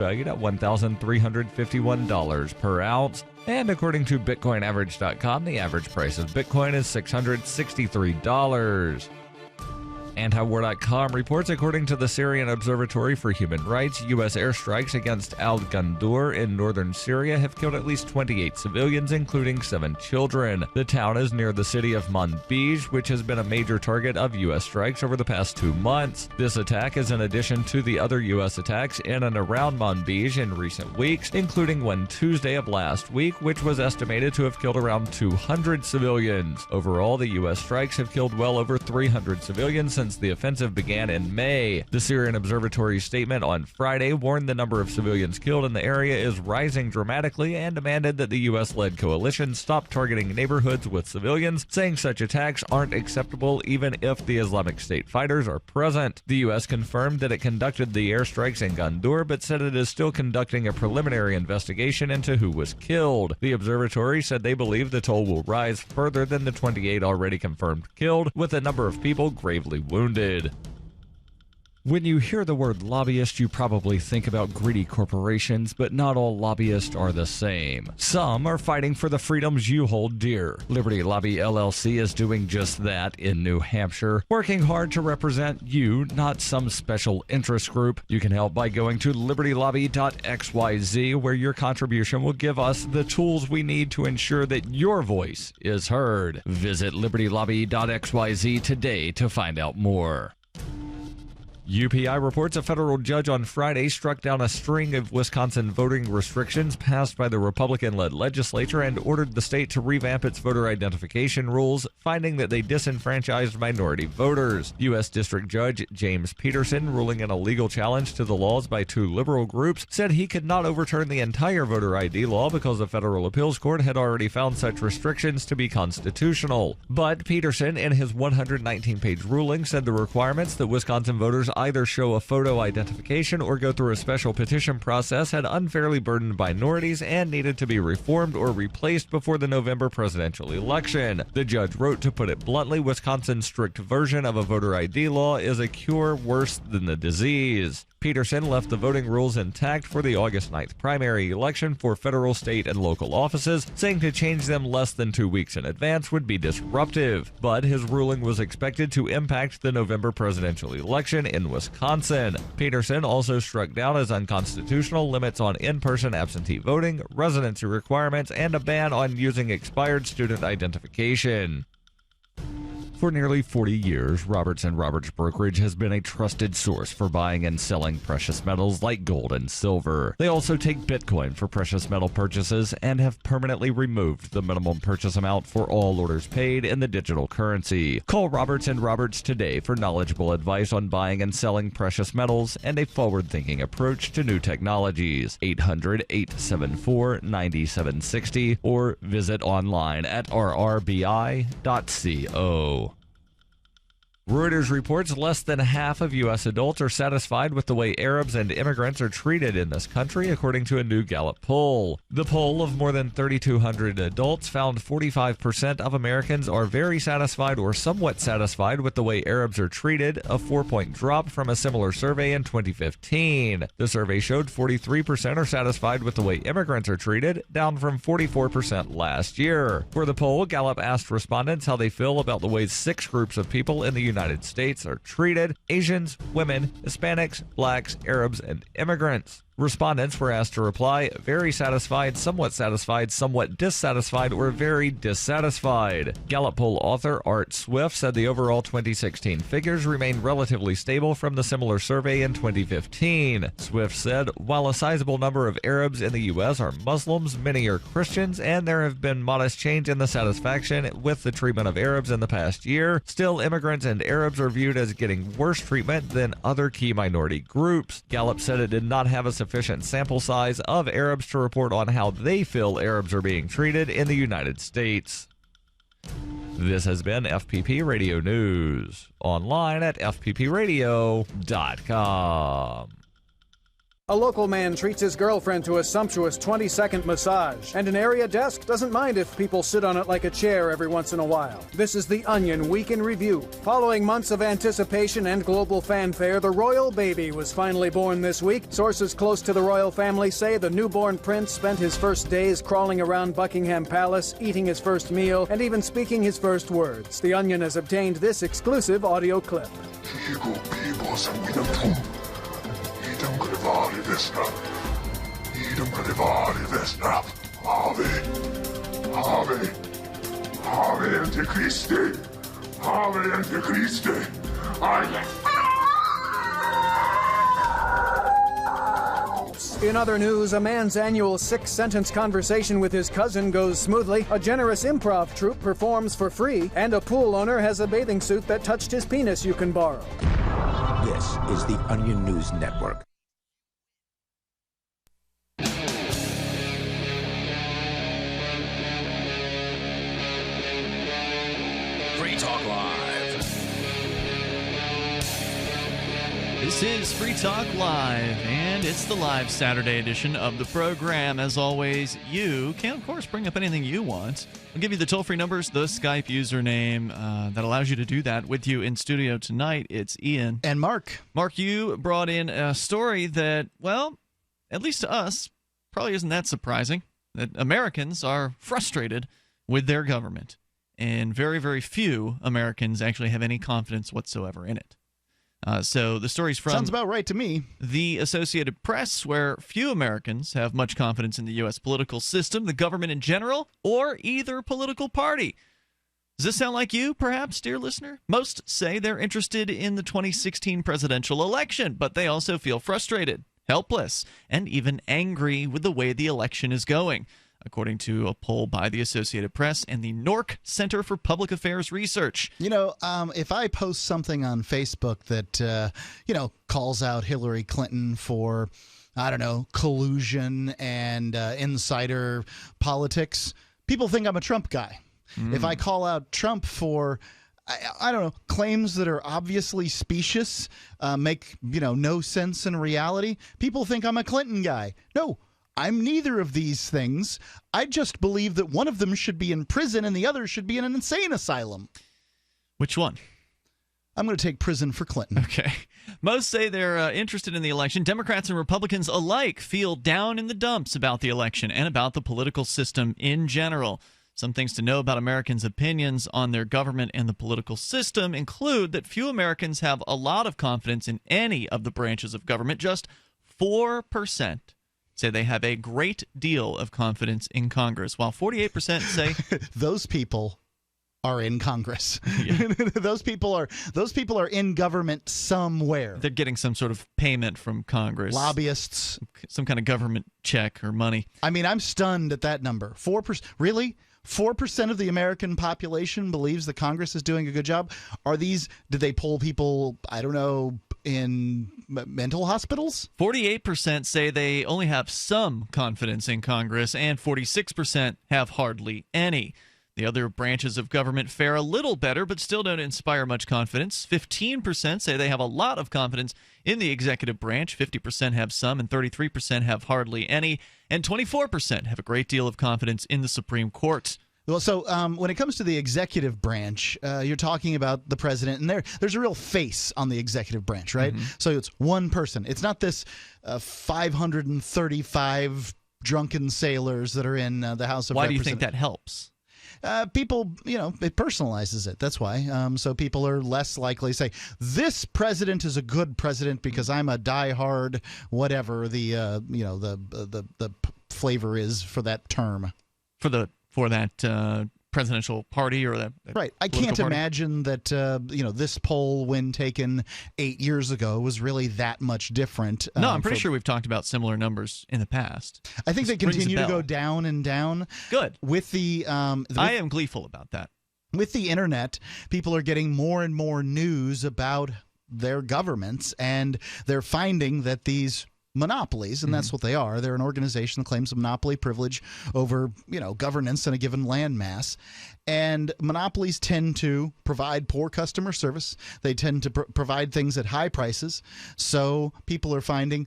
valued at $1,351 per ounce. And according to BitcoinAverage.com, the average price of Bitcoin is $663. Antiwar.com reports, according to the Syrian Observatory for Human Rights, U.S. airstrikes against Al-Gandour in northern Syria have killed at least 28 civilians, including 7 children. The town is near the city of Manbij, which has been a major target of U.S. strikes over the past 2 months. This attack is in addition to the other U.S. attacks in and around Manbij in recent weeks, including one Tuesday of last week, which was estimated to have killed around 200 civilians. Overall, the U.S. strikes have killed well over 300 civilians since the offensive began in May. The Syrian Observatory's statement on Friday warned the number of civilians killed in the area is rising dramatically and demanded that the U.S.-led coalition stop targeting neighborhoods with civilians, saying such attacks aren't acceptable even if the Islamic State fighters are present. The U.S. confirmed that it conducted the airstrikes in Gandour, but said it is still conducting a preliminary investigation into who was killed. The observatory said they believe the toll will rise further than the 28 already confirmed killed, with a number of people gravely wounded. When you hear the word lobbyist, you probably think about greedy corporations, but not all lobbyists are the same. Some are fighting for the freedoms you hold dear. Liberty Lobby LLC is doing just that in New Hampshire, working hard to represent you, not some special interest group. You can help by going to libertylobby.xyz, where your contribution will give us the tools we need to ensure that your voice is heard. Visit libertylobby.xyz today to find out more. UPI reports a federal judge on Friday struck down a string of Wisconsin voting restrictions passed by the Republican-led legislature and ordered the state to revamp its voter identification rules, finding that they disenfranchised minority voters. U.S. District Judge James Peterson, ruling in a legal challenge to the laws by 2 liberal groups, said he could not overturn the entire voter ID law because the federal appeals court had already found such restrictions to be constitutional. But Peterson, in his 119-page ruling, said the requirements that Wisconsin voters either show a photo identification or go through a special petition process had unfairly burdened minorities and needed to be reformed or replaced before the November presidential election. The judge wrote, to put it bluntly, Wisconsin's strict version of a voter ID law is a cure worse than the disease. Peterson left the voting rules intact for the August 9th primary election for federal, state, and local offices, saying to change them less than 2 weeks in advance would be disruptive. But his ruling was expected to impact the November presidential election in Wisconsin. Peterson also struck down as unconstitutional limits on in-person absentee voting, residency requirements, and a ban on using expired student identification. For nearly 40 years, Roberts & Roberts Brokerage has been a trusted source for buying and selling precious metals like gold and silver. They also take Bitcoin for precious metal purchases and have permanently removed the minimum purchase amount for all orders paid in the digital currency. Call Roberts & Roberts today for knowledgeable advice on buying and selling precious metals and a forward-thinking approach to new technologies. 800-874-9760 or visit online at rrbi.co. Reuters reports less than half of U.S. adults are satisfied with the way Arabs and immigrants are treated in this country, according to a new Gallup poll. The poll of more than 3,200 adults found 45% of Americans are very satisfied or somewhat satisfied with the way Arabs are treated, a 4-point drop from a similar survey in 2015. The survey showed 43% are satisfied with the way immigrants are treated, down from 44% last year. For the poll, Gallup asked respondents how they feel about the way 6 groups of people in the United States are treated: Asians, women, Hispanics, blacks, Arabs, and immigrants. Respondents were asked to reply very satisfied, somewhat dissatisfied, or very dissatisfied. Gallup poll author Art Swift said the overall 2016 figures remain relatively stable from the similar survey in 2015. Swift said, while a sizable number of Arabs in the U.S. are Muslims, many are Christians, and there have been modest change in the satisfaction with the treatment of Arabs in the past year, still immigrants and Arabs are viewed as getting worse treatment than other key minority groups. Gallup said it did not have a sufficient sample size of Arabs to report on how they feel Arabs are being treated in the United States. This has been FPP Radio News, online at fppradio.com. A local man treats his girlfriend to a sumptuous 20-second massage, and an area desk doesn't mind if people sit on it like a chair every once in a while. This is the Onion Week in Review. Following months of anticipation and global fanfare, the royal baby was finally born this week. Sources close to the royal family say the newborn prince spent his first days crawling around Buckingham Palace, eating his first meal, and even speaking his first words. The Onion has obtained this exclusive audio clip. In other news, a man's annual 6-sentence conversation with his cousin goes smoothly, a generous improv troupe performs for free, and a pool owner has a bathing suit that touched his penis you can borrow. This is the Onion News Network. Free Talk Live. This is Free Talk Live, and it's the live Saturday edition of the program. As always, you can, of course, bring up anything you want. I'll give you the toll-free numbers, the Skype username that allows you to do that. With you in studio tonight, it's Ian. And Mark. Mark, you brought in a story that, well, at least to us, probably isn't that surprising, that Americans are frustrated with their government. And very, very few Americans actually have any confidence whatsoever in it. So the story's from... Sounds about right to me. The Associated Press, where few Americans have much confidence in the U.S. political system, the government in general, or either political party. Does this sound like you, perhaps, dear listener? Most say they're interested in the 2016 presidential election, but they also feel frustrated, helpless, and even angry with the way the election is going, according to a poll by the Associated Press and the Nork Center for Public Affairs Research. You know, if I post something on Facebook that, calls out Hillary Clinton for, I don't know, collusion and insider politics, people think I'm a Trump guy. If I call out Trump for... I don't know, claims that are obviously specious, make, no sense in reality, people think I'm a Clinton guy. No, I'm neither of these things. I just believe that one of them should be in prison and the other should be in an insane asylum. Which one? I'm going to take prison for Clinton. Okay. Most say they're interested in the election. Democrats and Republicans alike feel down in the dumps about the election and about the political system in general. Some things to know about Americans' opinions on their government and the political system include that few Americans have a lot of confidence in any of the branches of government. Just 4% say they have a great deal of confidence in Congress, while 48% say those people are in Congress. Yeah. Those people are in government somewhere. They're getting some sort of payment from Congress. Lobbyists. Some kind of government check or money. I mean, I'm stunned at that number. 4%. Really? 4% of the American population believes that Congress is doing a good job. Did they poll people, I don't know, in mental hospitals? 48% say they only have some confidence in Congress, and 46% have hardly any. The other branches of government fare a little better, but still don't inspire much confidence. 15% say they have a lot of confidence in the executive branch. 50% have some, and 33% have hardly any. And 24% have a great deal of confidence in the Supreme Court. Well, so when it comes to the executive branch, you're talking about the president, and there's a real face on the executive branch, right? Mm-hmm. So it's one person. It's not this 535 drunken sailors that are in the House of Representatives. Why do you think that helps? People, it personalizes it. That's why. So people are less likely to say, this president is a good president because I'm a diehard, whatever the flavor is for that term. For that presidential party or that right. I can't imagine that this poll, when taken 8 years ago, was really that much different. No, I'm pretty sure we've talked about similar numbers in the past. I think they continue to go down and down. Good. With the I am gleeful about that. With the internet, people are getting more and more news about their governments, and they're finding that these monopolies, and that's what they are. They're an organization that claims a monopoly privilege over, governance in a given landmass. And monopolies tend to provide poor customer service. They tend to provide things at high prices. So people are finding,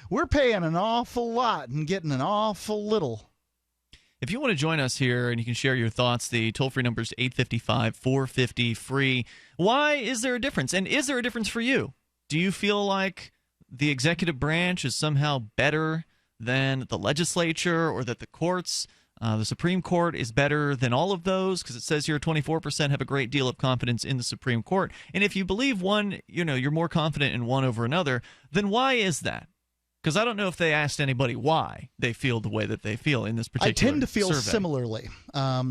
we're paying an awful lot and getting an awful little. If you want to join us here and you can share your thoughts, the toll-free number is 855-450-FREE. Why is there a difference? And is there a difference for you? Do you feel like the executive branch is somehow better than the legislature, or that the courts, the Supreme Court, is better than all of those? Because it says here 24% have a great deal of confidence in the Supreme Court. And if you believe one, you're more confident in one over another, then why is that? Because I don't know if they asked anybody why they feel the way that they feel in this particular I tend to feel survey. similarly.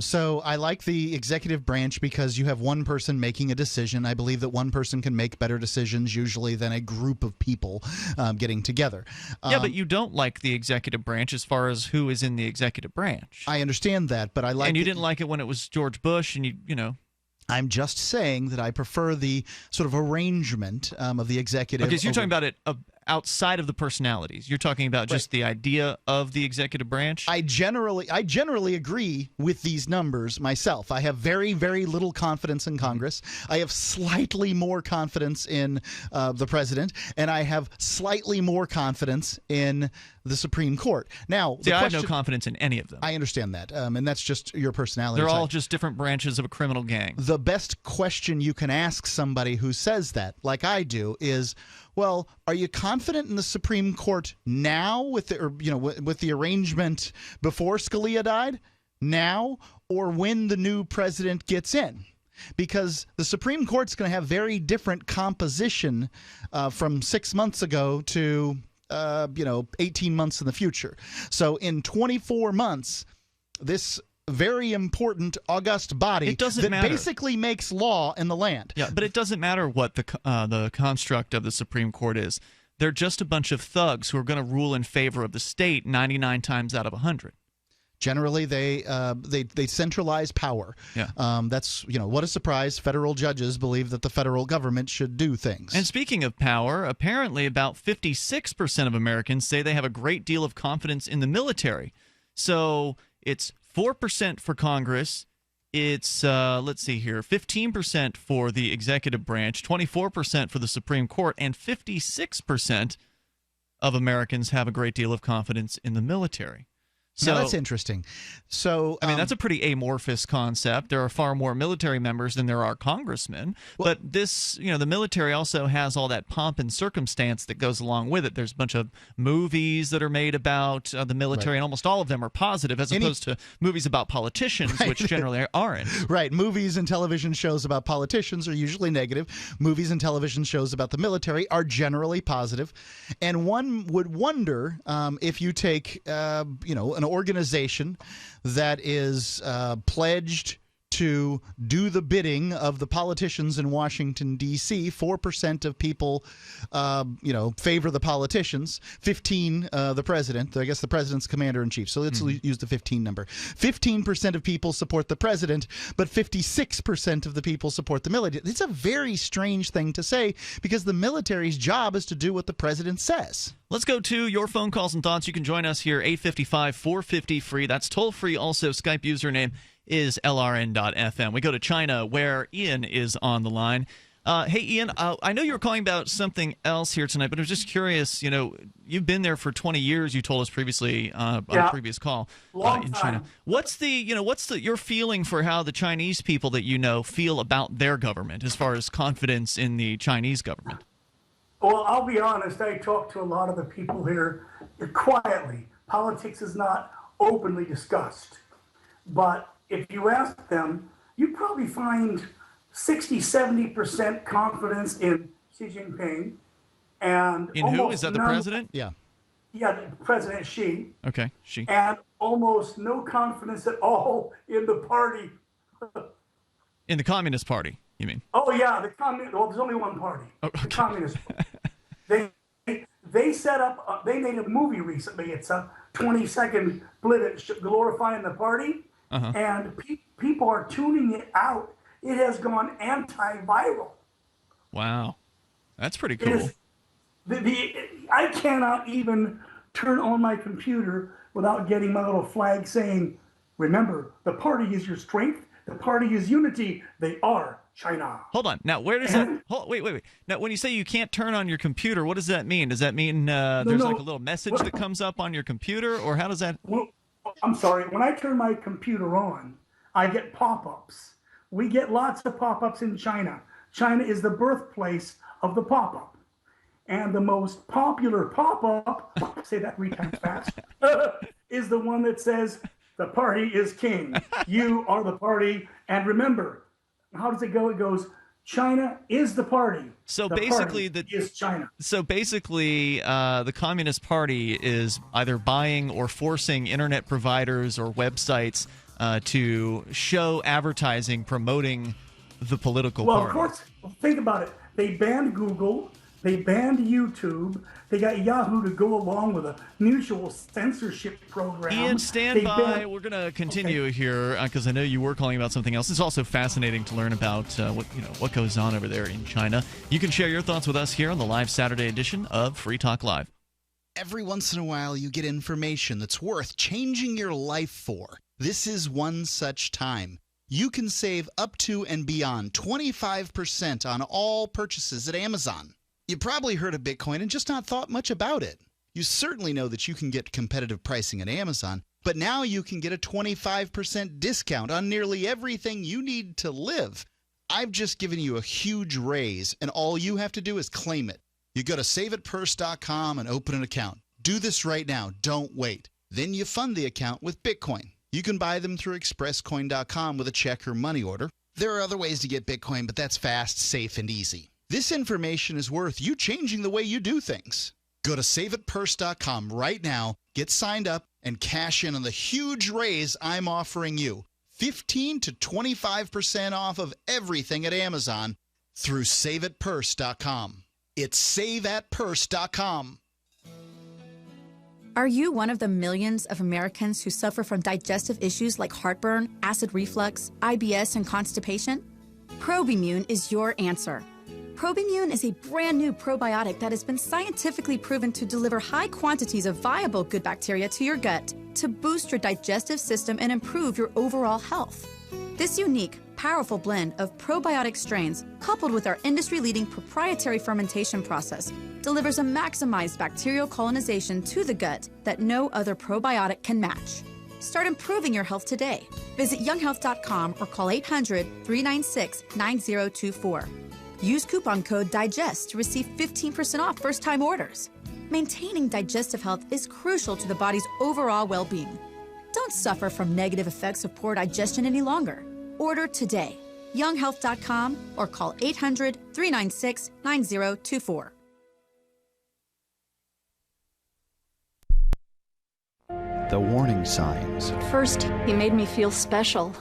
So I like the executive branch because you have one person making a decision. I believe that one person can make better decisions usually than a group of people getting together. Yeah, but you don't like the executive branch as far as who is in the executive branch. I understand that, but I like. And you didn't like it when it was George Bush, and you know. I'm just saying that I prefer the sort of arrangement of the executive. Okay, so you're talking about it outside of the personalities. You're talking about just the idea of the executive branch? I generally agree with these numbers myself. I have very, very little confidence in Congress. I have slightly more confidence in the president, and I have slightly more confidence in the Supreme Court. Now, I have no confidence in any of them. I understand that, and that's just your personality. They're all just different branches of a criminal gang. The best question you can ask somebody who says that, like I do, is, well, are you confident in the Supreme Court now with the arrangement before Scalia died, now, or when the new president gets in? Because the Supreme Court's going to have very different composition from 6 months ago to 18 months in the future. So in 24 months, this very important august body that basically makes law in the land. Yeah, but it doesn't matter what the construct of the Supreme Court is. They're just a bunch of thugs who are going to rule in favor of the state 99 times out of 100. Generally, they centralize power. Yeah. That's what a surprise. Federal judges believe that the federal government should do things. And speaking of power, apparently about 56% of Americans say they have a great deal of confidence in the military. So it's 4% for Congress. It's, let's see here, 15% for the executive branch, 24% for the Supreme Court, and 56% of Americans have a great deal of confidence in the military. So now that's interesting. So I mean, that's a pretty amorphous concept. There are far more military members than there are congressmen. But this, the military also has all that pomp and circumstance that goes along with it. There's a bunch of movies that are made about the military, and almost all of them are positive, as opposed to movies about politicians, which generally aren't. Right. Movies and television shows about politicians are usually negative. Movies and television shows about the military are generally positive. And one would wonder if you take, an organization that is pledged to do the bidding of the politicians in Washington, D.C. 4% of people, favor the politicians. 15, the president. I guess the president's commander-in-chief. So let's use the 15 number. 15% of people support the president, but 56% of the people support the military. It's a very strange thing to say because the military's job is to do what the president says. Let's go to your phone calls and thoughts. You can join us here, 855-450-FREE. That's toll-free. Also, Skype username is LRN.FM. We go to China, where Ian is on the line. Hey, Ian, I know you were calling about something else here tonight, but I was just curious. You've been there for 20 years. You told us previously on a previous call in China. What's your feeling for how the Chinese people that you know feel about their government as far as confidence in the Chinese government? Well, I'll be honest. I talk to a lot of the people here quietly. Politics is not openly discussed. But if you ask them, you probably find 60-70% confidence in Xi Jinping. And in who? Is that the president? Yeah. Yeah, President Xi. Okay, Xi. And almost no confidence at all in the party. In the Communist Party, you mean? Oh, yeah, well, there's only one party, the Communist Party. They set up, they made a movie recently. It's a 20-second blip glorifying the party, and people are tuning it out. It has gone antiviral. Wow. That's pretty cool. I cannot even turn on my computer without getting my little flag saying, remember, the party is your strength, The party is unity. They are China. Hold on. Now, where does that... Wait. Now, when you say you can't turn on your computer, what does that mean? Does that mean there's like a little message that comes up on your computer, or how does that... Well, I'm sorry. When I turn my computer on, I get pop-ups. We get lots of pop-ups in China. China is the birthplace of the pop-up. And the most popular pop-up, say that 3 times fast, is the one that says, the party is king. You are the party. And remember, how does it go? It goes, China is the party. So the basically, party is China. So basically, the Communist Party is either buying or forcing internet providers or websites to show advertising promoting the political party. Well, of course, think about it. They banned Google. They banned YouTube. They got Yahoo to go along with a mutual censorship program. Ian, stand by. We're going to continue here because I know you were calling about something else. It's also fascinating to learn about what goes on over there in China. You can share your thoughts with us here on the live Saturday edition of Free Talk Live. Every once in a while, you get information that's worth changing your life for. This is one such time. You can save up to and beyond 25% on all purchases at Amazon. You probably heard of Bitcoin and just not thought much about it. You certainly know that you can get competitive pricing at Amazon, but now you can get a 25% discount on nearly everything you need to live. I've just given you a huge raise, and all you have to do is claim it. You go to saveitpurse.com and open an account. Do this right now. Don't wait. Then you fund the account with Bitcoin. You can buy them through expresscoin.com with a check or money order. There are other ways to get Bitcoin, but that's fast, safe, and easy. This information is worth you changing the way you do things. Go to saveitpurse.com right now, get signed up, and cash in on the huge raise I'm offering you. 15 to 25% off of everything at Amazon through saveitpurse.com. It's saveatpurse.com. Are you one of the millions of Americans who suffer from digestive issues like heartburn, acid reflux, IBS, and constipation? Probimune is your answer. Probimune is a brand new probiotic that has been scientifically proven to deliver high quantities of viable good bacteria to your gut to boost your digestive system and improve your overall health. This unique, powerful blend of probiotic strains, coupled with our industry-leading proprietary fermentation process, delivers a maximized bacterial colonization to the gut that no other probiotic can match. Start improving your health today. Visit younghealth.com or call 800-396-9024. Use coupon code DIGEST to receive 15% off first-time orders. Maintaining digestive health is crucial to the body's overall well-being. Don't suffer from negative effects of poor digestion any longer. Order today. younghealth.com or call 800-396-9024. The warning signs. At first, he made me feel special.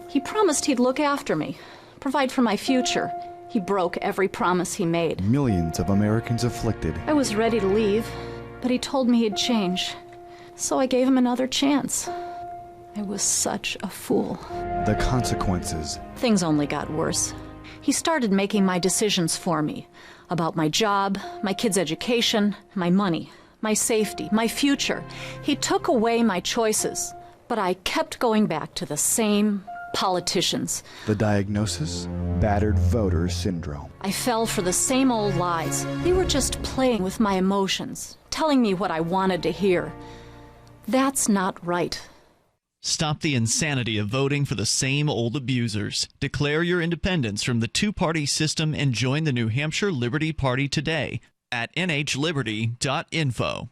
He promised he'd look after me, provide for my future. He broke every promise he made. Millions of Americans afflicted. I was ready to leave, but he told me he'd change. So I gave him another chance. I was such a fool. The consequences. Things only got worse. He started making my decisions for me. About my job, my kids' education, my money, my safety, my future. He took away my choices, but I kept going back to the same politicians. The diagnosis? Battered voter syndrome. I fell for the same old lies. They were just playing with my emotions, telling me what I wanted to hear. That's not right. Stop the insanity of voting for the same old abusers. Declare your independence from the two-party system and join the New Hampshire Liberty Party today at nhliberty.info.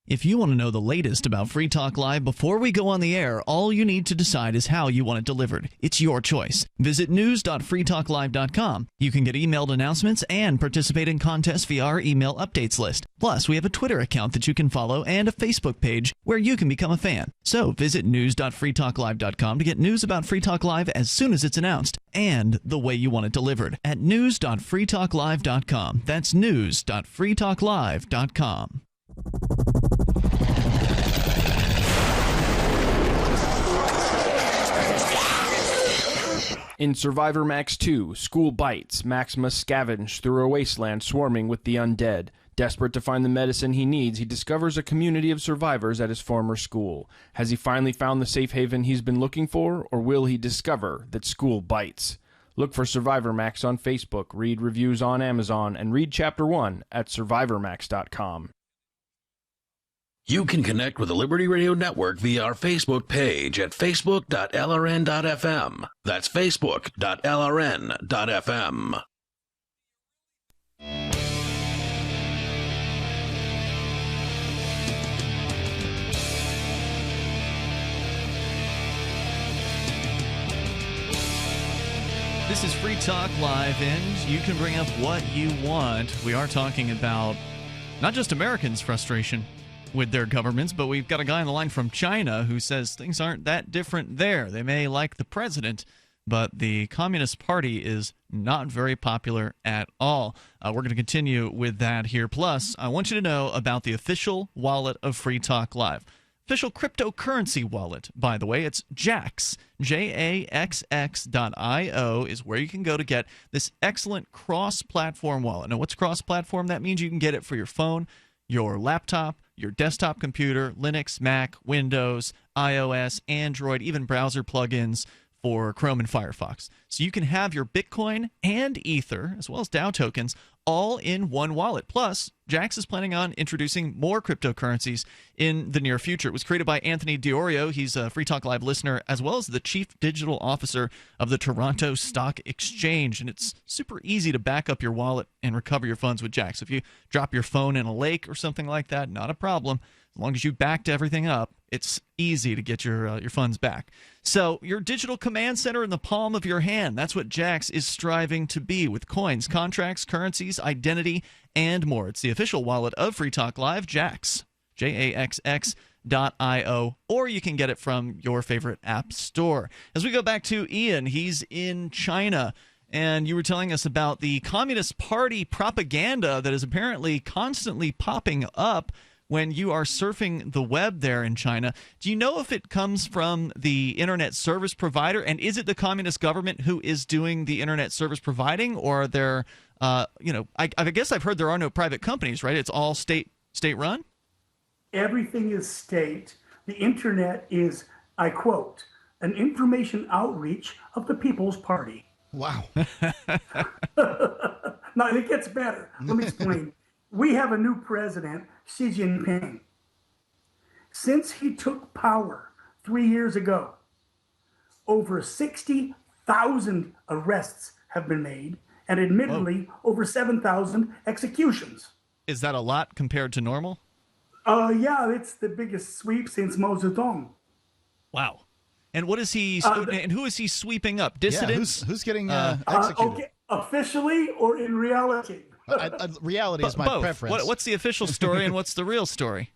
If you want to know the latest about Free Talk Live before we go on the air, all you need to decide is how you want it delivered. It's your choice. Visit news.freetalklive.com. You can get emailed announcements and participate in contests via our email updates list. Plus, we have a Twitter account that you can follow and a Facebook page where you can become a fan. So visit news.freetalklive.com to get news about Free Talk Live as soon as it's announced and the way you want it delivered at news.freetalklive.com. That's news.freetalklive.com. In Survivor Max 2, School Bites, Maximus scavenged through a wasteland swarming with the undead. Desperate to find the medicine he needs, he discovers a community of survivors at his former school. Has he finally found the safe haven he's been looking for, or will he discover that school bites? Look for Survivor Max on Facebook, read reviews on Amazon, and read Chapter 1 at survivormax.com. You can connect with the Liberty Radio Network via our Facebook page at facebook.lrn.fm. That's facebook.lrn.fm. This is Free Talk Live, and you can bring up what you want. We are talking about not just Americans' frustration with their governments, but we've got a guy on the line from China who says things aren't that different there. They may like the president, but the Communist Party is not very popular at all. We're going to continue with that here. Plus, I want you to know about the official wallet of Free Talk Live. Official cryptocurrency wallet, by the way. It's Jaxx, JAXX.io is where you can go to get this excellent cross-platform wallet. Now, what's cross-platform? That means you can get it for your phone, your laptop, your desktop computer, Linux, Mac, Windows, iOS, Android, even browser plugins for Chrome and Firefox. So you can have your Bitcoin and Ether, as well as DAO tokens, all in one wallet. Plus, Jaxx is planning on introducing more cryptocurrencies in the near future. It was created by Anthony Diorio. He's a Free Talk Live listener, as well as the Chief Digital Officer of the Toronto Stock Exchange. And it's super easy to back up your wallet and recover your funds with Jaxx. If you drop your phone in a lake or something like that, not a problem. As long as you backed everything up, it's easy to get your funds back. So your digital command center in the palm of your hand, that's what Jaxx is striving to be, with coins, contracts, currencies, identity, and more. It's the official wallet of Free Talk Live, Jaxx, JAXX.io, or you can get it from your favorite app store. As we go back to Ian, he's in China, and you were telling us about the Communist Party propaganda that is apparently constantly popping up when you are surfing the web there in China. Do you know if it comes from the internet service provider, and is it the communist government who is doing the internet service providing, or are there, I guess I've heard there are no private companies, right? It's all state-run? Everything is state. The internet is, I quote, an information outreach of the People's Party. Wow. Now, it gets better. Let me explain. We have a new president, Xi Jinping. Since he took power 3 years ago, over 60,000 arrests have been made, and admittedly, over 7,000 executions. Is that a lot compared to normal? Yeah, it's the biggest sweep since Mao Zedong. Wow. And what is he? And who is he sweeping up? Dissidents? Yeah, who's getting executed? Okay, officially or in reality? Reality is my both. preference. What's the official story and what's the real story?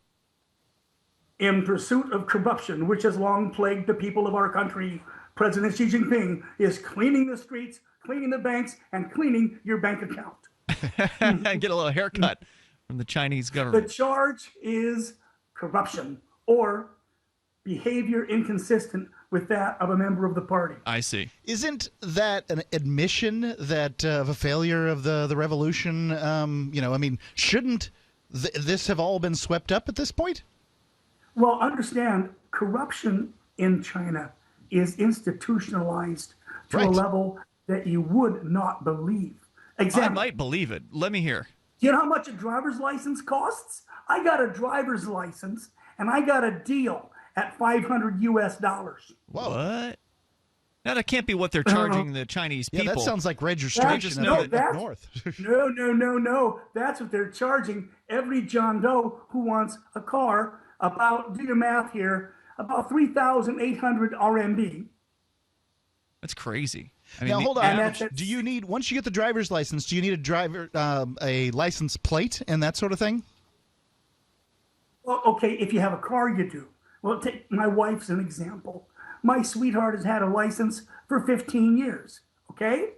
In pursuit of corruption, which has long plagued the people of our country, President Xi Jinping is cleaning the streets, cleaning the banks, and cleaning your bank account. Get a little haircut from the Chinese government. The charge is corruption or behavior inconsistent with that of a member of the party. I see. Isn't that an admission that of a failure of the revolution? Shouldn't this have all been swept up at this point? Well, understand, corruption in China is institutionalized to a level that you would not believe. I might believe it. Let me hear. Do you know how much a driver's license costs? I got a driver's license, and I got a deal at $500 US. Whoa. What? Now, that can't be what they're charging the Chinese people. Yeah, that sounds like registration up north. No. That's what they're charging every John Doe who wants a car. About, do your math here, about 3,800 RMB. That's crazy. Now, hold on. Do you need, once you get the driver's license, do you need a license plate and that sort of thing? Well, okay, if you have a car, you do. Well, take my wife's an example. My sweetheart has had a license for 15 years, okay?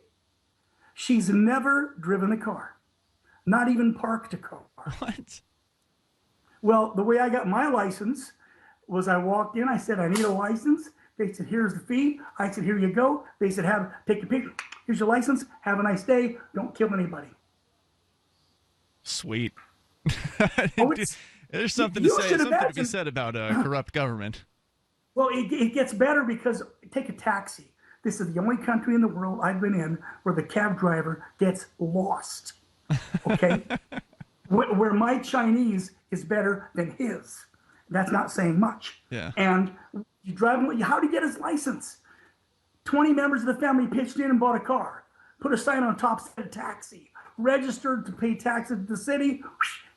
She's never driven a car, not even parked a car. What? Well, the way I got my license was I walked in, I said, I need a license. They said, here's the fee. I said, here you go. They said, take a picture. Here's your license. Have a nice day. Don't kill anybody. Sweet. There's something to be said about a corrupt government. Well, it gets better because take a taxi. This is the only country in the world I've been in where the cab driver gets lost. Okay? where my Chinese is better than his. That's not saying much. Yeah. And you drive him, how do you get his license? 20 members of the family pitched in and bought a car. Put a sign on top, said taxi. Registered to pay taxes to the city.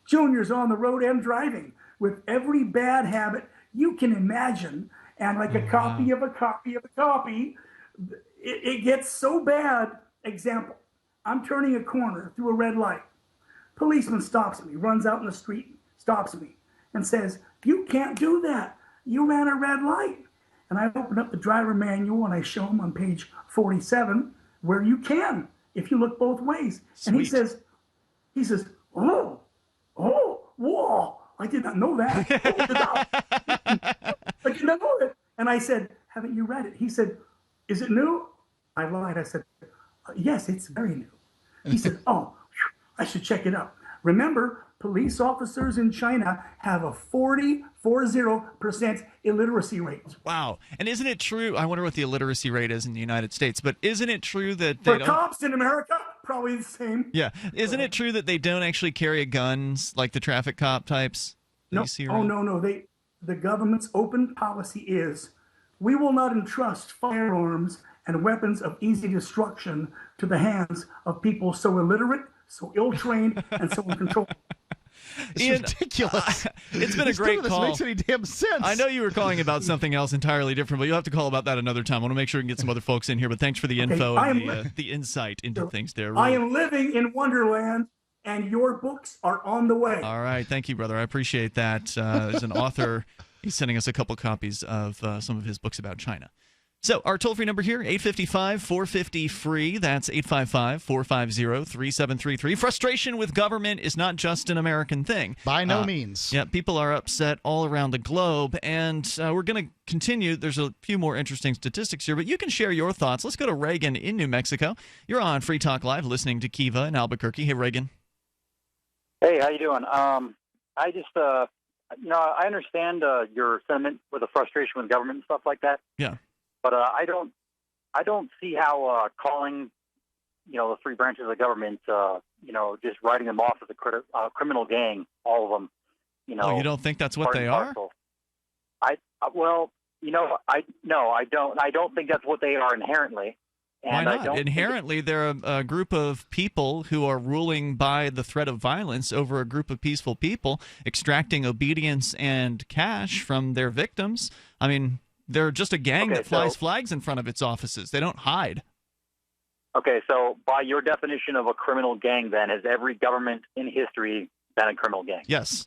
Junior's on the road and driving with every bad habit you can imagine. And like a copy of a copy of a copy, it gets so bad. Example, I'm turning a corner through a red light. Policeman stops me, runs out in the street, stops me, and says, "You can't do that. You ran a red light." And I open up the driver manual and I show him on page 47 where you can, if you look both ways. Sweet. And he says, whoa, I did not know that. I did not know that. And I said, haven't you read it? He said, is it new? I lied. I said, yes, it's very new. He said, I should check it out. Remember, police officers in China have a 40% illiteracy rate. Wow. And isn't it true? I wonder what the illiteracy rate is in the United States, but isn't it true that For cops in America, probably the same. Yeah. Isn't it true that they don't actually carry guns like the traffic cop types? No. No. The government's open policy is we will not entrust firearms and weapons of easy destruction to the hands of people so illiterate, so ill-trained, and so uncontrolled. It's ridiculous. It's been a great call. This makes any damn sense. I know you were calling about something else entirely different, but you'll have to call about that another time. I want to make sure we can get some other folks in here, but thanks for the info and the insight into things there. Really. I am living in Wonderland, and your books are on the way. All right. Thank you, brother. I appreciate that. There's an author. He's sending us a couple copies of some of his books about China. So our toll-free number here, 855-450-FREE. That's 855-450-3733. Frustration with government is not just an American thing. By no means. Yeah, people are upset all around the globe, and we're going to continue. There's a few more interesting statistics here, but you can share your thoughts. Let's go to Reagan in New Mexico. You're on Free Talk Live listening to Kiva in Albuquerque. Hey, Reagan. Hey, how you doing? I just, I understand your sentiment with the frustration with government and stuff like that. Yeah. But I don't see how calling, the three branches of government, just writing them off as a criminal gang, all of them, you don't think that's what they are? I don't think that's what they are inherently. And why not? Inherently, they're a group of people who are ruling by the threat of violence over a group of peaceful people, extracting obedience and cash from their victims. I mean, they're just a gang that flies flags in front of its offices. They don't hide. Okay, so by your definition of a criminal gang, then, has every government in history been a criminal gang? Yes.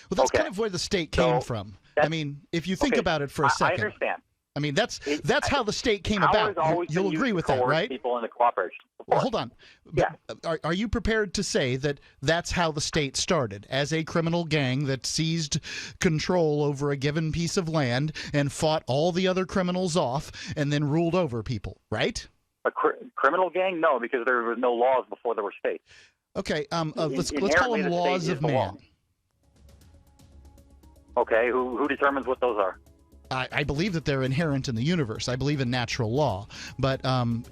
Well, that's kind of where the state came from. I mean, if you think about it for a second. I understand. I mean, that's how the state came about. You'll agree with that, right? People into cooperation. Well, hold on. Yeah. Are you prepared to say that that's how the state started, as a criminal gang that seized control over a given piece of land and fought all the other criminals off and then ruled over people, right? A criminal gang? No, because there were no laws before there were states. Okay, let's call them laws of man. Okay, who determines what those are? I believe that they're inherent in the universe. I believe in natural law. But, I mean,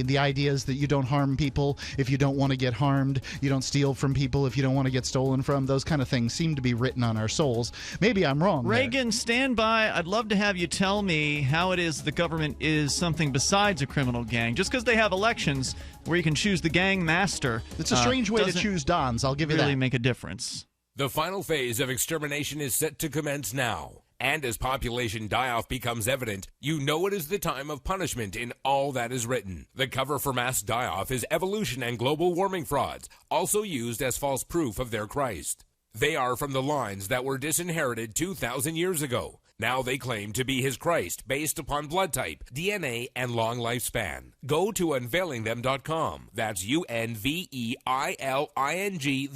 the idea is that you don't harm people if you don't want to get harmed. You don't steal from people if you don't want to get stolen from. Those kind of things seem to be written on our souls. Maybe I'm wrong. Reagan, stand by. I'd love to have you tell me how it is the government is something besides a criminal gang. Just because they have elections where you can choose the gang master. It's a strange way to choose dons. I'll give you that. Really make a difference. The final phase of extermination is set to commence now. And as population die-off becomes evident, you know it is the time of punishment in all that is written. The cover for mass die-off is evolution and global warming frauds, also used as false proof of their Christ. They are from the lines that were disinherited 2,000 years ago. Now they claim to be his Christ based upon blood type, DNA, and long lifespan. Go to unveilingthem.com. That's UNVEILING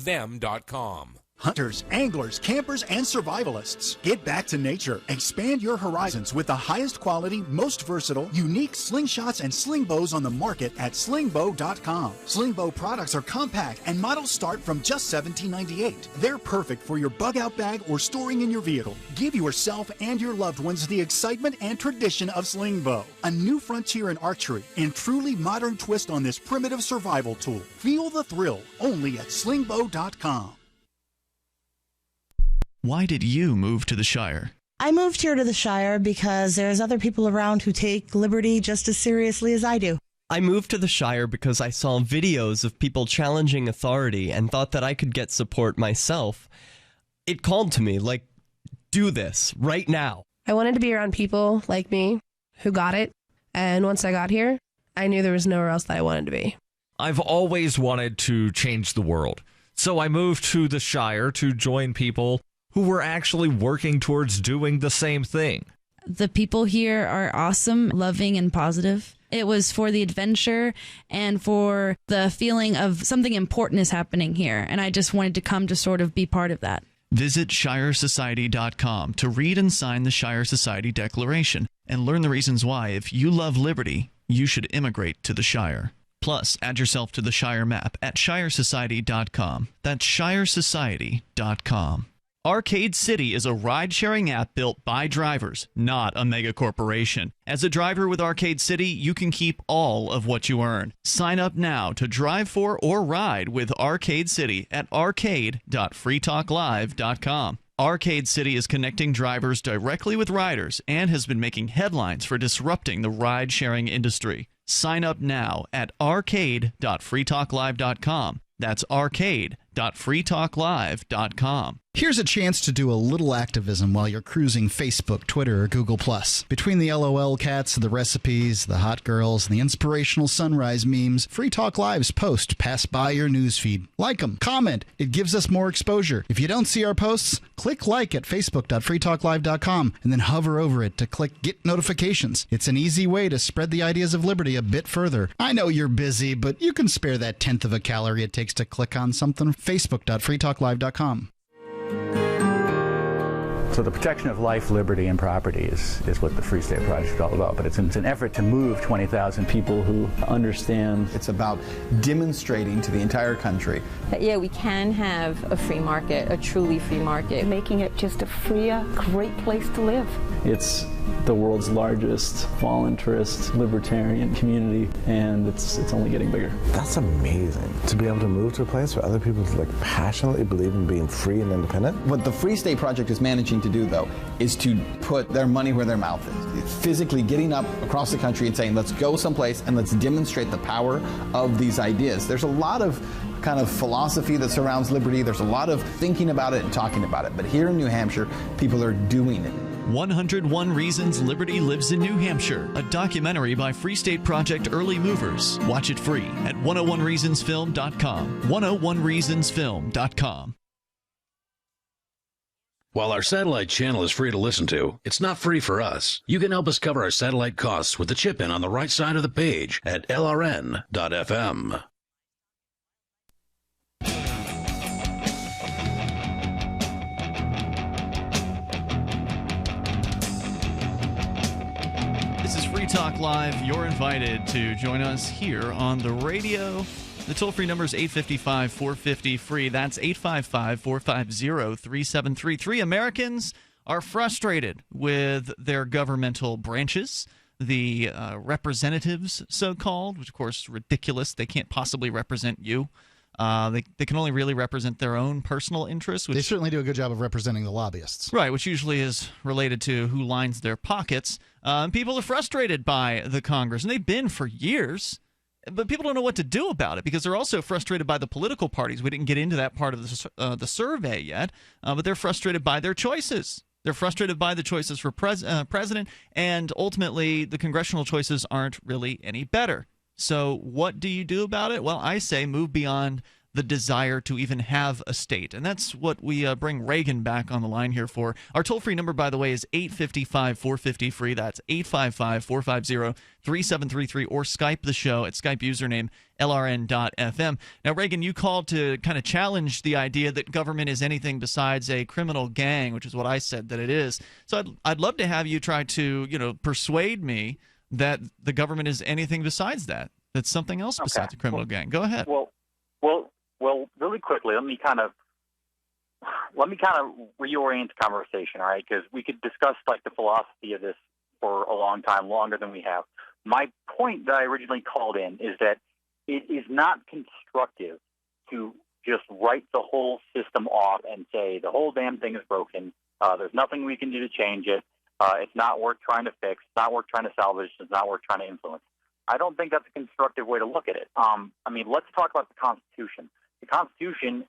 them.com. Hunters, anglers, campers, and survivalists. Get back to nature. Expand your horizons with the highest quality, most versatile, unique slingshots and sling bows on the market at slingbow.com. Slingbow products are compact and models start from just $17.98. They're perfect for your bug out bag or storing in your vehicle. Give yourself and your loved ones the excitement and tradition of Slingbow. A new frontier in archery and truly modern twist on this primitive survival tool. Feel the thrill only at slingbow.com. Why did you move to the Shire? I moved here to the Shire because there's other people around who take liberty just as seriously as I do. I moved to the Shire because I saw videos of people challenging authority and thought that I could get support myself. It called to me, like, do this right now. I wanted to be around people like me who got it, and once I got here, I knew there was nowhere else that I wanted to be. I've always wanted to change the world, so I moved to the Shire to join people who were actually working towards doing the same thing. The people here are awesome, loving, and positive. It was for the adventure and for the feeling of something important is happening here, and I just wanted to come to sort of be part of that. Visit ShireSociety.com to read and sign the Shire Society Declaration and learn the reasons why, if you love liberty, you should immigrate to the Shire. Plus, add yourself to the Shire map at ShireSociety.com. That's ShireSociety.com. Arcade City is a ride-sharing app built by drivers, not a mega corporation. As a driver with Arcade City, you can keep all of what you earn. Sign up now to drive for or ride with Arcade City at arcade.freetalklive.com. Arcade City is connecting drivers directly with riders and has been making headlines for disrupting the ride-sharing industry. Sign up now at arcade.freetalklive.com. That's arcade.freetalklive.com. Here's a chance to do a little activism while you're cruising Facebook, Twitter, or Google+. Between the LOL cats, the recipes, the hot girls, and the inspirational sunrise memes, Free Talk Live's posts pass by your newsfeed. Like them, comment. It gives us more exposure. If you don't see our posts, click like at facebook.freetalklive.com and then hover over it to click Get Notifications. It's an easy way to spread the ideas of liberty a bit further. I know you're busy, but you can spare that tenth of a calorie it takes to click on something. facebook.freetalklive.com. So the protection of life, liberty, and property is what the Free State Project is all about. But it's an effort to move 20,000 people who understand. It's about demonstrating to the entire country that, yeah, we can have a free market, a truly free market. Making it just a freer, great place to live. It's the world's largest voluntarist libertarian community, and it's only getting bigger. That's amazing, to be able to move to a place where other people passionately believe in being free and independent. What the Free State Project is managing to do, though, is to put their money where their mouth is. Physically getting up across the country and saying, let's go someplace and let's demonstrate the power of these ideas. There's a lot of kind of philosophy that surrounds liberty. There's a lot of thinking about it and talking about it. But here in New Hampshire, people are doing it. 101 Reasons Liberty Lives in New Hampshire, a documentary by Free State Project Early Movers. Watch it free at 101reasonsfilm.com. 101reasonsfilm.com. While our satellite channel is free to listen to, it's not free for us. You can help us cover our satellite costs with the chip-in on the right side of the page at lrn.fm. This is Free Talk Live. You're invited to join us here on the radio. The toll-free number is 855-450-FREE. That's 855-450-3733. Americans are frustrated with their governmental branches, the representatives, so-called, which, of course, is ridiculous. They can't possibly represent you. They can only really represent their own personal interests. They certainly do a good job of representing the lobbyists. Right, which usually is related to who lines their pockets. People are frustrated by the Congress, and they've been for years. But people don't know what to do about it because they're also frustrated by the political parties. We didn't get into that part of the survey yet, but they're frustrated by their choices. They're frustrated by the choices for president, and ultimately the congressional choices aren't really any better. So what do you do about it? Well, I say move beyond the desire to even have a state. And that's what we bring Reagan back on the line here for. Our toll-free number, by the way, is 855-450-FREE. That's 855-450-3733, or Skype the show at Skype username LRN.FM. Now, Reagan, you called to kind of challenge the idea that government is anything besides a criminal gang, which is what I said that it is. So I'd love to have you try to, persuade me that the government is anything besides that. That's something else besides a criminal gang. Go ahead. Well, really quickly, let me kind of reorient the conversation, all right? Because we could discuss like the philosophy of this for a long time, longer than we have. My point that I originally called in is that it is not constructive to just write the whole system off and say the whole damn thing is broken. There's nothing we can do to change it. It's not worth trying to fix. It's not worth trying to salvage. It's not worth trying to influence. I don't think that's a constructive way to look at it. Let's talk about the Constitution. The Constitution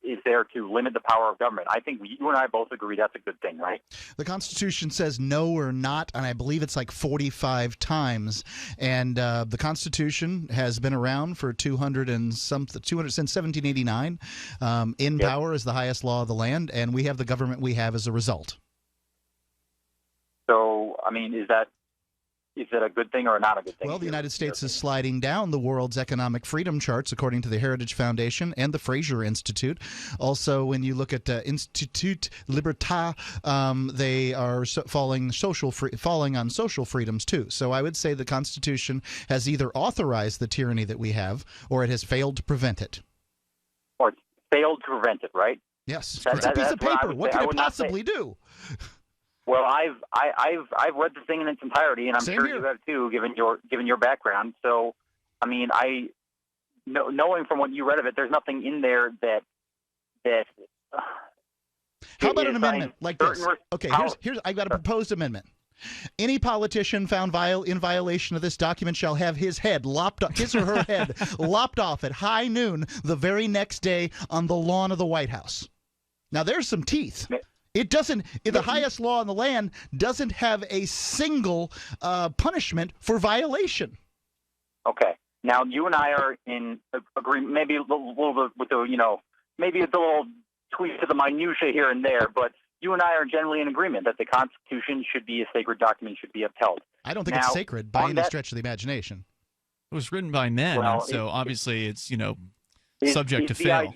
is there to limit the power of government. I think you and I both agree that's a good thing, right? The Constitution says no or not, and I believe it's like 45 times. And the Constitution has been around for 200 since 1789. Power is the highest law of the land, and we have the government we have as a result. So, is that a good thing or not a good thing? Well, the United States is sliding down the world's economic freedom charts, according to the Heritage Foundation and the Fraser Institute. Also, when you look at Institut Libertas, they are falling on social freedoms, too. So I would say the Constitution has either authorized the tyranny that we have, or it has failed to prevent it. Or it's failed to prevent it, right? Yes. It's a piece of paper. What can it possibly do? Well, I've read the thing in its entirety, and I'm sure you have too, given your background. So, knowing from what you read of it, there's nothing in there that. How about an amendment like this? Okay, here's I've got a proposed amendment. Any politician found in violation of this document shall have his or her head lopped off at high noon the very next day on the lawn of the White House. Now, there's some teeth. It doesn't. The highest law in the land doesn't have a single punishment for violation. Okay. Now you and I are in agreement. Maybe a little bit with maybe a little tweak to the minutia here and there, but you and I are generally in agreement that the Constitution should be a sacred document, should be upheld. I don't think it's sacred by any stretch of the imagination. It was written by men, so obviously it's subject to fail.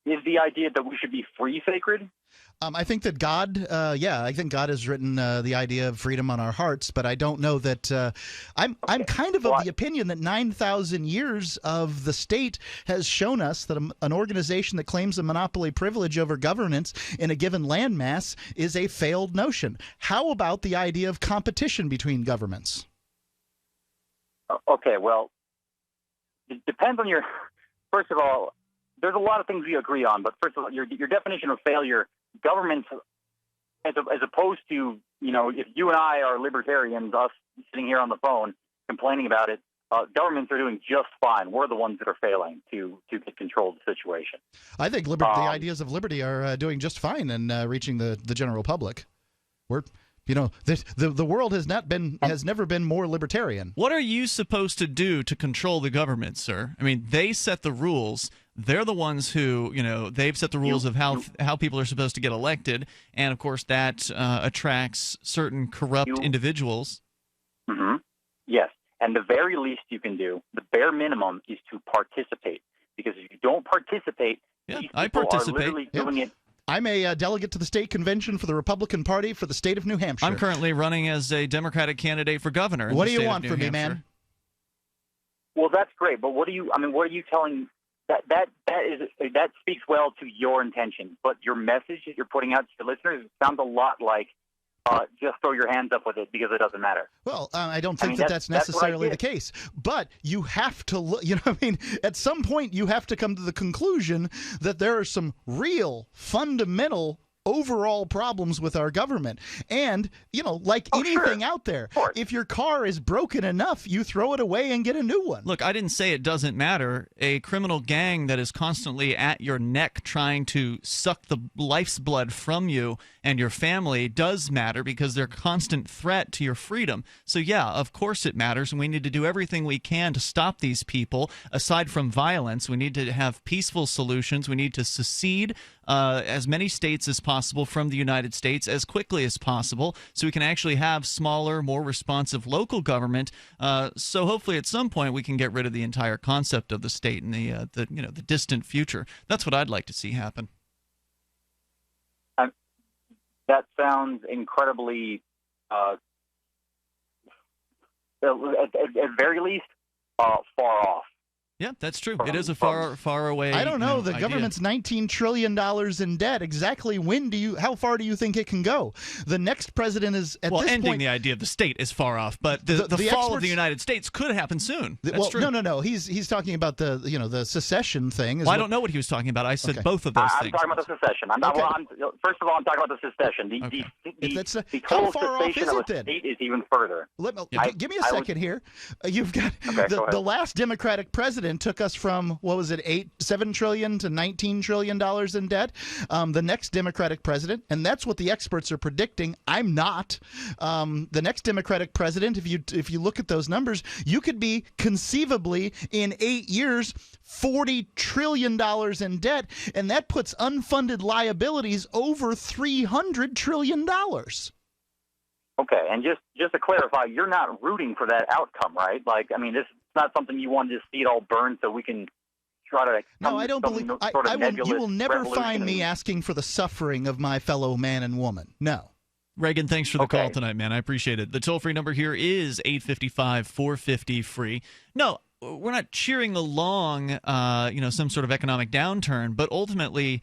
Is the idea that we should be free sacred? I think that God, I think God has written the idea of freedom on our hearts, but I don't know that I'm kind of the opinion that 9,000 years of the state has shown us that an organization that claims a monopoly privilege over governance in a given landmass is a failed notion. How about the idea of competition between governments? Okay, well, it depends on your – first of all, there's a lot of things we agree on, but first of all, your definition of failure, governments, as opposed to, if you and I are libertarians, us sitting here on the phone complaining about it, governments are doing just fine. We're the ones that are failing to get control of the situation. I think the ideas of liberty are doing just fine in reaching the general public. We're the world has never been more libertarian. What are you supposed to do to control the government, sir? They set the rules. They're the ones who, they've set the rules of how people are supposed to get elected, and of course that attracts certain corrupt individuals. Mm-hmm. Yes, and the very least you can do, the bare minimum, is to participate. Because if you don't participate, these people are literally doing it. I'm a delegate to the state convention for the Republican Party for the state of New Hampshire. I'm currently running as a Democratic candidate for governor. What do you want from me, man? Well, that's great, but what are you telling? That speaks well to your intention, but your message that you're putting out to your listeners sounds a lot like just throw your hands up with it because it doesn't matter. Well, I don't think that's necessarily the case. But you have to look, at some point you have to come to the conclusion that there are some real fundamental overall problems with our government. And, like anything out there, if your car is broken enough, you throw it away and get a new one. Look, I didn't say it doesn't matter. A criminal gang that is constantly at your neck trying to suck the life's blood from you and your family does matter because they're a constant threat to your freedom. So, yeah, of course it matters, and we need to do everything we can to stop these people. Aside from violence, we need to have peaceful solutions. We need to secede as many states as possible from the United States as quickly as possible so we can actually have smaller, more responsive local government. So hopefully at some point we can get rid of the entire concept of the state in the distant future. That's what I'd like to see happen. That sounds incredibly, at very least, far off. Yeah, that's true. It is a far away. I don't know. The idea. government's $19 trillion in debt. Exactly how far do you think it can go? The next president is at this ending point, the idea of the state is far off, but the fall of the United States could happen soon. That's true. No. He's talking about the secession thing. Well, I don't know what he was talking about. I said both of those things. I'm talking about the secession. First of all, I'm talking about the secession. The total cessation of a state is even further. Give me a second here. You've got the last Democratic president took us from, what was it, $7 trillion to $19 trillion in debt. The next Democratic president, and that's what the experts are predicting. I'm not. The next Democratic president, if you look at those numbers, you could be conceivably in 8 years $40 trillion in debt, and that puts unfunded liabilities over $300 trillion. Okay, and just to clarify, you're not rooting for that outcome, right? This is not something you want to just see it all burn so we can try to. No, I don't believe. You will never find me asking for the suffering of my fellow man and woman. No. Reagan, thanks for the call tonight, man. I appreciate it. The toll-free number here is 855-450-FREE. No, we're not cheering along, some sort of economic downturn, but ultimately,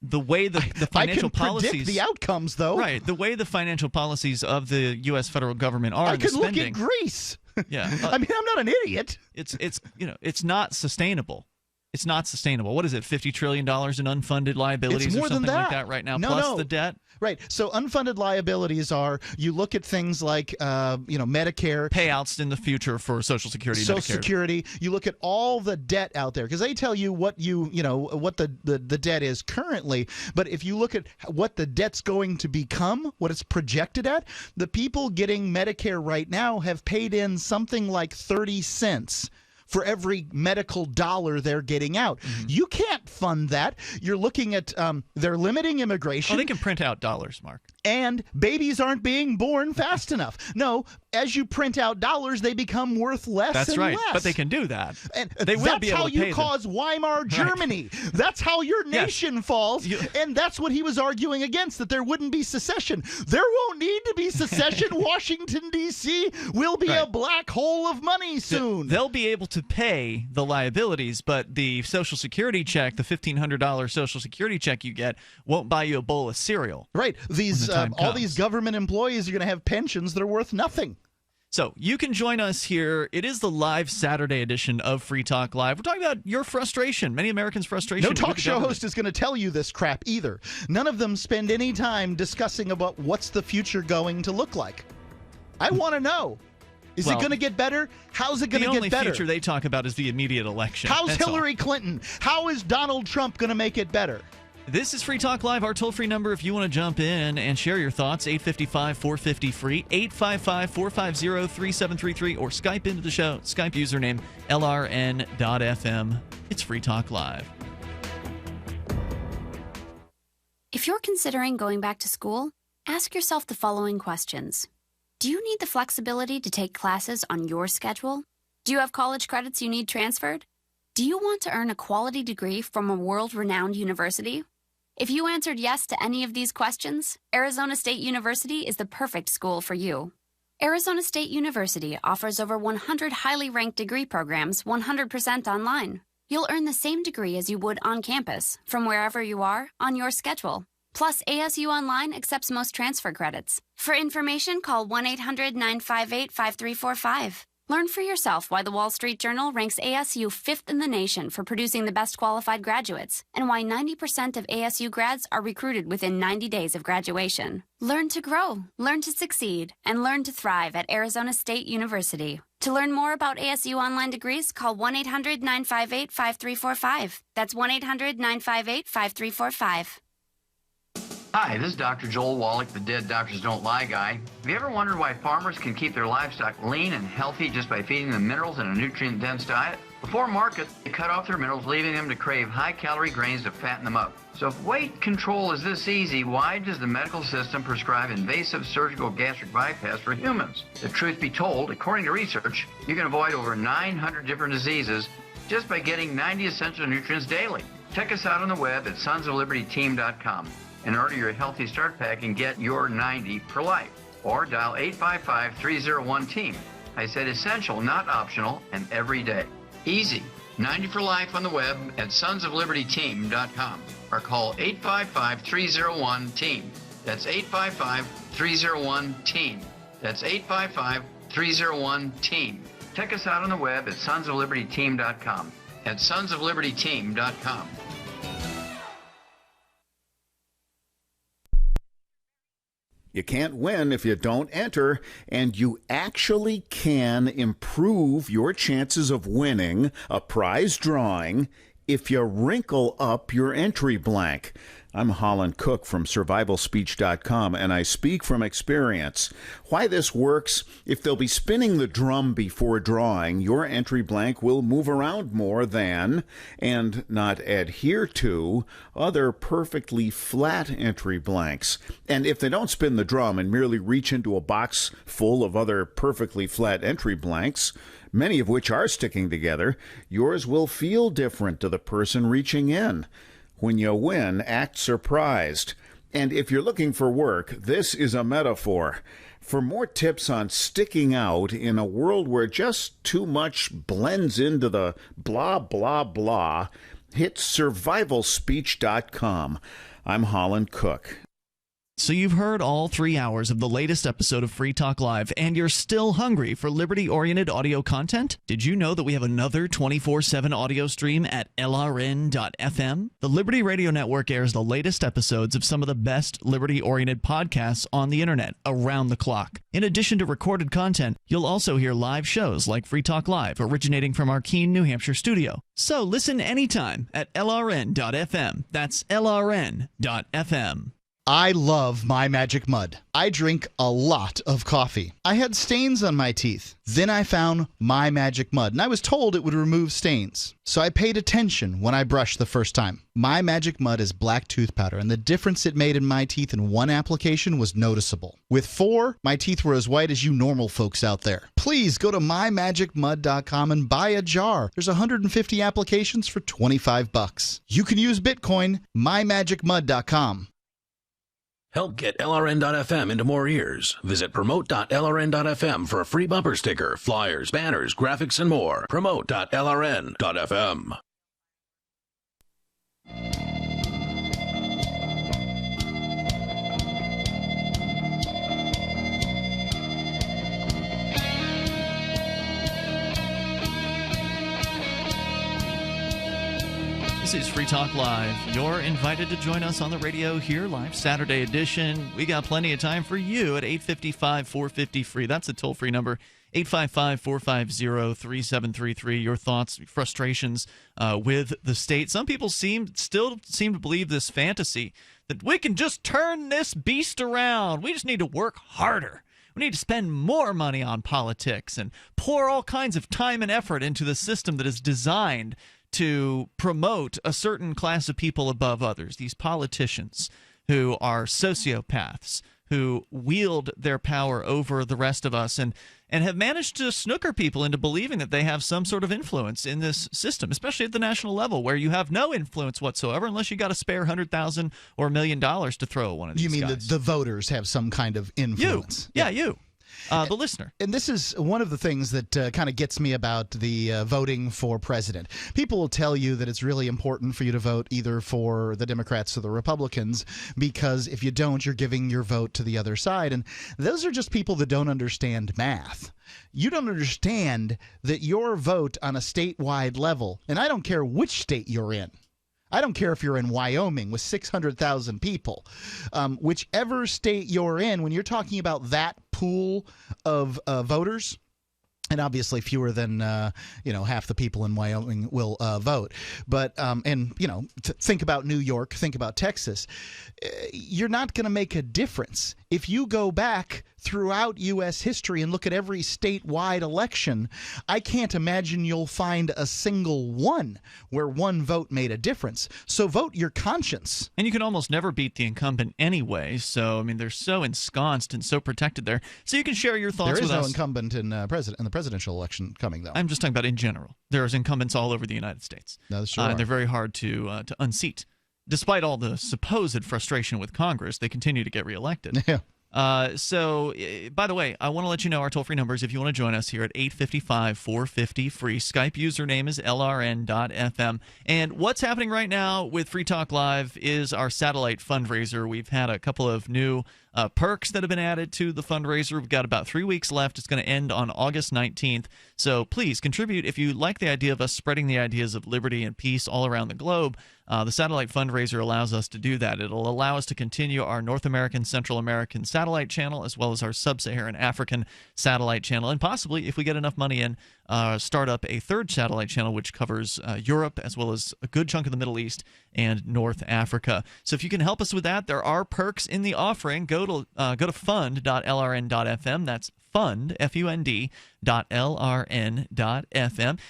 the way the financial policies, predict the outcomes, though. Right, the way the financial policies of the U.S. federal government are. I could look at Greece. Yeah, I'm not an idiot. It's not sustainable. It's not sustainable. What is it? $50 trillion in unfunded liabilities it's more or something than that. like that right now, plus the debt? Right. So unfunded liabilities are, you look at things like, Medicare. Payouts in the future for Social Security, Social Medicare. Security. You look at all the debt out there, because they tell you what what the debt is currently. But if you look at what the debt's going to become, what it's projected at, the people getting Medicare right now have paid in something like 30 cents for every medical dollar they're getting out. Mm-hmm. You can't fund that. You're looking at they're limiting immigration. Oh, they can print out dollars, Mark. And babies aren't being born fast enough. No, as you print out dollars, they become worth less. That's and right, less. but they can do that. And they will be able to pay That's how you cause Weimar Germany. Right. That's how your nation falls. And that's what he was arguing against, that there wouldn't be secession. There won't need to be secession. Washington, D.C. will be a black hole of money soon. They'll be able to pay the liabilities, but the Social Security check, the $1,500 Social Security check you get, won't buy you a bowl of cereal. Right. All these government employees are going to have pensions that are worth nothing. So you can join us here. It is the live Saturday edition of Free Talk Live. We're talking about your frustration, many Americans' frustration. No talk show host is going to tell you this crap either. None of them spend any time discussing about what's the future going to look like. I want to know. Is it going to get better? How's it going to get better? The only future they talk about is the immediate election. How's Hillary Clinton? How is Donald Trump going to make it better? This is Free Talk Live, our toll-free number if you want to jump in and share your thoughts, 855-450-FREE, 855-450-3733, or Skype into the show, Skype username LRN.FM. It's Free Talk Live. If you're considering going back to school, ask yourself the following questions. Do you need the flexibility to take classes on your schedule? Do you have college credits you need transferred? Do you want to earn a quality degree from a world-renowned university? If you answered yes to any of these questions, Arizona State University is the perfect school for you. Arizona State University offers over 100 highly ranked degree programs 100% online. You'll earn the same degree as you would on campus, from wherever you are, on your schedule. Plus, ASU Online accepts most transfer credits. For information, call 1-800-958-5345. Learn for yourself why the Wall Street Journal ranks ASU 5th in the nation for producing the best qualified graduates, and why 90% of ASU grads are recruited within 90 days of graduation. Learn to grow, learn to succeed, and learn to thrive at Arizona State University. To learn more about ASU online degrees, call 1-800-958-5345. That's 1-800-958-5345. Hi, this is Dr. Joel Wallach, the Dead Doctors Don't Lie guy. Have you ever wondered why farmers can keep their livestock lean and healthy just by feeding them minerals in a nutrient-dense diet? Before market, they cut off their minerals, leaving them to crave high-calorie grains to fatten them up. So if weight control is this easy, why does the medical system prescribe invasive surgical gastric bypass for humans? The truth be told, according to research, you can avoid over 900 different diseases just by getting 90 essential nutrients daily. Check us out on the web at sonsoflibertyteam.com. and order your Healthy Start Pack and get your 90 for life. Or dial 855-301-TEAM. I said essential, not optional, and every day. Easy. 90 for life on the web at sonsoflibertyteam.com. Or call 855-301-TEAM. That's 855-301-TEAM. That's 855-301-TEAM. Check us out on the web at sonsoflibertyteam.com. At sonsoflibertyteam.com. You can't win if you don't enter, and you actually can improve your chances of winning a prize drawing if you wrinkle up your entry blank. I'm Holland Cook from survivalspeech.com, and I speak from experience. Why this works: if they'll be spinning the drum before drawing, your entry blank will move around more than, and not adhere to, other perfectly flat entry blanks. And if they don't spin the drum and merely reach into a box full of other perfectly flat entry blanks, many of which are sticking together, yours will feel different to the person reaching in. When you win, act surprised. And if you're looking for work, this is a metaphor. For more tips on sticking out in a world where just too much blends into the blah, blah, blah, hit survivalspeech.com. I'm Holland Cook. So you've heard all 3 hours of the latest episode of Free Talk Live, and you're still hungry for liberty-oriented audio content? Did you know that we have another 24/7 audio stream at LRN.FM? The Liberty Radio Network airs the latest episodes of some of the best liberty-oriented podcasts on the internet around the clock. In addition to recorded content, you'll also hear live shows like Free Talk Live, originating from our Keene, New Hampshire studio. So listen anytime at LRN.FM. That's LRN.FM. I love My Magic Mud. I drink a lot of coffee. I had stains on my teeth. Then I found My Magic Mud, and I was told it would remove stains. So I paid attention when I brushed the first time. My Magic Mud is black tooth powder, and the difference it made in my teeth in one application was noticeable. With 4, my teeth were as white as you normal folks out there. Please go to mymagicmud.com and buy a jar. There's 150 applications for $25. You can use Bitcoin. mymagicmud.com. Help get LRN.FM into more ears. Visit promote.lrn.fm for a free bumper sticker, flyers, banners, graphics, and more. Promote.lrn.fm. This is Free Talk Live. You're invited to join us on the radio here, live Saturday edition. We got plenty of time for you at 855-450-FREE. That's a toll-free number, 855-450-3733. Your thoughts, frustrations with the state. Some people still seem to believe this fantasy that we can just turn this beast around. We just need to work harder. We need to spend more money on politics and pour all kinds of time and effort into the system that is designed to promote a certain class of people above others, these politicians who are sociopaths, who wield their power over the rest of us and have managed to snooker people into believing that they have some sort of influence in this system, especially at the national level, where you have no influence whatsoever unless you got a spare $100,000 or $1 million to throw at one of these guys. You mean the voters have some kind of influence? You. the listener. And this is one of the things that kind of gets me about the voting for president. People will tell you that it's really important for you to vote either for the Democrats or the Republicans, because if you don't, you're giving your vote to the other side. And those are just people that don't understand math. You don't understand that your vote on a statewide level, and I don't care which state you're in. I don't care if you're in Wyoming with 600,000 people. Whichever state you're in, when you're talking about that pool of voters, and obviously fewer than half the people in Wyoming will vote. But think about New York, think about Texas. You're not going to make a difference if you go back throughout U.S. history and look at every statewide election. I can't imagine you'll find a single one where one vote made a difference. So vote your conscience. And you can almost never beat the incumbent anyway. So, I mean, they're so ensconced and so protected there. So you can share your thoughts with us. There is no incumbent in the presidential election coming, though. I'm just talking about in general. There's incumbents all over the United States. That's true. They're very hard to unseat. Despite all the supposed frustration with Congress, they continue to get reelected. Yeah. So, by the way, I want to let you know our toll-free numbers if you want to join us here at 855-450-FREE. Skype username is lrn.fm. And what's happening right now with Free Talk Live is our satellite fundraiser. We've had a couple of new perks that have been added to the fundraiser. We've got about 3 weeks left. It's going to end on August 19th. So please contribute if you like the idea of us spreading the ideas of liberty and peace all around the globe. The satellite fundraiser allows us to do that. It'll allow us to continue our North American, Central American satellite channel, as well as our Sub-Saharan African satellite channel, and possibly, if we get enough money in, start up a third satellite channel which covers Europe, as well as a good chunk of the Middle East and North Africa. So if you can help us with that, there are perks in the offering. Go to fund.lrn.fm. That's fund, fund.lrn.fm.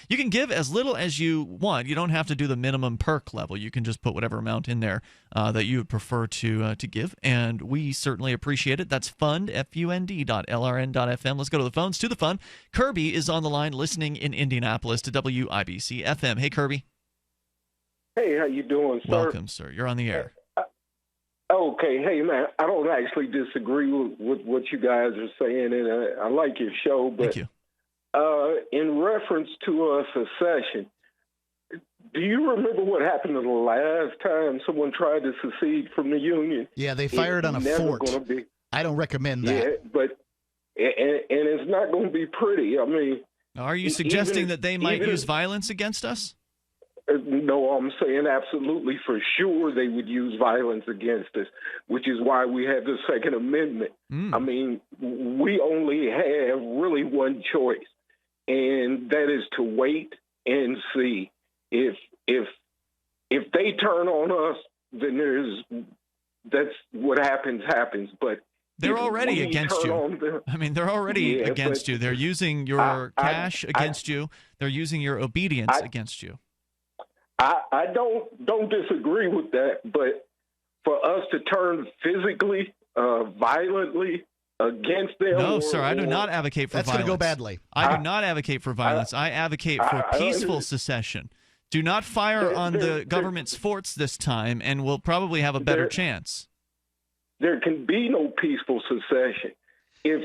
You can give as little as you want. You don't have to do the minimum perk level. You can just put whatever amount in there that you would prefer to give, and we certainly appreciate it. That's fund, fund.lrn.fm. Let's go to the phones. To the fund, Kirby is on the line listening in Indianapolis to WIBC FM. Hey, Kirby. Hey, how you doing, sir? Welcome, sir. You're on the air. Okay, hey, man, I don't actually disagree with what you guys are saying, and I like your show, but Thank you. In reference to Secession, do you remember what happened the last time someone tried to secede from the Union? Yeah, they fired on a fort. I don't recommend that. Yeah, but and it's not going to be pretty. I mean, are you suggesting that they might use violence against us? No, I'm saying absolutely for sure they would use violence against us, which is why we have the Second Amendment. I mean, we only have really one choice, and that is to wait and see. If they turn on us, then that's what happens. But they're already against you. I mean, they're already against you. They're using your cash against you. They're using your obedience against you. I don't disagree with that, but for us to turn physically, violently against them. No, sir, I do not advocate for violence. That's going to go badly. I do not advocate for violence. I advocate for peaceful secession. Do not fire on the government's forts this time, and we'll probably have a better chance. There can be no peaceful secession. If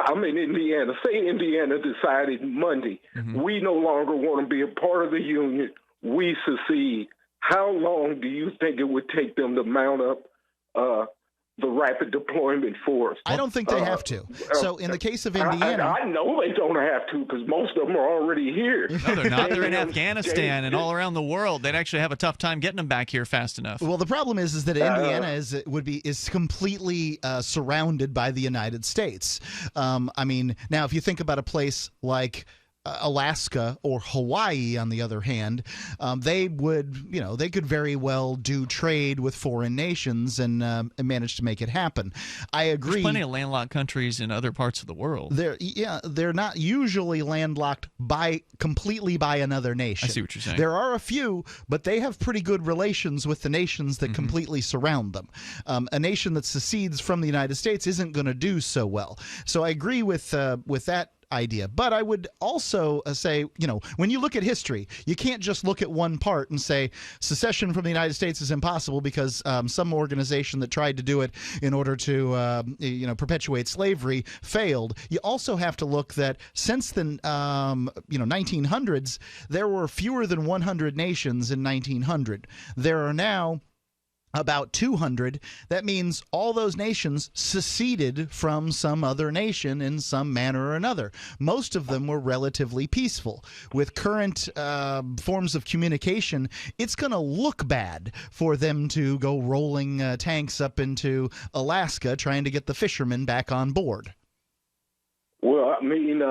I'm in Indiana, say Indiana decided Monday, we no longer want to be a part of the Union, we secede. How long do you think it would take them to mount up the rapid deployment force? I don't think they have to. So in the case of Indiana... I know they don't have to because most of them are already here. No, they're not. They're in Afghanistan and all around the world. They'd actually have a tough time getting them back here fast enough. Well, the problem is that Indiana is completely surrounded by the United States. I mean, now if you think about a place like Alaska or Hawaii, on the other hand, they could very well do trade with foreign nations and manage to make it happen. I agree. There's plenty of landlocked countries in other parts of the world. They're not usually landlocked completely by another nation. I see what you're saying. There are a few, but they have pretty good relations with the nations that completely surround them. A nation that secedes from the United States isn't going to do so well. So I agree with that idea. But I would also say, when you look at history, you can't just look at one part and say secession from the United States is impossible because some organization that tried to do it in order to, perpetuate slavery failed. You also have to look that since the 1900s, there were fewer than 100 nations in 1900. There are now about 200. That means all those nations seceded from some other nation in some manner or another. Most of them were relatively peaceful. With current forms of communication, it's going to look bad for them to go rolling tanks up into Alaska trying to get the fishermen back on board. Well, I mean,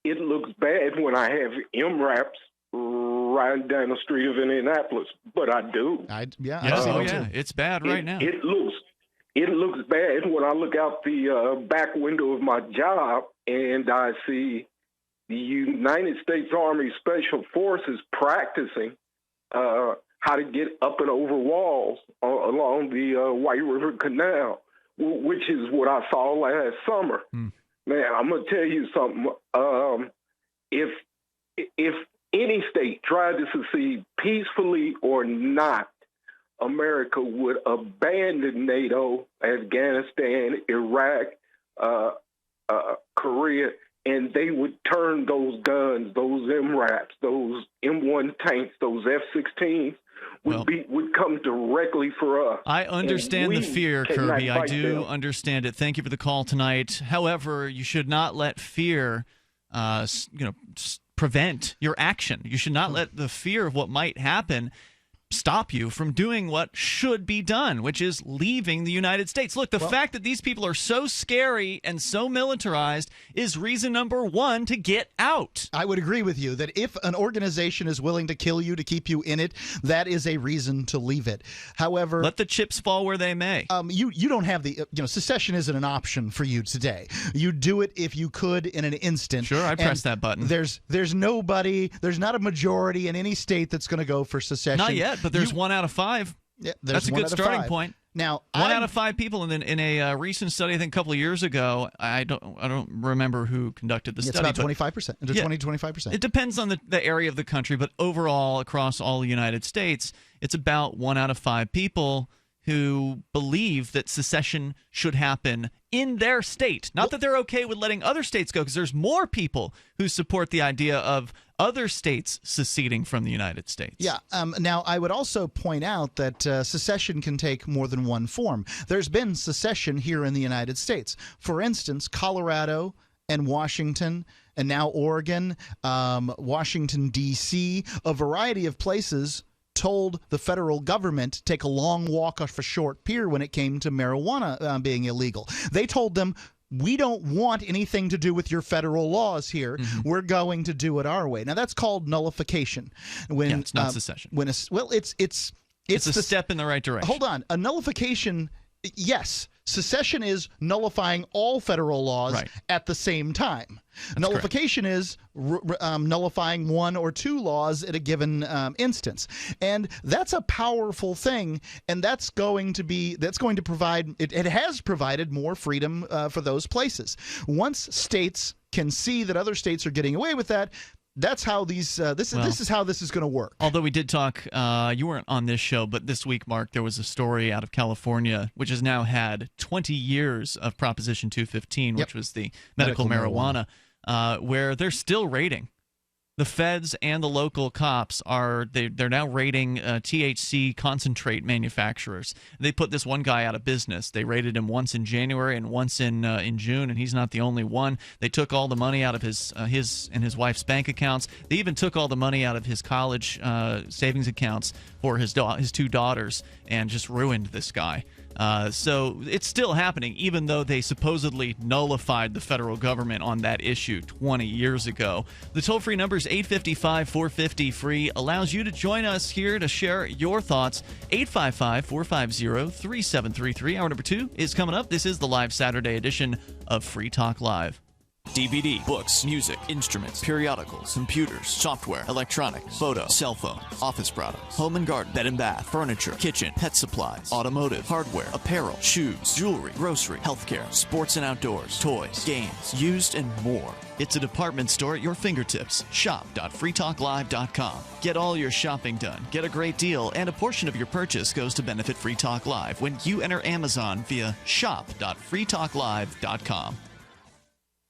it looks bad when I have MRAPs riding down the street of Indianapolis, but I do. It's bad right now. It looks bad when I look out the back window of my job and I see the United States Army Special Forces practicing how to get up and over walls along the White River Canal, which is what I saw last summer. Man, I'm gonna tell you something. If any state tried to secede peacefully or not, America would abandon NATO, Afghanistan, Iraq, Korea, and they would turn those guns, those MRAPs, those M1 tanks, those F-16s, would come directly for us. I understand the fear, Kirby. I do understand it. Thank you for the call tonight. However, you should not let fear, prevent your action. You should not let the fear of what might happen stop you from doing what should be done, which is leaving the United States. Look, the fact that these people are so scary and so militarized is reason number one to get out. I would agree with you that if an organization is willing to kill you to keep you in it, that is a reason to leave it. However, let the chips fall where they may. You don't have the secession isn't an option for you today. You do it if you could in an instant. Sure, I press that button. There's not a majority in any state that's going to go for secession. Not yet. But there's 1 out of 5. Yeah, that's a good starting point. Now, 1 out of 5 people in a recent study, I think a couple of years ago. I don't remember who conducted the study. It's about 25%. 20-25%. It depends on the area of the country, but overall, across all the United States, it's about 1 out of 5 people who believe that secession should happen in their state. Not that they're okay with letting other states go, because there's more people who support the idea of other states seceding from the United States. Yeah. Now, I would also point out that secession can take more than one form. There's been secession here in the United States. For instance, Colorado and Washington, and now Oregon, Washington, D.C., a variety of places told the federal government to take a long walk off a short pier when it came to marijuana being illegal. They told them, we don't want anything to do with your federal laws here. Mm-hmm. We're going to do it our way. Now, that's called nullification. It's not secession. It's a step in the right direction. Hold on. A nullification, yes. Secession is nullifying all federal laws at the same time. That's nullification correct. Is nullifying 1 or 2 laws at a given instance, and that's a powerful thing. And that's going to provide. It has provided more freedom for those places. Once states can see that other states are getting away with that. That's how this is how this is going to work. Although we did talk, you weren't on this show, but this week, Mark, there was a story out of California, which has now had 20 years of Proposition 215, which was the medical marijuana, where they're still raiding. The feds and the local cops they're now raiding THC concentrate manufacturers. They put this one guy out of business. They raided him once in January and once in June, and he's not the only one. They took all the money out of his and his wife's bank accounts. They even took all the money out of his college savings accounts for his 2 daughters, and just ruined this guy. So it's still happening, even though they supposedly nullified the federal government on that issue 20 years ago. The toll-free number is 855-450-FREE. Allows you to join us here to share your thoughts. 855-450-3733. Hour number 2 is coming up. This is the live Saturday edition of Free Talk Live. DVD, books, music, instruments, periodicals, computers, software, electronics, photo, cell phones, office products, home and garden, bed and bath, furniture, kitchen, pet supplies, automotive, hardware, apparel, shoes, jewelry, grocery, healthcare, sports and outdoors, toys, games, used, and more. It's a department store at your fingertips. Shop.freetalklive.com. Get all your shopping done, get a great deal, and a portion of your purchase goes to benefit Free Talk Live when you enter Amazon via shop.freetalklive.com.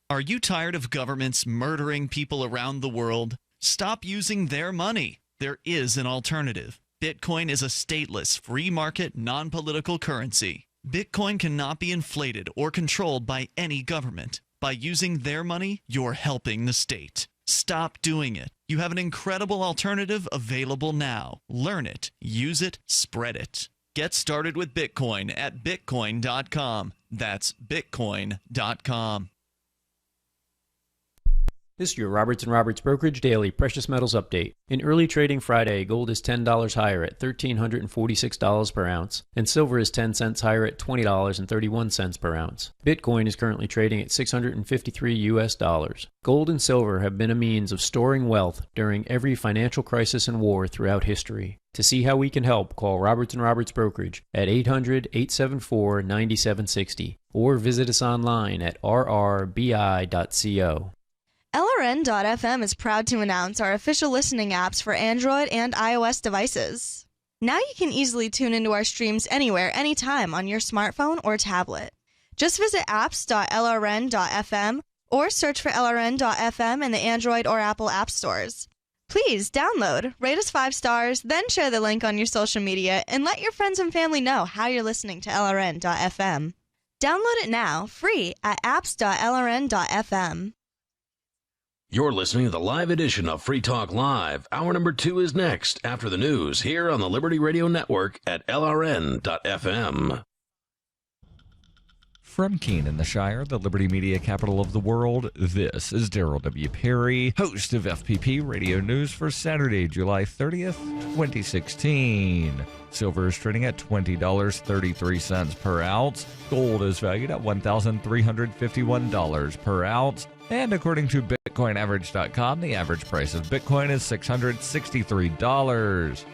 Are you tired of governments murdering people around the world? Stop using their money. There is an alternative. Bitcoin is a stateless, free market, non-political currency. Bitcoin cannot be inflated or controlled by any government. By using their money, you're helping the state. Stop doing it. You have an incredible alternative available now. Learn it, use it, spread it. Get started with Bitcoin at bitcoin.com. That's bitcoin.com. This is your Roberts & Roberts Brokerage Daily Precious Metals Update. In early trading Friday, gold is $10 higher at $1,346 per ounce, and silver is 10 cents higher at $20.31 per ounce. Bitcoin is currently trading at $653 US. Gold and silver have been a means of storing wealth during every financial crisis and war throughout history. To see how we can help, call Roberts & Roberts Brokerage at 800-874-9760 or visit us online at rrbi.co. LRN.FM is proud to announce our official listening apps for Android and iOS devices. Now you can easily tune into our streams anywhere, anytime on your smartphone or tablet. Just visit apps.lrn.fm or search for LRN.FM in the Android or Apple app stores. Please download, rate us 5 stars, then share the link on your social media and let your friends and family know how you're listening to LRN.FM. Download it now, free at apps.lrn.fm. You're listening to the live edition of Free Talk Live. Hour number 2 is next after the news here on the Liberty Radio Network at LRN.FM. From Keene in the Shire, the Liberty Media capital of the world, this is Daryl W. Perry, host of FPP Radio News for Saturday, July 30th, 2016. Silver is trading at $20.33 per ounce. Gold is valued at $1,351 per ounce. And according to BitcoinAverage.com, the average price of Bitcoin is $663.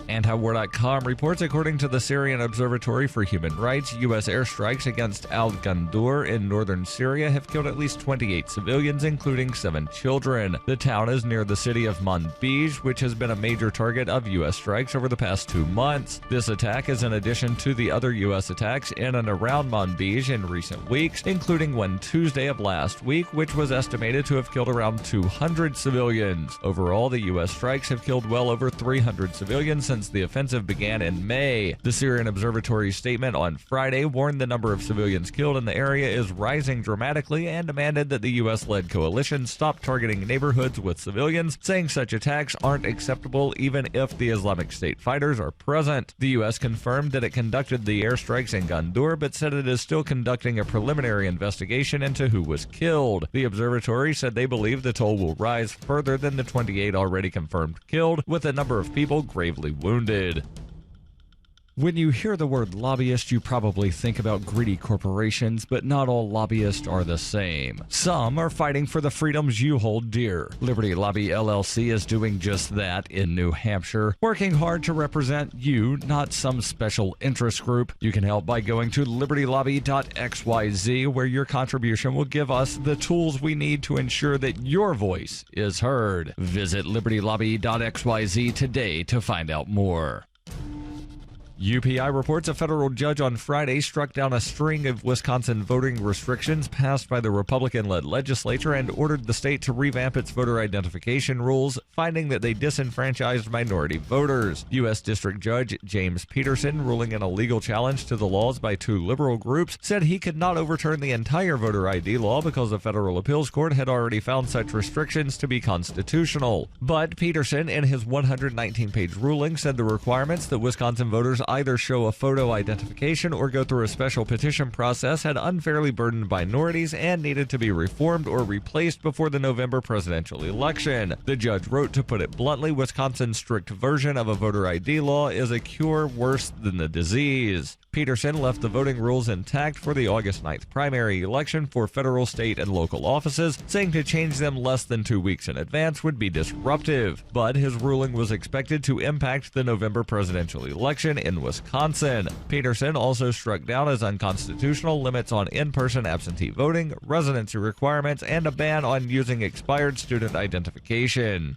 Antiwar.com reports, according to the Syrian Observatory for Human Rights, U.S. airstrikes against Al-Gandour in northern Syria have killed at least 28 civilians, including 7 children. The town is near the city of Manbij, which has been a major target of U.S. strikes over the past 2 months. This attack is in addition to the other U.S. attacks in and around Manbij in recent weeks, including one Tuesday of last week, which was estimated to have killed around 200 civilians. Overall, the U.S. strikes have killed well over 300 civilians since the offensive began in May. The Syrian Observatory's statement on Friday warned the number of civilians killed in the area is rising dramatically and demanded that the U.S.-led coalition stop targeting neighborhoods with civilians, saying such attacks aren't acceptable even if the Islamic State fighters are present. The U.S. confirmed that it conducted the airstrikes in Gandour, but said it is still conducting a preliminary investigation into who was killed. The observatory said they believe the toll will rise further than the 28 already confirmed killed, with a number of people gravely wounded. When you hear the word lobbyist, you probably think about greedy corporations, but not all lobbyists are the same. Some are fighting for the freedoms you hold dear. Liberty Lobby LLC is doing just that in New Hampshire, working hard to represent you, not some special interest group. You can help by going to libertylobby.xyz, where your contribution will give us the tools we need to ensure that your voice is heard. Visit libertylobby.xyz today to find out more. UPI reports a federal judge on Friday struck down a string of Wisconsin voting restrictions passed by the Republican-led legislature and ordered the state to revamp its voter identification rules, finding that they disenfranchised minority voters. U.S. District Judge James Peterson, ruling in a legal challenge to the laws by 2 liberal groups, said he could not overturn the entire voter ID law because the federal appeals court had already found such restrictions to be constitutional. But Peterson, in his 119-page ruling, said the requirements that Wisconsin voters either show a photo identification or go through a special petition process had unfairly burdened minorities and needed to be reformed or replaced before the November presidential election. The judge wrote, to put it bluntly, Wisconsin's strict version of a voter ID law is a cure worse than the disease. Peterson left the voting rules intact for the August 9th primary election for federal, state, and local offices, saying to change them less than 2 weeks in advance would be disruptive. But his ruling was expected to impact the November presidential election in Wisconsin. Peterson also struck down as unconstitutional limits on in-person absentee voting, residency requirements, and a ban on using expired student identification.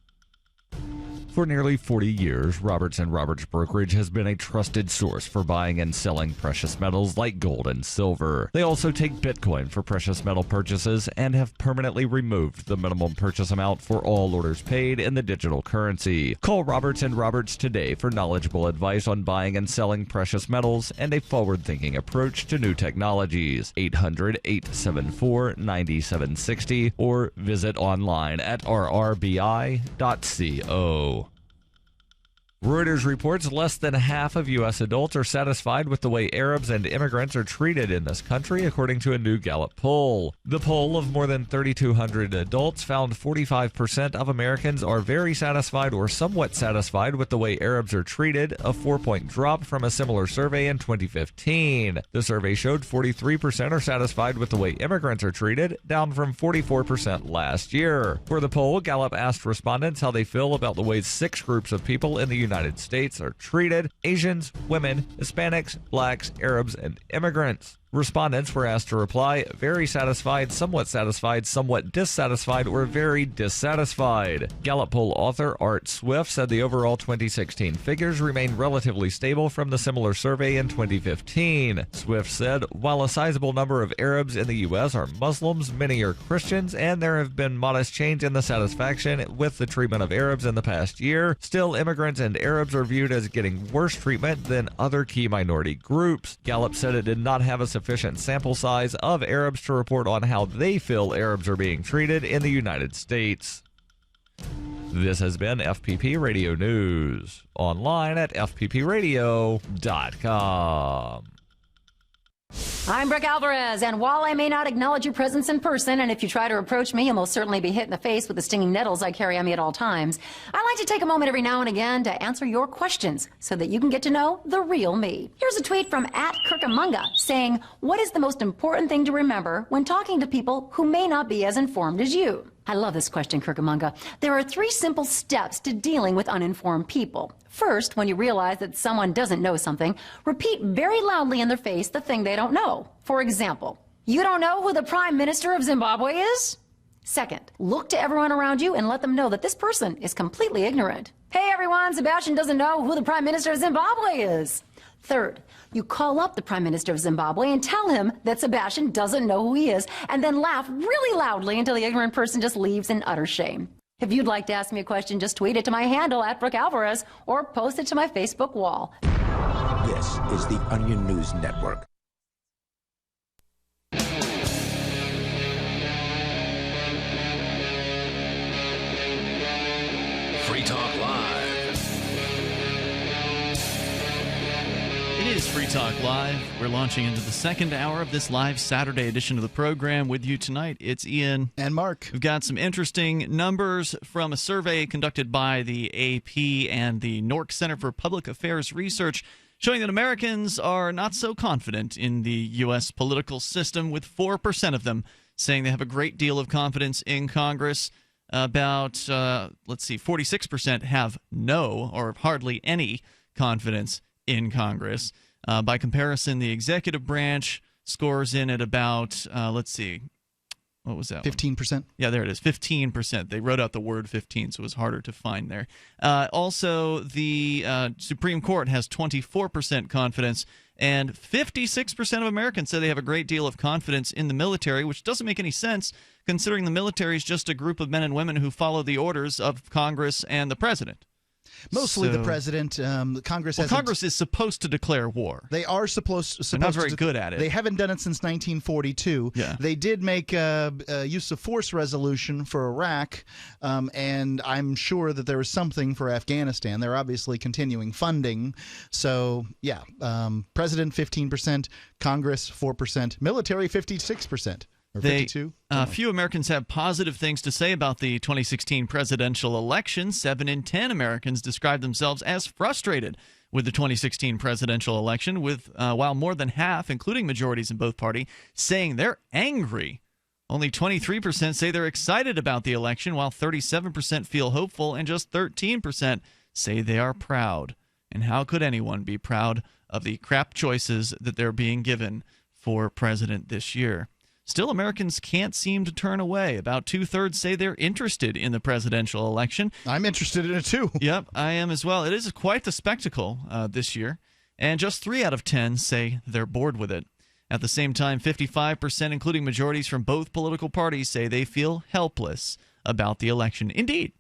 For nearly 40 years, Roberts & Roberts Brokerage has been a trusted source for buying and selling precious metals like gold and silver. They also take Bitcoin for precious metal purchases and have permanently removed the minimum purchase amount for all orders paid in the digital currency. Call Roberts & Roberts today for knowledgeable advice on buying and selling precious metals and a forward-thinking approach to new technologies. 800-874-9760 or visit online at rrbi.co. Reuters reports less than half of U.S. adults are satisfied with the way Arabs and immigrants are treated in this country, according to a new Gallup poll. The poll of more than 3,200 adults found 45% of Americans are very satisfied or somewhat satisfied with the way Arabs are treated, a 4-point drop from a similar survey in 2015. The survey showed 43% are satisfied with the way immigrants are treated, down from 44% last year. For the poll, Gallup asked respondents how they feel about the way 6 groups of people in the United States are treated: Asians, women, Hispanics, blacks, Arabs, and immigrants. Respondents were asked to reply very satisfied, somewhat dissatisfied, or very dissatisfied. Gallup poll author Art Swift said the overall 2016 figures remain relatively stable from the similar survey in 2015. Swift said, while a sizable number of Arabs in the U.S. are Muslims, many are Christians, and there have been modest change in the satisfaction with the treatment of Arabs in the past year, still immigrants and Arabs are viewed as getting worse treatment than other key minority groups. Gallup said it did not have a sufficient sample size of Arabs to report on how they feel Arabs are being treated in the United States. This has been FPP Radio News, online at fppradio.com. I'm Brooke Alvarez, and while I may not acknowledge your presence in person, and if you try to approach me, you'll most certainly be hit in the face with the stinging nettles I carry on me at all times, I like to take a moment every now and again to answer your questions so that you can get to know the real me. Here's a tweet from @Kirkamunga saying, what is the most important thing to remember when talking to people who may not be as informed as you? I love this question, Kirkamunga. There are 3 simple steps to dealing with uninformed people. First, when you realize that someone doesn't know something, repeat very loudly in their face the thing they don't know. For example, you don't know who the Prime Minister of Zimbabwe is? Second, look to everyone around you and let them know that this person is completely ignorant. Hey everyone, Sebastian doesn't know who the Prime Minister of Zimbabwe is. Third, you call up the Prime Minister of Zimbabwe and tell him that Sebastian doesn't know who he is, and then laugh really loudly until the ignorant person just leaves in utter shame. If you'd like to ask me a question, just tweet it to my handle @BrookeAlvarez or post it to my Facebook wall. This is the Onion News Network. Free Talk Live. It is Free Talk Live. We're launching into the second hour of this live Saturday edition of the program. With you tonight, it's Ian. And Mark. We've got some interesting numbers from a survey conducted by the AP and the Nork Center for Public Affairs Research showing that Americans are not so confident in the U.S. political system, with 4% of them saying they have a great deal of confidence in Congress. About, 46% have no or hardly any confidence in Congress. By comparison, the executive branch scores in at about, what was that? 15%? Yeah, there it is, 15%. They wrote out the word 15, so it was harder to find there. Also, the Supreme Court has 24% confidence, and 56% of Americans say they have a great deal of confidence in the military, which doesn't make any sense considering the military is just a group of men and women who follow the orders of Congress and the president. Mostly the president. Congress has. Congress is supposed to declare war. They are supposed. They're not very good at it. They haven't done it since 1942. Yeah. They did make a use of force resolution for Iraq, and I'm sure that there was something for Afghanistan. They're obviously continuing funding. So yeah, president 15%, Congress 4%, military 56%. Few Americans have positive things to say about the 2016 presidential election. 7 in 10 Americans describe themselves as frustrated with the 2016 presidential election, while more than half, including majorities in both parties, saying they're angry. Only 23% say they're excited about the election, while 37% feel hopeful, and just 13% say they are proud. And how could anyone be proud of the crap choices that they're being given for president this year? Still, Americans can't seem to turn away. About 2/3 say they're interested in the presidential election. I'm interested in it, too. Yep, I am as well. It is quite the spectacle this year. And just 3 out of 10 say they're bored with it. At the same time, 55%, including majorities from both political parties, say they feel helpless about the election. Indeed,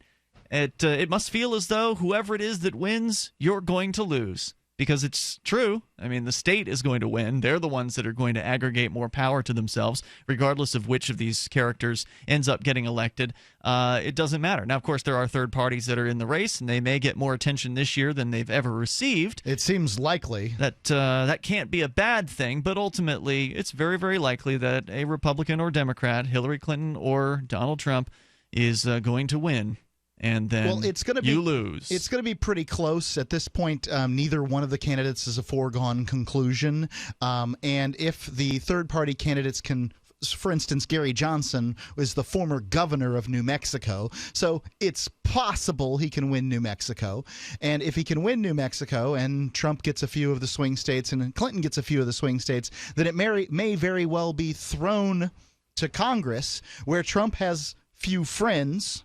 it must feel as though whoever it is that wins, you're going to lose. Because it's true. I mean, the state is going to win. They're the ones that are going to aggregate more power to themselves, regardless of which of these characters ends up getting elected. It doesn't matter. Now, of course, there are third parties that are in the race, and they may get more attention this year than they've ever received. It seems likely. That can't be a bad thing, but ultimately, it's very, very likely that a Republican or Democrat, Hillary Clinton or Donald Trump, is going to win. And then you lose. It's going to be pretty close. At this point, neither one of the candidates is a foregone conclusion. And if the third-party candidates can, for instance, Gary Johnson is the former governor of New Mexico, so it's possible he can win New Mexico. And if he can win New Mexico and Trump gets a few of the swing states and Clinton gets a few of the swing states, then it may very well be thrown to Congress, where Trump has few friends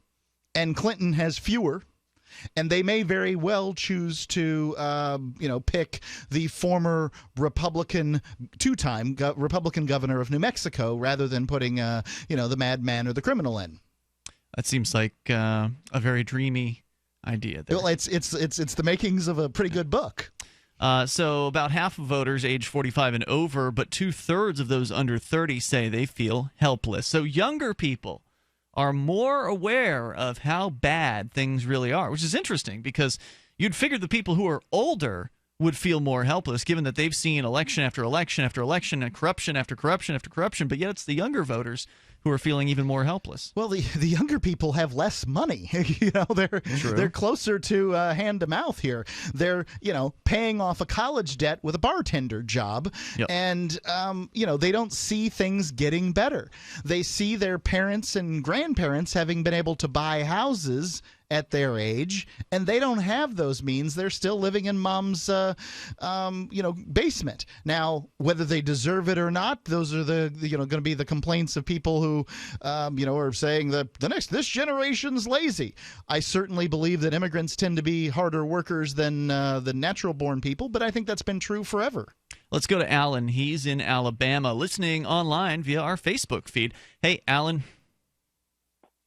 and Clinton has fewer, and they may very well choose to, pick the former Republican, two-time Republican governor of New Mexico rather than putting, the madman or the criminal in. That seems like a very dreamy idea there. Well, it's the makings of a pretty good book. So about half of voters age 45 and over, but 2/3 of those under 30 say they feel helpless. So younger people are more aware of how bad things really are, which is interesting because you'd figure the people who are older would feel more helpless, given that they've seen election after election after election and corruption after corruption after corruption, but yet it's the younger voters who are feeling even more helpless. Well, the younger people have less money. They're closer to hand to mouth here. They're paying off a college debt with a bartender job, and they don't see things getting better. They see their parents and grandparents having been able to buy houses at their age, and they don't have those means. They're still living in mom's, basement. Now, whether they deserve it or not, those are going to be the complaints of people who, are saying that this generation's lazy. I certainly believe that immigrants tend to be harder workers than the natural-born people, but I think that's been true forever. Let's go to Alan. He's in Alabama, listening online via our Facebook feed. Hey, Alan.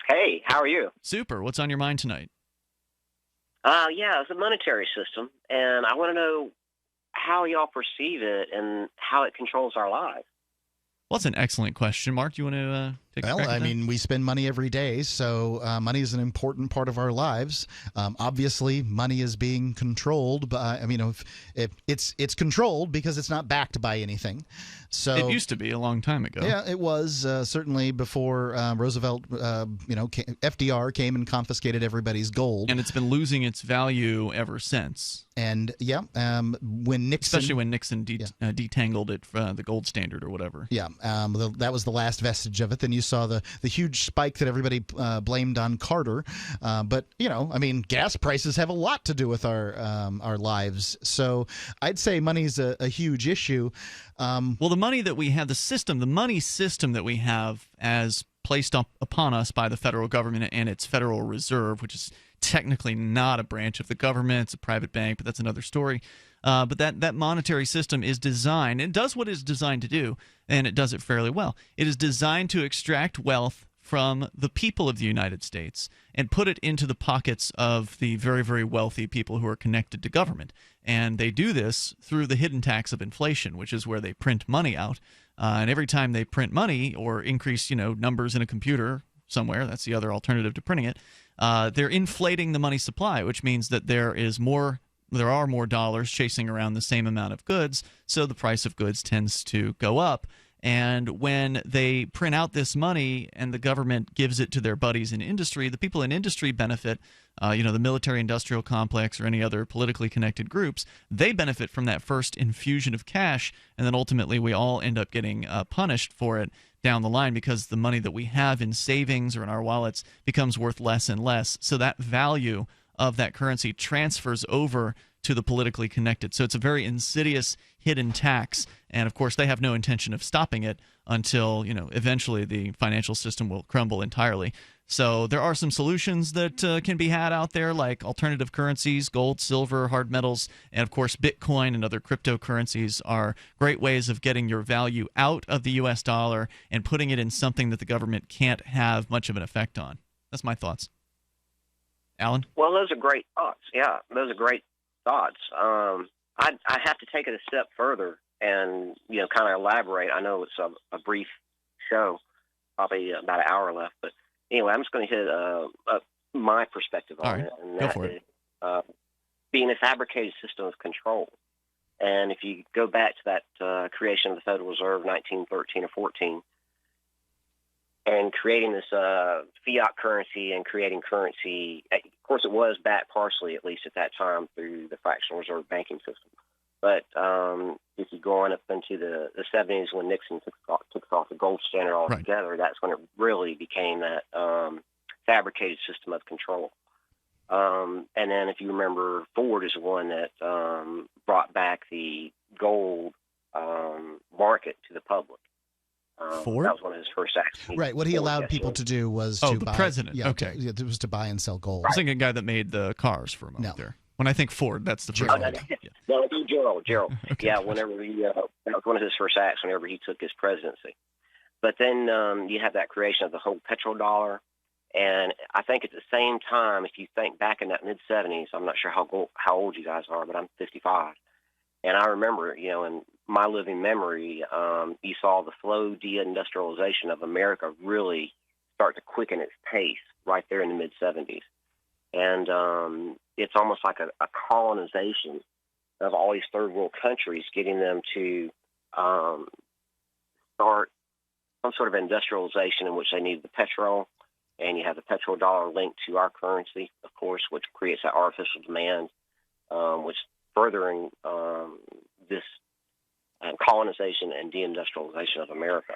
Hey, how are you? Super. What's on your mind tonight? It's a monetary system, and I want to know how y'all perceive it and how it controls our lives. Well, that's an excellent question. Mark, do you want to take a crack at that? We spend money every day, so money is an important part of our lives. Obviously, money is being controlled by, it's controlled because it's not backed by anything. So it used to be a long time ago. Yeah, it was certainly before Roosevelt, FDR came and confiscated everybody's gold. And it's been losing its value ever since. And when Nixon, especially when Nixon detangled it from the gold standard or whatever. Yeah, that was the last vestige of it. Then you saw the huge spike that everybody blamed on Carter. But gas prices have a lot to do with our lives. So I'd say money's a huge issue. Well, the money that we have, the money system that we have as placed upon us by the federal government and its Federal Reserve, which is technically not a branch of the government. It's a private bank, but that's another story. But that monetary system is designed, it does what it's designed to do, and it does it fairly well. It is designed to extract wealth from the people of the United States and put it into the pockets of the very, very wealthy people who are connected to government. And they do this through the hidden tax of inflation, which is where they print money out. And every time they print money or increase, numbers in a computer somewhere, that's the other alternative to printing it, they're inflating the money supply, which means that there are more dollars chasing around the same amount of goods, so the price of goods tends to go up. And when they print out this money and the government gives it to their buddies in industry, the people in industry benefit. The military-industrial complex or any other politically connected groups, they benefit from that first infusion of cash, and then ultimately we all end up getting punished for it down the line because the money that we have in savings or in our wallets becomes worth less and less. So that value of that currency transfers over to the politically connected. So it's a very insidious hidden tax, and of course they have no intention of stopping it until eventually the financial system will crumble entirely. So there are some solutions that can be had out there, like alternative currencies, gold, silver, hard metals, and of course Bitcoin and other cryptocurrencies are great ways of getting your value out of the U.S. dollar and putting it in something that the government can't have much of an effect on. That's my thoughts. Alan? Well, those are great thoughts. Yeah, those are great thoughts. I have to take it a step further and kind of elaborate. I know it's a brief show, probably about an hour left, but anyway, I'm just going to hit my perspective on it, and go for it. Being a fabricated system of control. And if you go back to that creation of the Federal Reserve, 1913 or 14, and creating this fiat currency and creating currency, of course, it was backed partially, at least at that time, through the fractional reserve banking system. But if you go on up into the 70s when Nixon took off the gold standard altogether, that's when it really became that fabricated system of control. And then if you remember, Ford is the one that brought back the gold market to the public. Ford? That was one of his first acts. Right. What he allowed people to do was to the buy. president. Yeah, okay. It was to buy and sell gold. I was thinking a guy that made the cars for a moment there. When I think Ford, that's the first one. No, Gerald. Okay. Yeah, whenever that was one of his first acts whenever he took his presidency. But then you have that creation of the whole petrodollar. And I think at the same time, if you think back in that mid-'70s, I'm not sure how old you guys are, but I'm 55. And I remember, in my living memory, you saw the slow deindustrialization of America really start to quicken its pace right there in the mid-'70s. And it's almost like a colonization of all these third world countries, getting them to start some sort of industrialization in which they need the petrol. And you have the petrodollar linked to our currency, of course, which creates that artificial demand, which furthering this colonization and deindustrialization of America.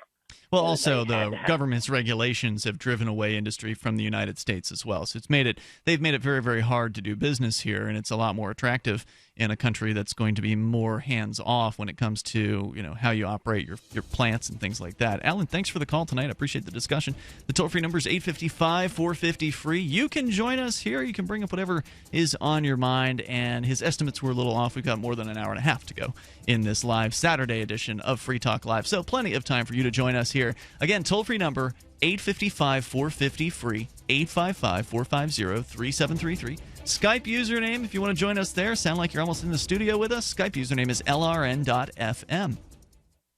Well, also the government's regulations have driven away industry from the United States as well. So they've made it very, very hard to do business here, and it's a lot more attractive in a country that's going to be more hands-off when it comes to how you operate your plants and things like that. Alan, thanks for the call tonight. I appreciate the discussion. The toll-free number is 855-450-FREE. You can join us here. You can bring up whatever is on your mind, and his estimates were a little off. We've got more than an hour and a half to go in this live Saturday edition of Free Talk Live, so plenty of time for you to join us here. Again, toll-free number 855-450-FREE, 855-450-3733. Skype username, if you want to join us there, sound like you're almost in the studio with us. Skype username is LRN.FM.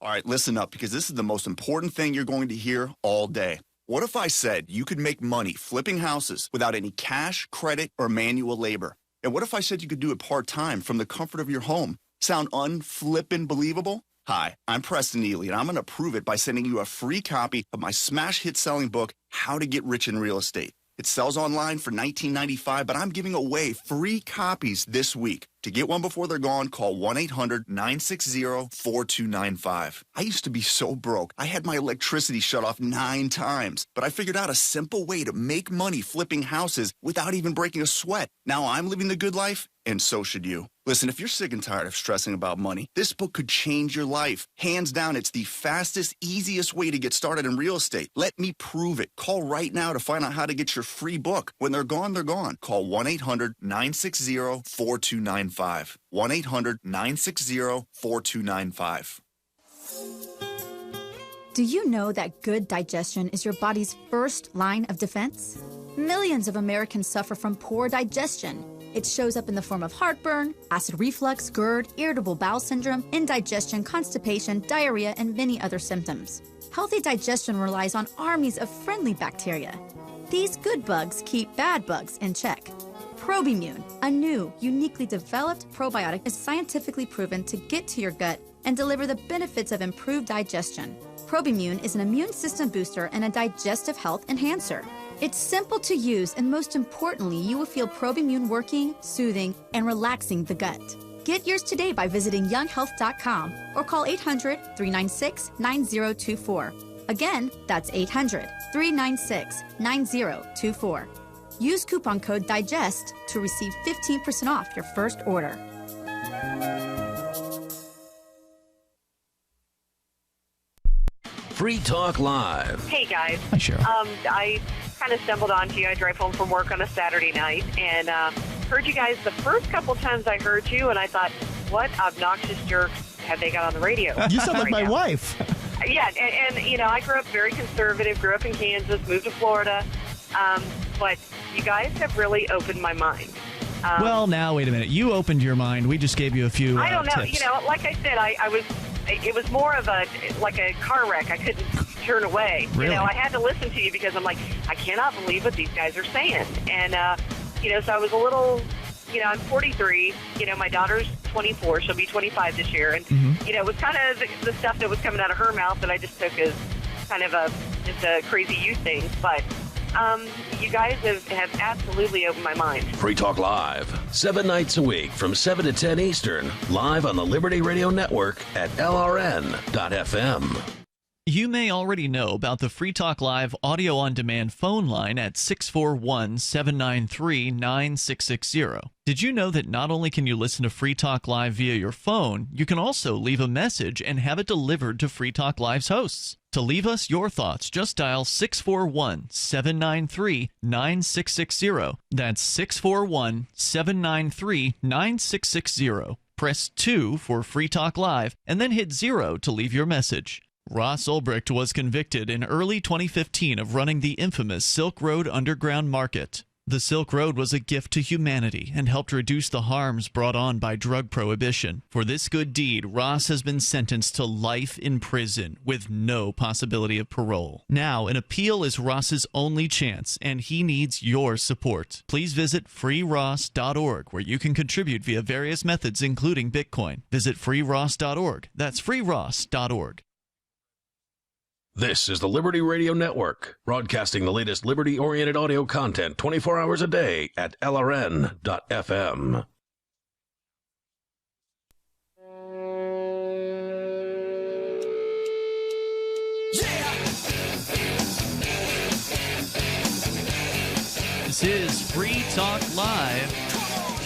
All right, listen up, because this is the most important thing you're going to hear all day. What if I said you could make money flipping houses without any cash, credit, or manual labor? And what if I said you could do it part-time from the comfort of your home? Sound unflippin' believable? Hi, I'm Preston Ely, and I'm going to prove it by sending you a free copy of my smash hit selling book, How to Get Rich in Real Estate. It sells online for $19.95, but I'm giving away free copies this week. To get one before they're gone, call 1-800-960-4295. I used to be so broke. I had my electricity shut off 9 times, but I figured out a simple way to make money flipping houses without even breaking a sweat. Now I'm living the good life, and so should you. Listen, if you're sick and tired of stressing about money, this book could change your life. Hands down, it's the fastest, easiest way to get started in real estate. Let me prove it. Call right now to find out how to get your free book. When they're gone, they're gone. Call 1-800-960-4295. 1-800-960-4295. Do you know that good digestion is your body's first line of defense? Millions of Americans suffer from poor digestion. It shows up in the form of heartburn, acid reflux, GERD, irritable bowel syndrome, indigestion, constipation, diarrhea, and many other symptoms. Healthy digestion relies on armies of friendly bacteria. These good bugs keep bad bugs in check. Probimune, a new, uniquely developed probiotic, is scientifically proven to get to your gut and deliver the benefits of improved digestion. Probimune is an immune system booster and a digestive health enhancer. It's simple to use, and most importantly, you will feel Probimune working, soothing, and relaxing the gut. Get yours today by visiting younghealth.com or call 800-396-9024. Again, that's 800-396-9024. Use coupon code DIGEST to receive 15% off your first order. Free Talk Live. Hey guys. Hi, Cheryl. I kind of stumbled onto you. I drive home from work on a Saturday night and heard you guys the first couple times I heard you, and I thought, what obnoxious jerks have they got on the radio? You sound like my wife. Yeah, and you know, I grew up very conservative, grew up in Kansas, moved to Florida, but you guys have really opened my mind. Well, now, wait a minute. You opened your mind. We just gave you a few I don't know. tips. You know, like I said, it was more of a car wreck. I couldn't turn away. Really? You know, I had to listen to you because I'm like, I cannot believe what these guys are saying. And, you know, so I was a little, you know, I'm 43. You know, my daughter's 24. She'll be 25 this year. And, you know, it was kind of the stuff that was coming out of her mouth that I just took as kind of just a crazy youth thing. But you guys have absolutely opened my mind. Free Talk Live, 7 nights a week from 7 to 10 Eastern, live on the Liberty Radio Network at LRN.FM. You may already know about the Free Talk Live audio-on-demand phone line at 641-793-9660. Did you know that not only can you listen to Free Talk Live via your phone, you can also leave a message and have it delivered to Free Talk Live's hosts? To leave us your thoughts, just dial 641-793-9660. That's 641-793-9660. Press 2 for Free Talk Live, and then hit 0 to leave your message. Ross Ulbricht was convicted in early 2015 of running the infamous Silk Road Underground Market. The Silk Road was a gift to humanity and helped reduce the harms brought on by drug prohibition. For this good deed, Ross has been sentenced to life in prison with no possibility of parole. Now, an appeal is Ross's only chance, and he needs your support. Please visit freeross.org, where you can contribute via various methods, including Bitcoin. Visit freeross.org. That's freeross.org. This is the Liberty Radio Network, broadcasting the latest liberty-oriented audio content 24 hours a day at LRN.FM. This is Free Talk Live.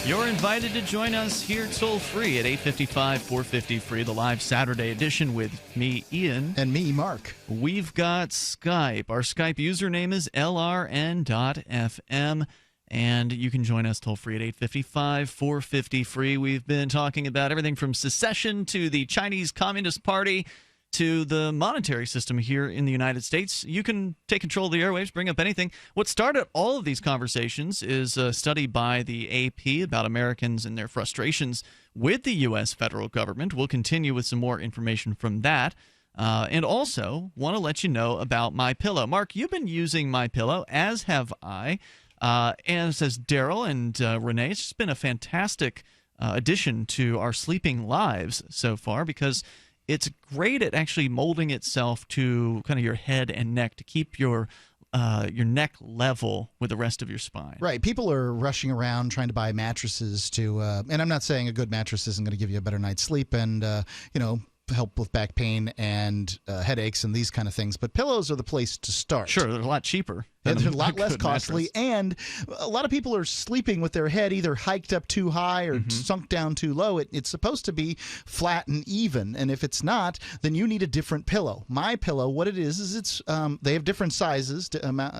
You're invited to join us here toll-free at 855-450-FREE, the live Saturday edition with me, Ian. And me, Mark. We've got Skype. Our Skype username is LRN.FM, and you can join us toll-free at 855-450-FREE. We've been talking about everything from secession to the Chinese Communist Party to the monetary system here in the United States. You can take control of the airwaves, bring up anything. What started all of these conversations is a study by the AP about Americans and their frustrations with the U.S. federal government. We'll continue with some more information from that. And also want to let you know about MyPillow. Mark, you've been using MyPillow, as have I. And says Daryl and Renee. It's just been a fantastic addition to our sleeping lives so far because it's great at actually molding itself to kind of your head and neck to keep your neck level with the rest of your spine. Right. People are rushing around trying to buy mattresses to, and I'm not saying a good mattress isn't going to give you a better night's sleep and, help with back pain and headaches and these kind of things. But pillows are the place to start. Sure, they're a lot cheaper. And they're a lot less costly. And a lot of people are sleeping with their head either hiked up too high or sunk down too low. It's supposed to be flat and even. And if it's not, then you need a different pillow. MyPillow, what it is it's they have different sizes depending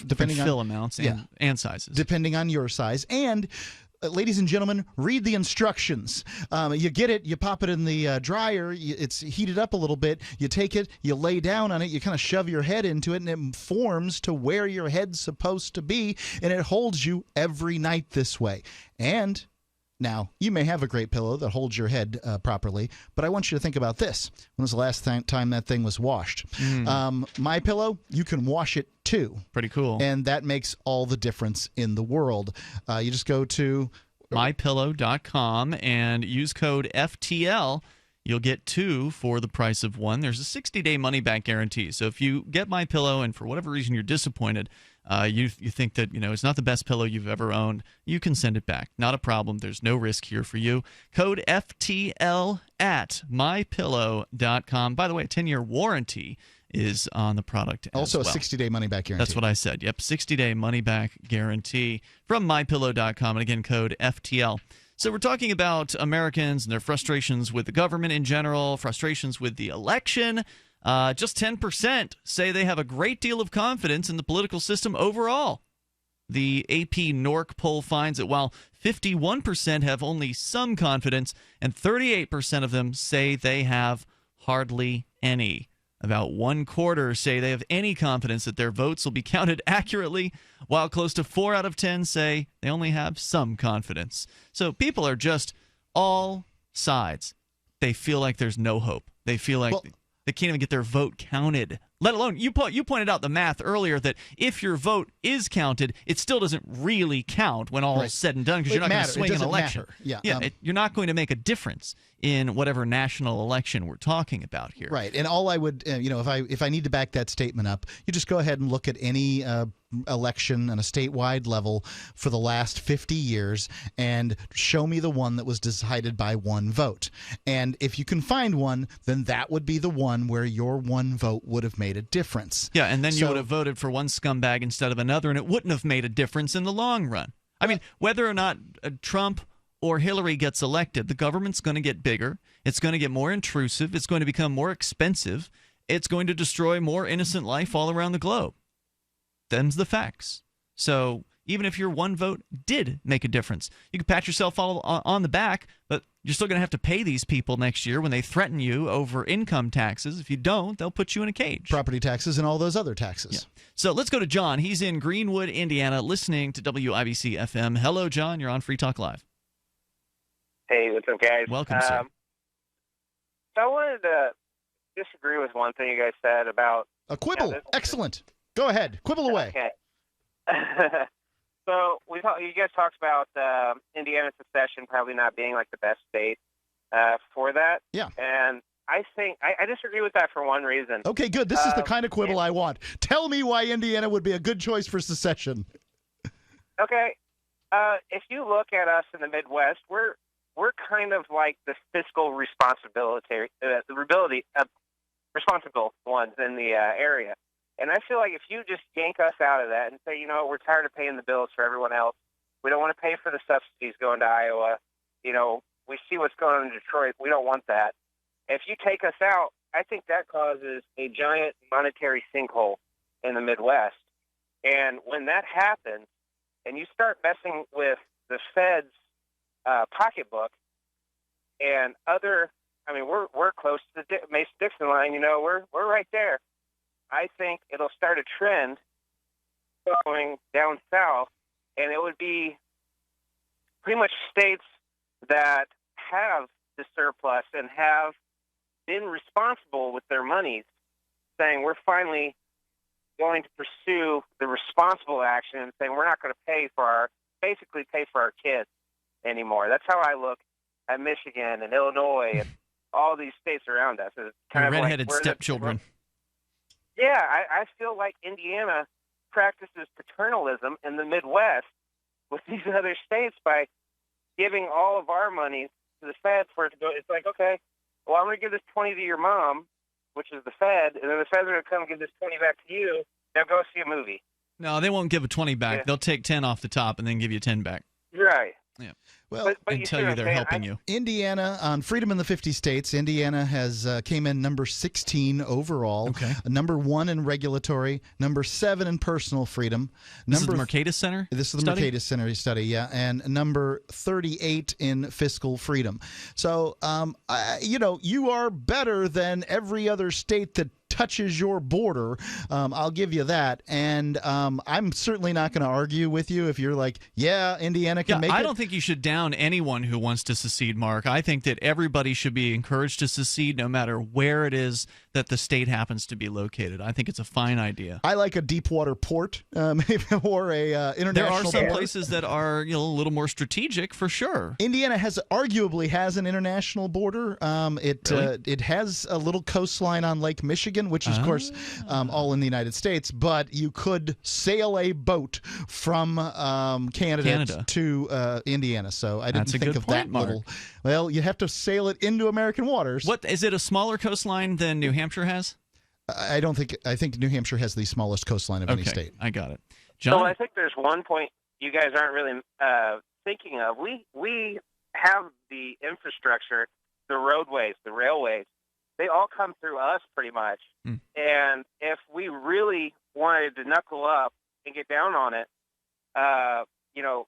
different on fill amounts and sizes. Depending on your size. And ladies and gentlemen, read the instructions. You get it, you pop it in the dryer, it's heated up a little bit, you take it, you lay down on it, you kind of shove your head into it, and it forms to where your head's supposed to be, and it holds you every night this way. And now, you may have a great pillow that holds your head properly, but I want you to think about this. When was the last time that thing was washed? My Pillow, you can wash it too. Pretty cool. And that makes all the difference in the world. You just go to mypillow.com and use code FTL. You'll get 2 for the price of 1. There's a 60-day money-back guarantee. So if you get MyPillow and for whatever reason you're disappointed, you think that it's not the best pillow you've ever owned, you can send it back. Not a problem. There's no risk here for you. Code FTL at mypillow.com. By the way, a 10-year warranty is on the product also as well. A 60-day money-back guarantee. That's what I said. Yep, 60-day money-back guarantee from mypillow.com. And again, code FTL. So we're talking about Americans and their frustrations with the government in general, frustrations with the election. Just 10% say they have a great deal of confidence in the political system overall. The AP NORC poll finds that while 51% have only some confidence, and 38% of them say they have hardly any. About 1/4 say they have any confidence that their votes will be counted accurately, while close to 4 out of 10 say they only have some confidence. So people are just all sides. They feel like there's no hope. They feel like they can't even get their vote counted. Let alone, you pointed out the math earlier that if your vote is counted, it still doesn't really count when all is said and done, because you're not going to swing an election. You're not going to make a difference in whatever national election we're talking about here. Right, and all I would, if I need to back that statement up, you just go ahead and look at any election on a statewide level for the last 50 years and show me the one that was decided by one vote. And if you can find one, then that would be the one where your one vote would have made a difference. Yeah, and then you would have voted for one scumbag instead of another, and it wouldn't have made a difference in the long run. I mean, whether or not Trump or Hillary gets elected, the government's going to get bigger. It's going to get more intrusive. It's going to become more expensive. It's going to destroy more innocent life all around the globe. Them's the facts. So even if your one vote did make a difference, you can pat yourself all on the back, but you're still going to have to pay these people next year when they threaten you over income taxes. If you don't, they'll put you in a cage. Property taxes and all those other taxes. Yeah. So let's go to John. He's in Greenwood, Indiana, listening to WIBC FM. Hello, John. You're on Free Talk Live. Hey, what's up, guys? Welcome, sir. So I wanted to disagree with one thing you guys said about... A quibble. Excellent. Go ahead. Quibble away. Okay. So you guys talked about Indiana secession probably not being like the best state for that. Yeah. And I think I disagree with that for one reason. Okay, good. This is the kind of quibble I want. Tell me why Indiana would be a good choice for secession. Okay. If you look at us in the Midwest, we're kind of like the fiscal responsible ones in the area. And I feel like if you just yank us out of that and say, we're tired of paying the bills for everyone else, we don't want to pay for the subsidies going to Iowa, we see what's going on in Detroit, we don't want that. If you take us out, I think that causes a giant monetary sinkhole in the Midwest. And when that happens, and you start messing with the Fed's pocketbook and other, we're close to the Mason-Dixon line, we're right there. I think it'll start a trend going down south, and it would be pretty much states that have the surplus and have been responsible with their monies saying we're finally going to pursue the responsible action and saying we're not going to pay for our kids anymore. That's how I look at Michigan and Illinois and all these states around us. It's kind of redheaded like stepchildren. Yeah, I feel like Indiana practices paternalism in the Midwest with these other states by giving all of our money to the Fed for it to go. It's like, okay, well, I'm going to give this 20 to your mom, which is the Fed, and then the Feds are going to come and give this 20 back to you. Now go see a movie. No, they won't give a 20 back. Yeah. They'll take 10 off the top and then give you 10 back. Right. Yeah. Well, and tell you they're helping you. Indiana, on Freedom in the 50 States, Indiana has came in number 16 overall. Okay. Number 1 in regulatory, number 7 in personal freedom. This is the Mercatus Center? This is the study? Mercatus Center study, yeah, and number 38 in fiscal freedom. So, you are better than every other state that touches your border. I'll give you that. And I'm certainly not going to argue with you if you're like, yeah, Indiana can make it. I don't think you should down anyone who wants to secede, Mark. I think that everybody should be encouraged to secede no matter where it is that the state happens to be located. I think it's a fine idea. I like a deep water port or a international There are some port. places that are a little more strategic for sure. Indiana arguably has an international border. It has a little coastline on Lake Michigan, which is, of course, all in the United States. But you could sail a boat from Canada to Indiana. So I didn't think of that little. Well, you have to sail it into American waters. What is it? A smaller coastline than New Hampshire has? I don't think. I think New Hampshire has the smallest coastline of any state. I got it. John? So I think there's one point you guys aren't really thinking of. We have the infrastructure, the roadways, the railways. They all come through us pretty much. And if we really wanted to knuckle up and get down on it,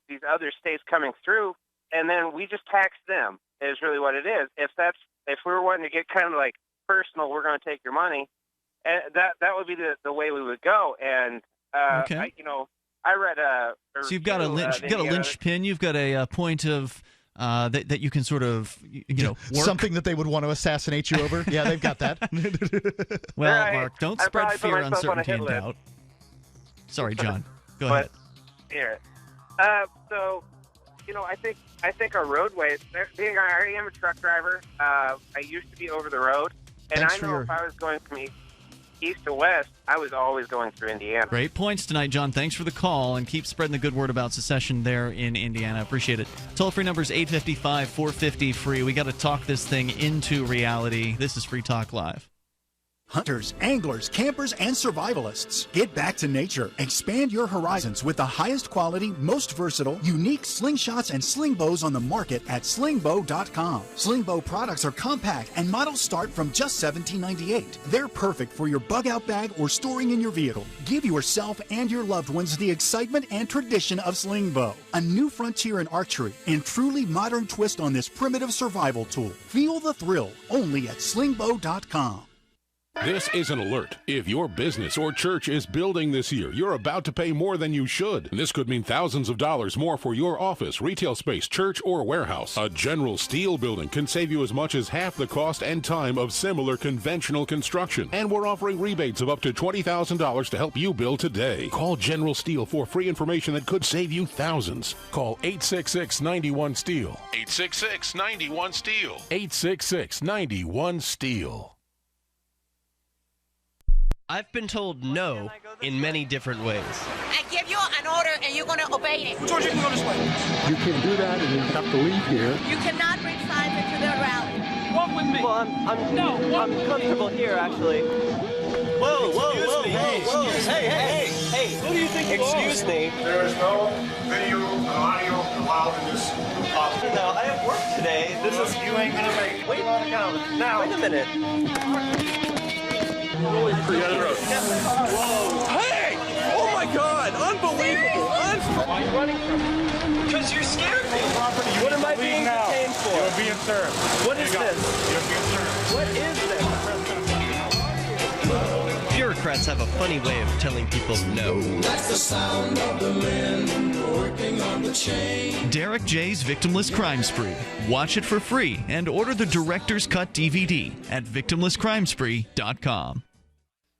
these other states coming through, and then we just tax them is really what it is. If we were wanting to get kind of like personal, we're going to take your money, and that would be the way we would go. And okay. I read so you've got a linchpin. You've got a point of that you can sort of work. Something that they would want to assassinate you over. Yeah, they've got that. Well, Mark, don't spread fear, uncertainty, and doubt. Sorry, John. Go ahead. Here. So, I think our roadways. Being I already am a truck driver. I used to be over the road, and I know if I was going from east to west, I was always going through Indiana. Great points tonight, John. Thanks for the call, and keep spreading the good word about secession there in Indiana. Appreciate it. Toll-free number is 855-450-FREE. We got to talk this thing into reality. This is Free Talk Live. Hunters, anglers, campers, and survivalists. Get back to nature. Expand your horizons with the highest quality, most versatile, unique slingshots and sling bows on the market at slingbow.com. Slingbow products are compact and models start from just $17.98. They're perfect for your bug out bag or storing in your vehicle. Give yourself and your loved ones the excitement and tradition of Slingbow. A new frontier in archery and truly modern twist on this primitive survival tool. Feel the thrill only at slingbow.com. This is an alert. If your business or church is building this year, you're about to pay more than you should. This could mean thousands of dollars more for your office, retail space, church, or warehouse. A General Steel building can save you as much as half the cost and time of similar conventional construction. And we're offering rebates of up to $20,000 to help you build today. Call General Steel for free information that could save you thousands. Call 866-91-STEEL. 866-91-STEEL. 866-91-STEEL. I've been told no in many different ways. I give you an order and you're going to obey it. Who told you to go this way? You can do that and you have to leave here. You cannot bring signs into the rally. Walk with me. Well, I'm comfortable here, actually. Whoa, Hey, who do you think you are? Excuse me. There is no video or audio allowed in this office. No, I have work today. You ain't going to make it. Wait a minute. Hey! Oh my God! Unbelievable! Why are you running from me? Because you scared me. What am I being detained for? You're being served. What is this? You're being served. What is this? Bureaucrats have a funny way of telling people no. That's the sound of the men working on the chain. Derek J's Victimless Crime Spree. Watch it for free and order the Director's Cut DVD at victimlesscrimespree.com.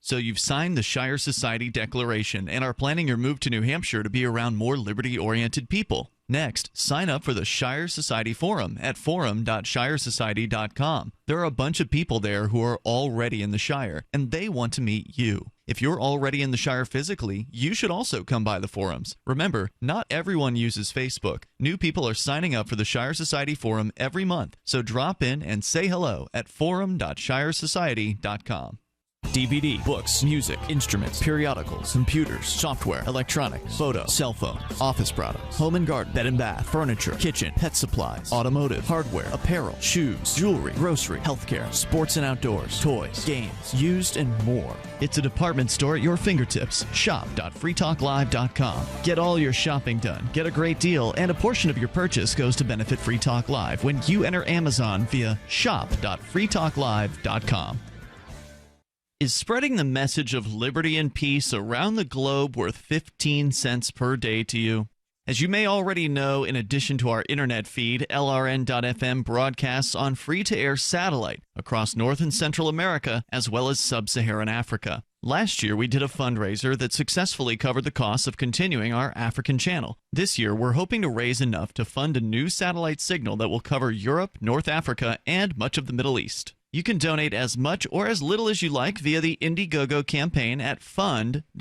So you've signed the Shire Society Declaration and are planning your move to New Hampshire to be around more liberty-oriented people. Next, sign up for the Shire Society Forum at forum.shiresociety.com. There are a bunch of people there who are already in the Shire, and they want to meet you. If you're already in the Shire physically, you should also come by the forums. Remember, not everyone uses Facebook. New people are signing up for the Shire Society Forum every month, so drop in and say hello at forum.shiresociety.com. DVD, books, music, instruments, periodicals, computers, software, electronics, photo, cell phones, office products, home and garden, bed and bath, furniture, kitchen, pet supplies, automotive, hardware, apparel, shoes, jewelry, grocery, healthcare, sports and outdoors, toys, games, used, and more. It's a department store at your fingertips. Shop.freetalklive.com. Get all your shopping done, get a great deal, and a portion of your purchase goes to benefit Free Talk Live when you enter Amazon via shop.freetalklive.com. Is spreading the message of liberty and peace around the globe worth 15 cents per day to you? As you may already know, in addition to our internet feed, LRN.FM broadcasts on free-to-air satellite across North and Central America, as well as sub-Saharan Africa. Last year, we did a fundraiser that successfully covered the costs of continuing our African channel. This year, we're hoping to raise enough to fund a new satellite signal that will cover Europe, North Africa, and much of the Middle East. You can donate as much or as little as you like via the Indiegogo campaign at fund.lrn.fm.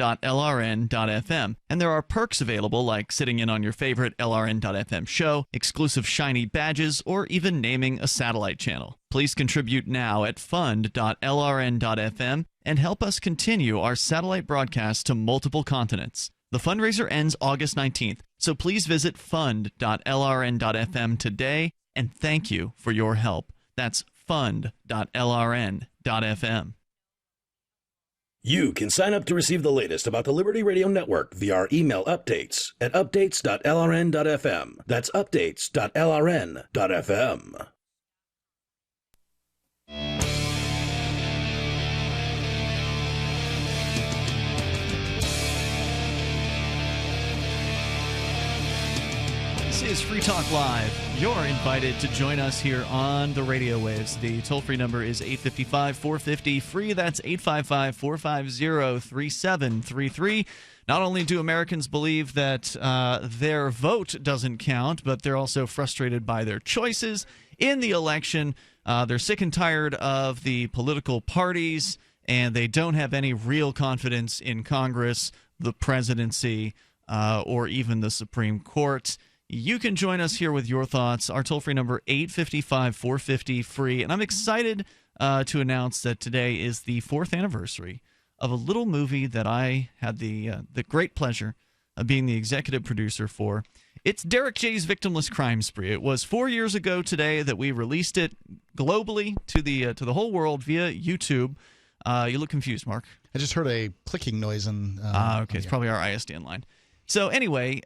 And there are perks available like sitting in on your favorite LRN.FM show, exclusive shiny badges, or even naming a satellite channel. Please contribute now at fund.lrn.fm and help us continue our satellite broadcast to multiple continents. The fundraiser ends August 19th, so please visit fund.lrn.fm today, and thank you for your help. That's fund.lrn.fm. You can sign up to receive the latest about the Liberty Radio Network via our email updates at updates.lrn.fm. That's updates.lrn.fm. This is Free Talk Live. You're invited to join us here on the radio waves. The toll-free number is 855-450-FREE. That's 855-450-3733. Not only do Americans believe that their vote doesn't count, but they're also frustrated by their choices in the election. They're sick and tired of the political parties, and they don't have any real confidence in Congress, the presidency, or even the Supreme Court. You can join us here with your thoughts. Our toll-free number, 855-450-FREE. And I'm excited to announce that today is the 4th anniversary of a little movie that I had the great pleasure of being the executive producer for. It's Derek J's Victimless Crime Spree. It was 4 years ago today that we released it globally to the whole world via YouTube. You look confused, Mark. I just heard a clicking noise. Okay, it's probably our ISDN line. So anyway,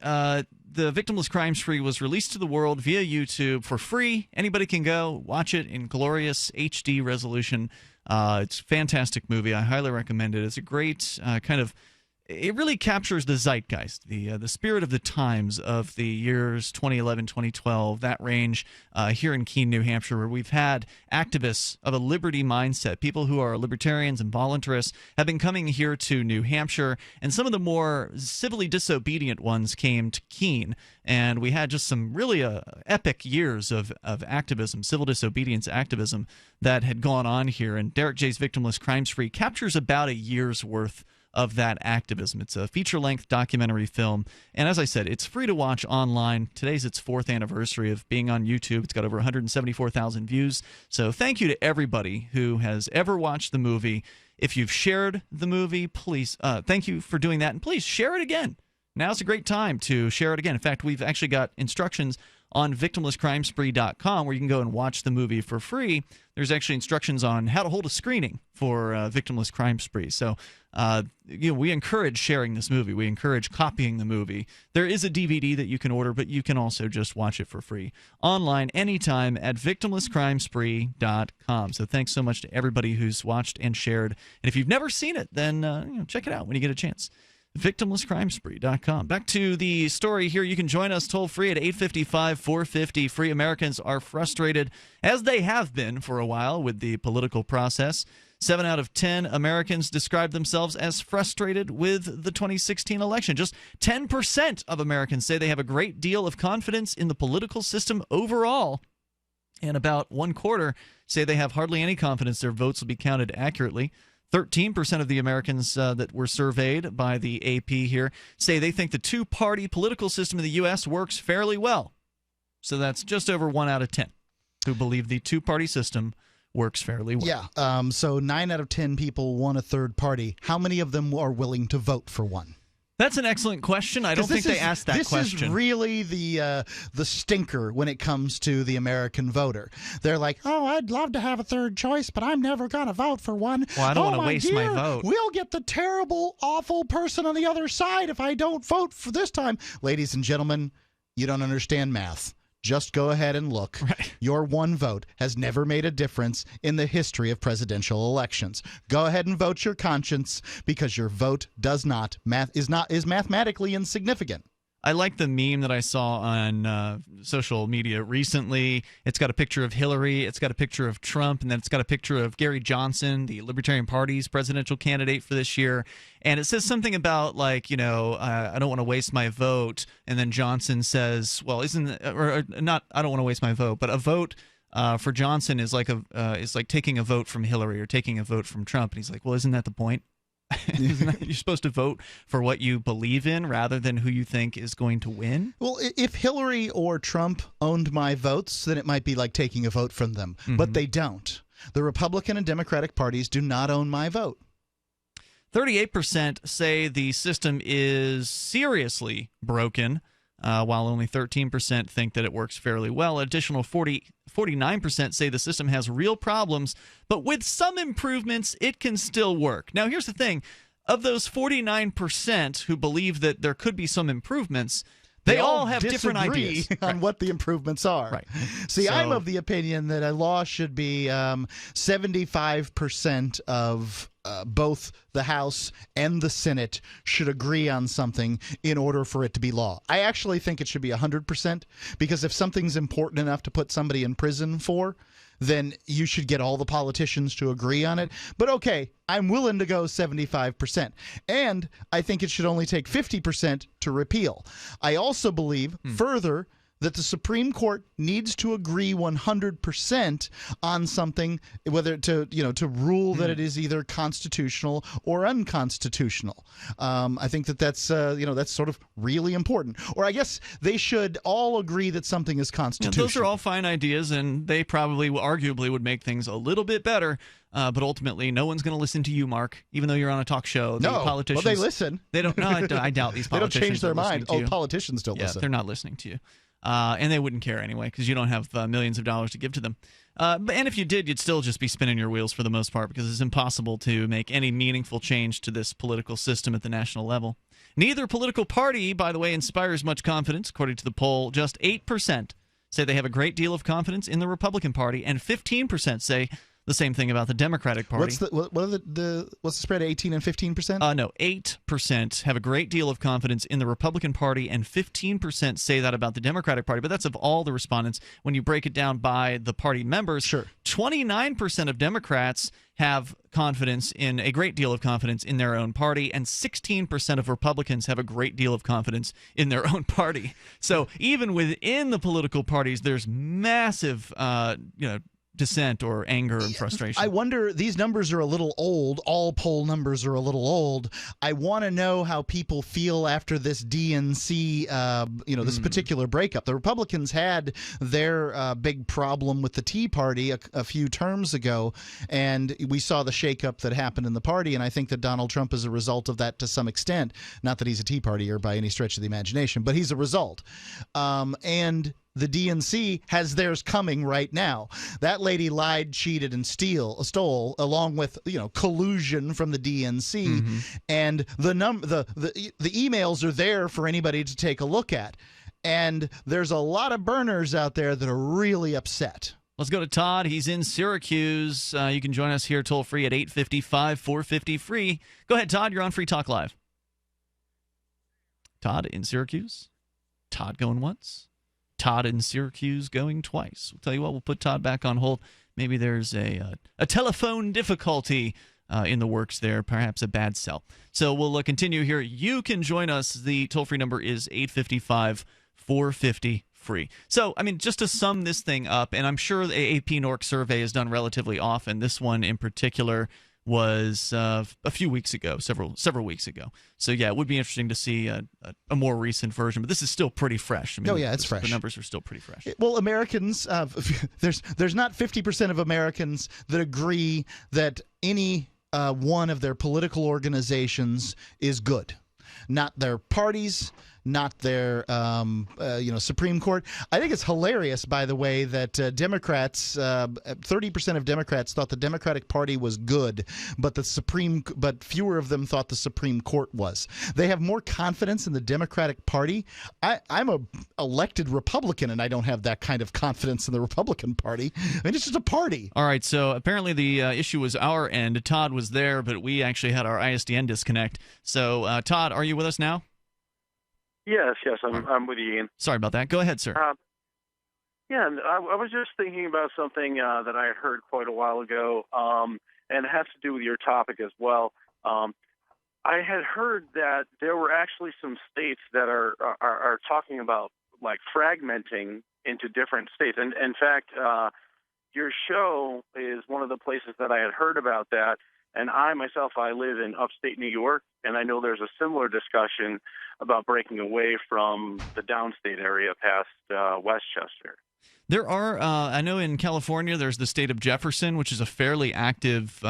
the Victimless Crime Spree was released to the world via YouTube for free. Anybody can go watch it in glorious HD resolution. It's a fantastic movie. I highly recommend it. It's a great it really captures the zeitgeist, the spirit of the times of the years 2011, 2012, that range here in Keene, New Hampshire, where we've had activists of a liberty mindset, people who are libertarians and voluntarists, have been coming here to New Hampshire, and some of the more civilly disobedient ones came to Keene. And we had just some really epic years of activism, civil disobedience activism that had gone on here. And Derek J's Victimless Crime Spree captures about a year's worth of that activism. It's a feature-length documentary film, and as I said, it's free to watch online. Today's its 4th anniversary of being on YouTube. It's got over 174,000 views, so thank you to everybody who has ever watched the movie. If you've shared the movie, please, thank you for doing that, and please share it again. Now's a great time to share it again. In fact, we've actually got instructions on victimlesscrimespree.com where you can go and watch the movie for free. There's actually instructions on how to hold a screening for Victimless Crime Spree. So we encourage sharing this movie. We encourage copying the movie. There is a DVD that you can order, but you can also just watch it for free online anytime at victimlesscrimespree.com. So thanks so much to everybody who's watched and shared. And if you've never seen it, then check it out when you get a chance. victimlesscrimespree.com. Back to the story here. You can join us toll-free at 855-450-FREE. Americans are frustrated, as they have been for a while, with the political process. 7 out of 10 Americans describe themselves as frustrated with the 2016 election. Just 10% of Americans say they have a great deal of confidence in the political system overall. And about 1/4 say they have hardly any confidence their votes will be counted accurately. 13% of the Americans that were surveyed by the AP here say they think the two-party political system in the U.S. works fairly well. So that's just over 1 out of 10 who believe the two-party system works fairly well. Yeah. So 9 out of 10 people want a third party. How many of them are willing to vote for one? That's an excellent question. I don't think they asked that question. This is really the stinker when it comes to the American voter. They're like, oh, I'd love to have a third choice, but I'm never going to vote for one. Well, I don't want to waste my vote. We'll get the terrible, awful person on the other side if I don't vote for this time. Ladies and gentlemen, you don't understand math. Just go ahead and look. Right. Your one vote has never made a difference in the history of presidential elections. Go ahead and vote your conscience, because your vote is mathematically insignificant. I like the meme that I saw on social media recently. It's got a picture of Hillary, it's got a picture of Trump, and then it's got a picture of Gary Johnson, the Libertarian Party's presidential candidate for this year. And it says something about, like, I don't want to waste my vote. And then Johnson says, well, not I don't want to waste my vote, but a vote for Johnson is like taking a vote from Hillary or taking a vote from Trump. And he's like, well, isn't that the point? You're supposed to vote for what you believe in rather than who you think is going to win. Well, if Hillary or Trump owned my votes, then it might be like taking a vote from them. But they don't. The Republican and Democratic parties do not own my vote. 38% say the system is seriously broken, while only 13% think that it works fairly well. Additional 49% say the system has real problems, but with some improvements, it can still work. Now, here's the thing. Of those 49% who believe that there could be some improvements, they all have different ideas on what the improvements are. Right. See, I'm of the opinion that a law should be 75% of both the House and the Senate should agree on something in order for it to be law. I actually think it should be 100%, because if something's important enough to put somebody in prison for, then you should get all the politicians to agree on it. But okay, I'm willing to go 75%. And I think it should only take 50% to repeal. I also believe, further, that the Supreme Court needs to agree 100% on something, whether to rule that it is either constitutional or unconstitutional. I think that's sort of really important. Or I guess they should all agree that something is constitutional. Those are all fine ideas, and they probably, arguably, would make things a little bit better. But ultimately, no one's going to listen to you, Mark, even though you're on a talk show. The politicians, well, they listen. They don't. No, I doubt these politicians. They don't change their mind. Oh, politicians don't listen. They're not listening to you. And they wouldn't care anyway, because you don't have millions of dollars to give to them. And if you did, you'd still just be spinning your wheels for the most part, because it's impossible to make any meaningful change to this political system at the national level. Neither political party, by the way, inspires much confidence. According to the poll, just 8% say they have a great deal of confidence in the Republican Party, and 15% say the same thing about the Democratic Party. What's the spread? 18 and 15%? No, 8% have a great deal of confidence in the Republican Party, and 15% say that about the Democratic Party. But that's of all the respondents. When you break it down by the party members, sure, 29% of Democrats have a great deal of confidence in their own party, and 16% of Republicans have a great deal of confidence in their own party. So even within the political parties, there's massive, dissent or anger and frustration. I wonder, these numbers are a little old. All poll numbers are a little old. I want to know how people feel after this DNC, this particular breakup. The Republicans had their big problem with the Tea Party a few terms ago, and we saw the shakeup that happened in the party, and I think that Donald Trump is a result of that to some extent. Not that he's a Tea Partier by any stretch of the imagination, but he's a result. And the DNC has theirs coming right now. That lady lied, cheated, and stole, along with collusion from the DNC, and the emails are there for anybody to take a look at. And there's a lot of burners out there that are really upset. Let's go to Todd. He's in Syracuse. You can join us here toll free at 855-450-FREE. Go ahead, Todd. You're on Free Talk Live. Todd in Syracuse. Todd going once. Todd in Syracuse going twice. We'll tell you what, we'll put Todd back on hold. Maybe there's a telephone difficulty in the works there, perhaps a bad cell. So we'll continue here. You can join us. The toll-free number is 855-450-FREE. So, just to sum this thing up, and I'm sure the AP NORC survey is done relatively often, this one in particular was a few weeks ago, several weeks ago. So yeah, it would be interesting to see a more recent version, but this is still pretty fresh. I mean, it's fresh. The numbers are still pretty fresh. Well, Americans, there's not 50% of Americans that agree that any one of their political organizations is good. Not their parties, not their Supreme Court. I think it's hilarious, by the way, that Democrats, 30% of Democrats thought the Democratic Party was good, but fewer of them thought the Supreme Court was. They have more confidence in the Democratic Party. I'm a elected Republican, and I don't have that kind of confidence in the Republican Party. I mean, it's just a party. All right, so apparently the issue was our end. Todd was there, but we actually had our ISDN disconnect. So, Todd, are you with us now? Yes, I'm with you, Ian. Sorry about that. Go ahead, sir. Yeah, I was just thinking about something that I had heard quite a while ago, and it has to do with your topic as well. I had heard that there were actually some states that are talking about like fragmenting into different states, and in fact, your show is one of the places that I had heard about that. And I live in upstate New York, and I know there's a similar discussion about breaking away from the downstate area past Westchester. There are, I know in California, there's the state of Jefferson, which is a fairly active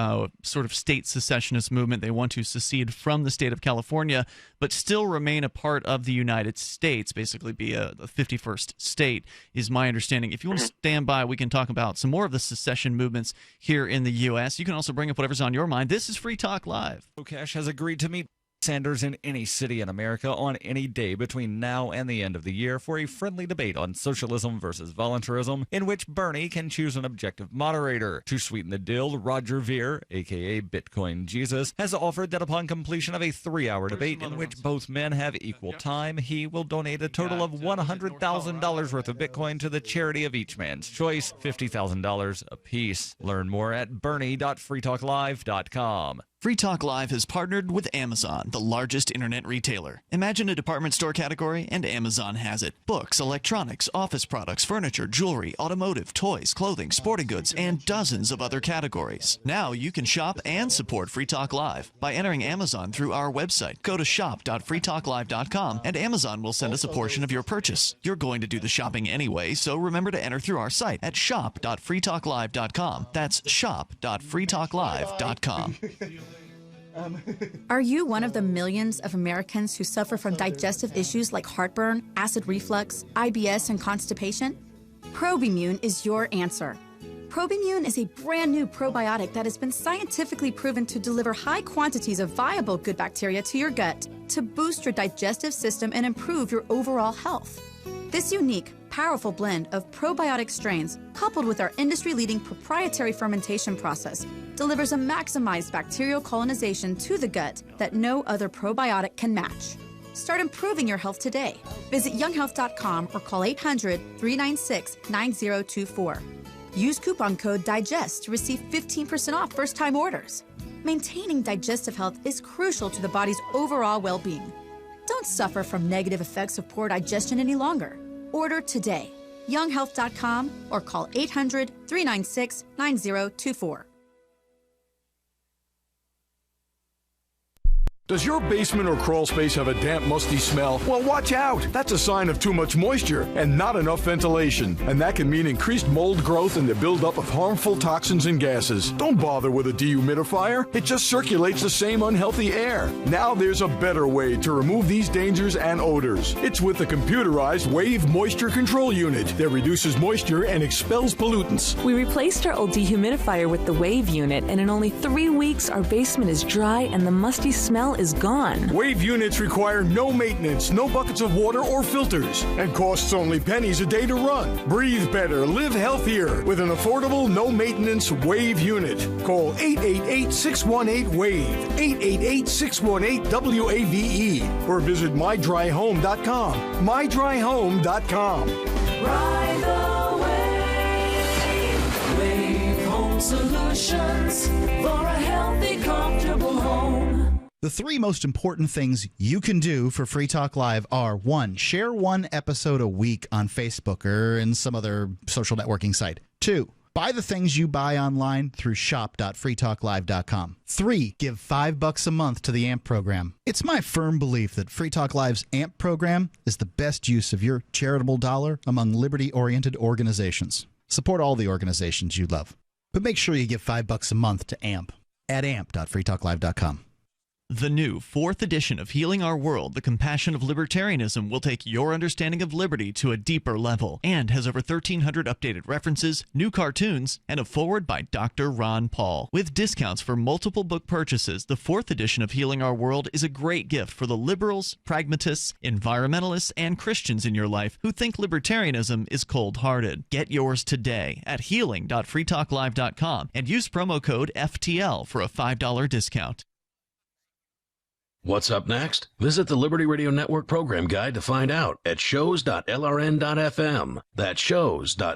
sort of state secessionist movement. They want to secede from the state of California, but still remain a part of the United States, basically be a 51st state, is my understanding. If you want to stand by, we can talk about some more of the secession movements here in the U.S. You can also bring up whatever's on your mind. This is Free Talk Live. Cash has agreed to meet Sanders in any city in America on any day between now and the end of the year for a friendly debate on socialism versus voluntarism, in which Bernie can choose an objective moderator. To sweeten the deal, Roger Ver, a.k.a. Bitcoin Jesus, has offered that upon completion of a 3-hour debate in which both men have equal time, he will donate a total of $100,000 worth of Bitcoin to the charity of each man's choice, $50,000 apiece. Learn more at bernie.freetalklive.com. Free Talk Live has partnered with Amazon, the largest internet retailer. Imagine a department store category, and Amazon has it. Books, electronics, office products, furniture, jewelry, automotive, toys, clothing, sporting goods, and dozens of other categories. Now you can shop and support Free Talk Live by entering Amazon through our website. Go to shop.freetalklive.com, and Amazon will send us a portion of your purchase. You're going to do the shopping anyway, so remember to enter through our site at shop.freetalklive.com. That's shop.freetalklive.com. Are you one of the millions of Americans who suffer from digestive issues like heartburn, acid reflux, IBS, and constipation? Probimune is your answer. Probimune is a brand new probiotic that has been scientifically proven to deliver high quantities of viable good bacteria to your gut to boost your digestive system and improve your overall health. This unique, powerful blend of probiotic strains, coupled with our industry-leading proprietary fermentation process, delivers a maximized bacterial colonization to the gut that no other probiotic can match. Start improving your health today. Visit younghealth.com or call 800-396-9024. Use coupon code DIGEST to receive 15% off first-time orders. Maintaining digestive health is crucial to the body's overall well-being. Don't suffer from negative effects of poor digestion any longer. Order today. younghealth.com or call 800-396-9024. Does your basement or crawl space have a damp, musty smell? Well, watch out! That's a sign of too much moisture and not enough ventilation. And that can mean increased mold growth and the buildup of harmful toxins and gases. Don't bother with a dehumidifier. It just circulates the same unhealthy air. Now there's a better way to remove these dangers and odors. It's with the computerized Wave Moisture Control Unit that reduces moisture and expels pollutants. We replaced our old dehumidifier with the Wave unit, and in only 3 weeks, our basement is dry and the musty smell is gone. Wave units require no maintenance, no buckets of water or filters, and costs only pennies a day to run. Breathe better, live healthier with an affordable, no-maintenance Wave unit. Call 888-618-WAVE, 888-618-WAVE, or visit mydryhome.com, mydryhome.com. Ride the wave. Wave Home Solutions for a healthy, comfortable home. The 3 most important things you can do for Free Talk Live are: 1, share 1 episode a week on Facebook or in some other social networking site. 2, Buy the things you buy online through shop.freetalklive.com. 3. Give $5 a month to the AMP program. It's my firm belief that Free Talk Live's AMP program is the best use of your charitable dollar among liberty-oriented organizations. Support all the organizations you love. But make sure you give $5 a month to AMP at amp.freetalklive.com. The new 4th edition of Healing Our World, The Compassion of Libertarianism, will take your understanding of liberty to a deeper level and has over 1,300 updated references, new cartoons, and a foreword by Dr. Ron Paul. With discounts for multiple book purchases, the 4th edition of Healing Our World is a great gift for the liberals, pragmatists, environmentalists, and Christians in your life who think libertarianism is cold-hearted. Get yours today at healing.freetalklive.com and use promo code FTL for a $5 discount. What's up next? Visit the Liberty Radio Network program guide to find out at shows.lrn.fm. That's shows.lrn.fm.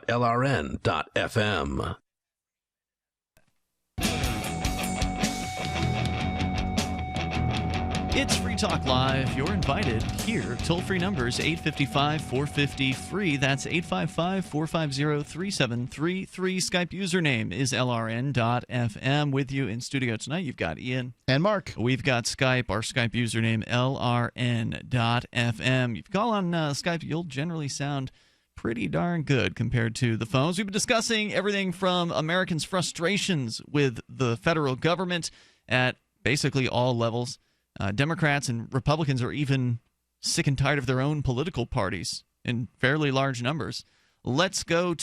It's Free Talk Live. You're invited here. Toll-free numbers 855-450-FREE. That's 855-450-3733. Skype username is LRN.FM. With you in studio tonight, you've got Ian. And Mark. We've got Skype. Our Skype username, LRN.FM. If you call on Skype, you'll generally sound pretty darn good compared to the phones. We've been discussing everything from Americans' frustrations with the federal government at basically all levels. Democrats and Republicans are even sick and tired of their own political parties in fairly large numbers. Let's go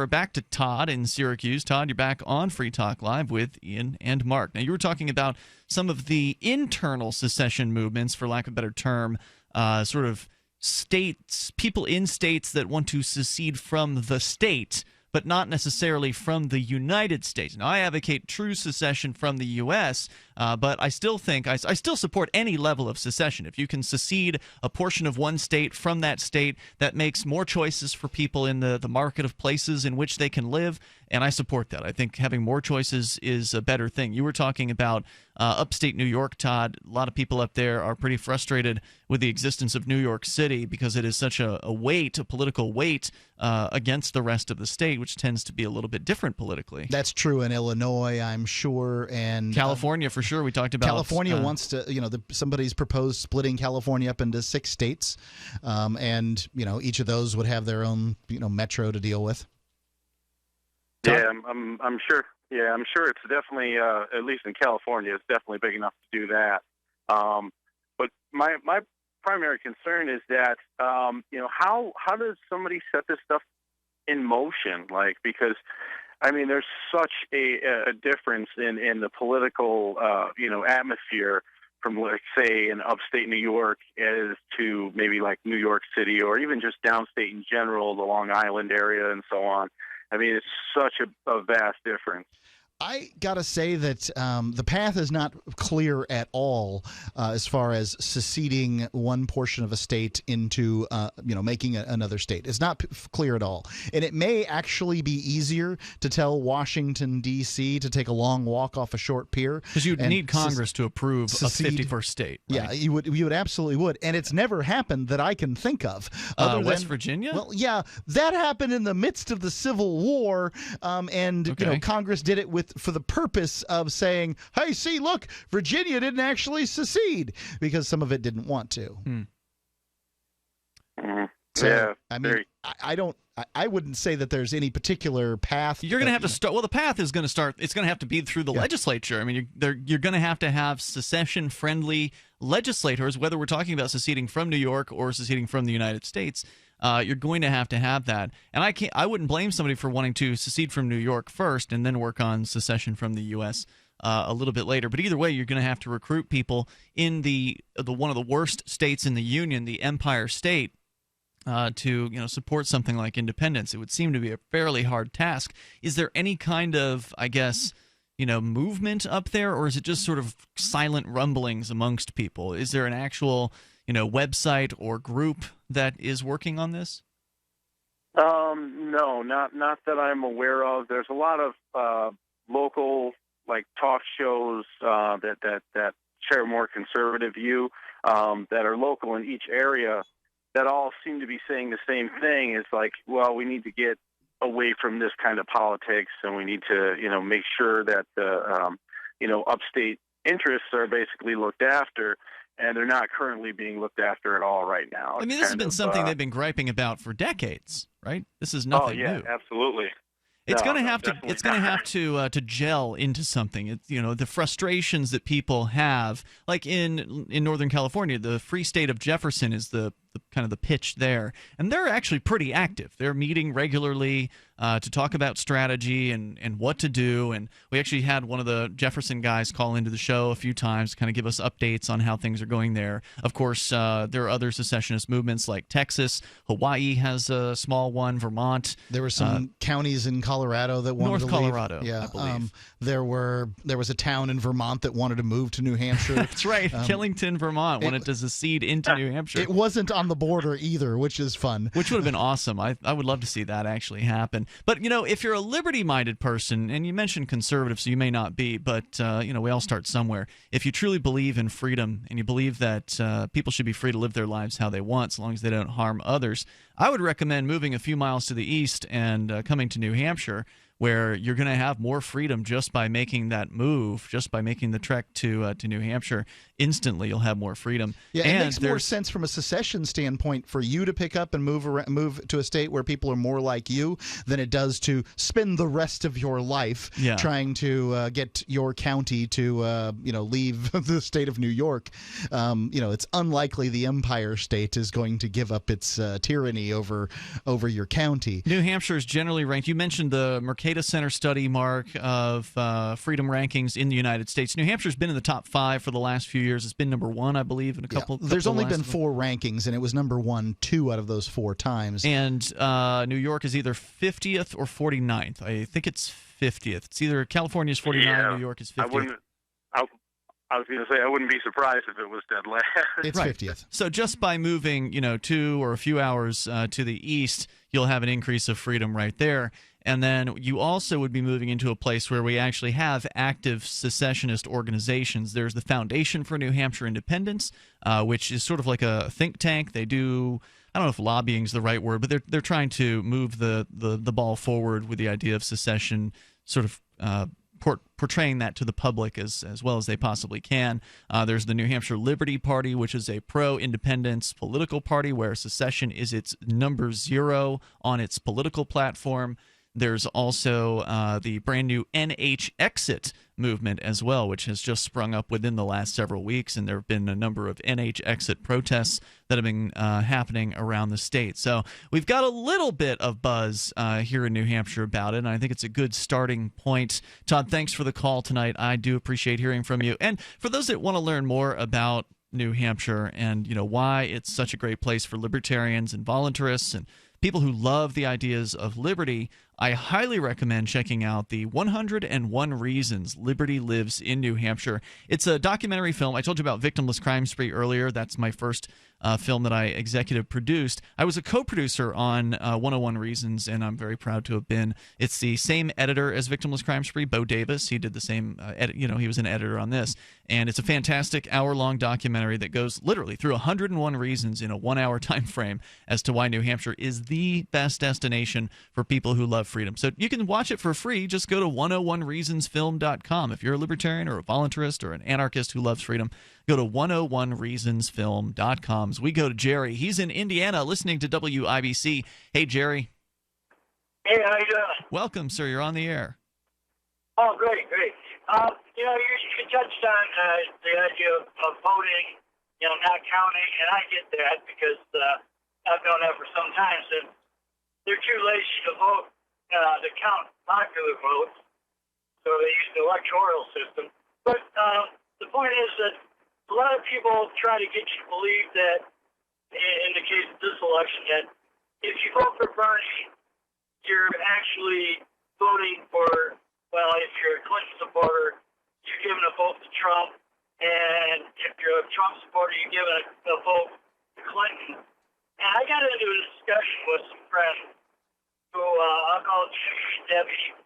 back to Todd in Syracuse. Todd, you're back on Free Talk Live with Ian and Mark. Now, you were talking about some of the internal secession movements, for lack of a better term, sort of states, people in states that want to secede from the state, but not necessarily from the United States. Now, I advocate true secession from the U.S., but I still think I still support any level of secession. If you can secede a portion of one state from that state, that makes more choices for people in the market of places in which they can live, and I support that. I think having more choices is a better thing. You were talking about upstate New York, Todd. A lot of people up there are pretty frustrated with the existence of New York City because it is such a political weight against the rest of the state, which tends to be a little bit different politically. That's true in Illinois, I'm sure, and California for sure. We talked about California wants to, somebody's proposed splitting California up into 6 states, and each of those would have their own metro to deal with. Yeah, I'm sure. Yeah, I'm sure it's definitely, at least in California, it's definitely big enough to do that. But my primary concern is that, how does somebody set this stuff in motion? Because, there's such a difference in the political, atmosphere from, say, in upstate New York as to maybe like New York City or even just downstate in general, the Long Island area and so on. It's such a vast difference. I got to say that the path is not clear at all as far as seceding one portion of a state into, making another state. It's not clear at all. And it may actually be easier to tell Washington, D.C. to take a long walk off a short pier. Because you'd need Congress to approve secede. a 51st state. Right? Yeah, you would absolutely would. And it's never happened that I can think of. West Virginia? Well, yeah, that happened in the midst of the Civil War. Congress did it for the purpose of saying, hey, see, look, Virginia didn't actually secede because some of it didn't want to. So, I wouldn't say that there's any particular path. You're going to have to start. Well, the path is going to start. It's going to have to be through the legislature. You're going to have secession-friendly legislators, whether we're talking about seceding from New York or seceding from the United States. You're going to have that, and I wouldn't blame somebody for wanting to secede from New York first and then work on secession from the U.S. A little bit later. But either way, you're going to have to recruit people in the one of the worst states in the Union, the Empire State, to support something like independence. It would seem to be a fairly hard task. Is there any kind of, movement up there, or is it just sort of silent rumblings amongst people? Is there an actual website or group that is working on this? No, not that I'm aware of. There's a lot of local talk shows that share a more conservative view that are local in each area that all seem to be saying the same thing. It's we need to get away from this kind of politics, and we need to, make sure that the, upstate interests are basically looked after, and they're not currently being looked after at all right now. I mean, this has been something they've been griping about for decades, right? This is nothing new. Absolutely. It's going to have to. It's going to have to gel into something. It's, the frustrations that people have, like in Northern California, the Free State of Jefferson is the kind of the pitch there, and they're actually pretty active. They're meeting regularly to talk about strategy and what to do. And we actually had one of the Jefferson guys call into the show a few times, kind of give us updates on how things are going there. Of course, there are other secessionist movements like Texas. Hawaii has a small one. Vermont. There were some counties in Colorado that wanted to leave. North Colorado, yeah, I believe. There was a town in Vermont that wanted to move to New Hampshire. That's right. Killington, Vermont wanted to secede into New Hampshire. It wasn't on the border either, which is fun. Which would have been awesome. I would love to see that actually happen. But, if you're a liberty-minded person, and you mentioned conservative, so you may not be, but, we all start somewhere. If you truly believe in freedom and you believe that people should be free to live their lives how they want as long as they don't harm others, I would recommend moving a few miles to the east and coming to New Hampshire, where you're going to have more freedom just by making that move, just by making the trek to New Hampshire. Instantly, you'll have more freedom. Yeah, it makes more sense from a secession standpoint for you to pick up and move to a state where people are more like you than it does to spend the rest of your life trying to get your county to leave the state of New York. It's unlikely the Empire State is going to give up its tyranny over your county. New Hampshire is generally ranked. You mentioned the Mercatus Center study, Mark, of freedom rankings in the United States. New Hampshire's been in the top 5 for the last few years. It's been number 1, I believe, in a couple. There's only been 4 rankings, and it was number 1 2 out of those 4 times. And New York is either 50th or 49th. I think it's 50th. It's either California's 49, New York is 50th. I was going to say I wouldn't be surprised if it was dead last. It's 50th. So just by moving, 2 or a few hours to the east, you'll have an increase of freedom right there. And then you also would be moving into a place where we actually have active secessionist organizations. There's the Foundation for New Hampshire Independence, which is sort of like a think tank. They do, I don't know if lobbying is the right word, but they're trying to move the ball forward with the idea of secession, sort of portraying that to the public as well as they possibly can. There's the New Hampshire Liberty Party, which is a pro-independence political party where secession is its number 0 on its political platform. There's also the brand new NH Exit movement as well, which has just sprung up within the last several weeks, and there have been a number of NH Exit protests that have been happening around the state. So we've got a little bit of buzz here in New Hampshire about it, and I think it's a good starting point. Todd, thanks for the call tonight. I do appreciate hearing from you. And for those that want to learn more about New Hampshire and why it's such a great place for libertarians and voluntarists and people who love the ideas of liberty, I highly recommend checking out the 101 Reasons Liberty Lives in New Hampshire. It's a documentary film. I told you about Victimless Crime Spree earlier. That's my first film that I executive produced. I was a co-producer on 101 Reasons, and I'm very proud to have been. It's the same editor as Victimless Crime Spree, Bo Davis. He did the same, he was an editor on this. And it's a fantastic hour-long documentary that goes literally through 101 reasons in a 1-hour time frame as to why New Hampshire is the best destination for people who love freedom. So you can watch it for free. Just go to 101reasonsfilm.com. If you're a libertarian or a voluntarist or an anarchist who loves freedom, go to 101reasonsfilm.com. As we go to Jerry. He's in Indiana listening to WIBC. Hey, Jerry. Hey, how you doing? Welcome, sir. You're on the air. Oh, great. You touched on the idea of voting, not counting, and I get that because I've known that for some time. So they're too lazy to vote, to count popular votes, so they use the electoral system. But the point is that a lot of people try to get you to believe that, in the case of this election, that if you vote for Bernie, you're actually voting for, well, if you're a Clinton supporter, you're giving a vote to Trump, and if you're a Trump supporter, you're giving a vote to Clinton. And I got into a discussion with some friends who I'll call Jimmy and Debbie,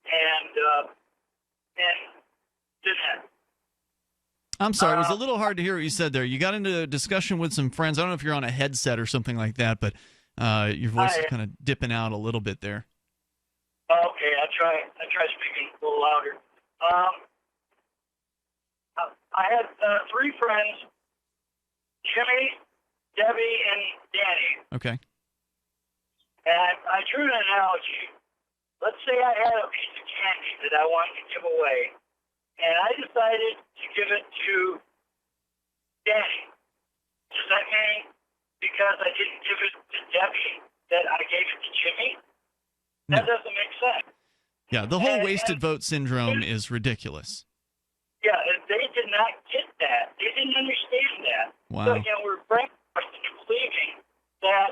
and did that. I'm sorry, it was a little hard to hear what you said there. You got into a discussion with some friends. I don't know if you're on a headset or something like that, but your voice is kind of dipping out a little bit there. try speaking a little louder. I had three friends, Jimmy, Debbie, and Danny. Okay. And I drew an analogy. Let's say I had a piece of candy that I wanted to give away, and I decided to give it to Danny. Does that mean because I didn't give it to Debbie that I gave it to Jimmy? That doesn't make sense. Yeah, the whole wasted vote syndrome is ridiculous. Yeah, they did not get that. They didn't understand that. Wow. So, we're brainwashed into believing that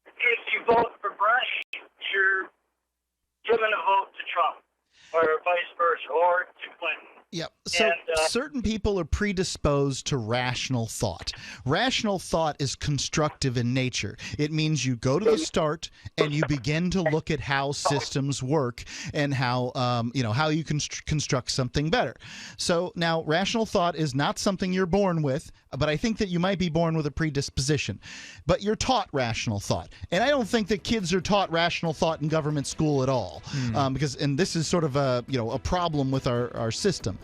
if you vote for Bernie, you're giving a vote to Trump, or vice versa, or to Clinton. Yeah, so certain people are predisposed to rational thought. Rational thought is constructive in nature. It means you go to the start and you begin to look at how systems work and how how you can construct something better. So now, rational thought is not something you're born with, but I think that you might be born with a predisposition. But you're taught rational thought, and I don't think that kids are taught rational thought in government school at all, because this is sort of a problem with our system.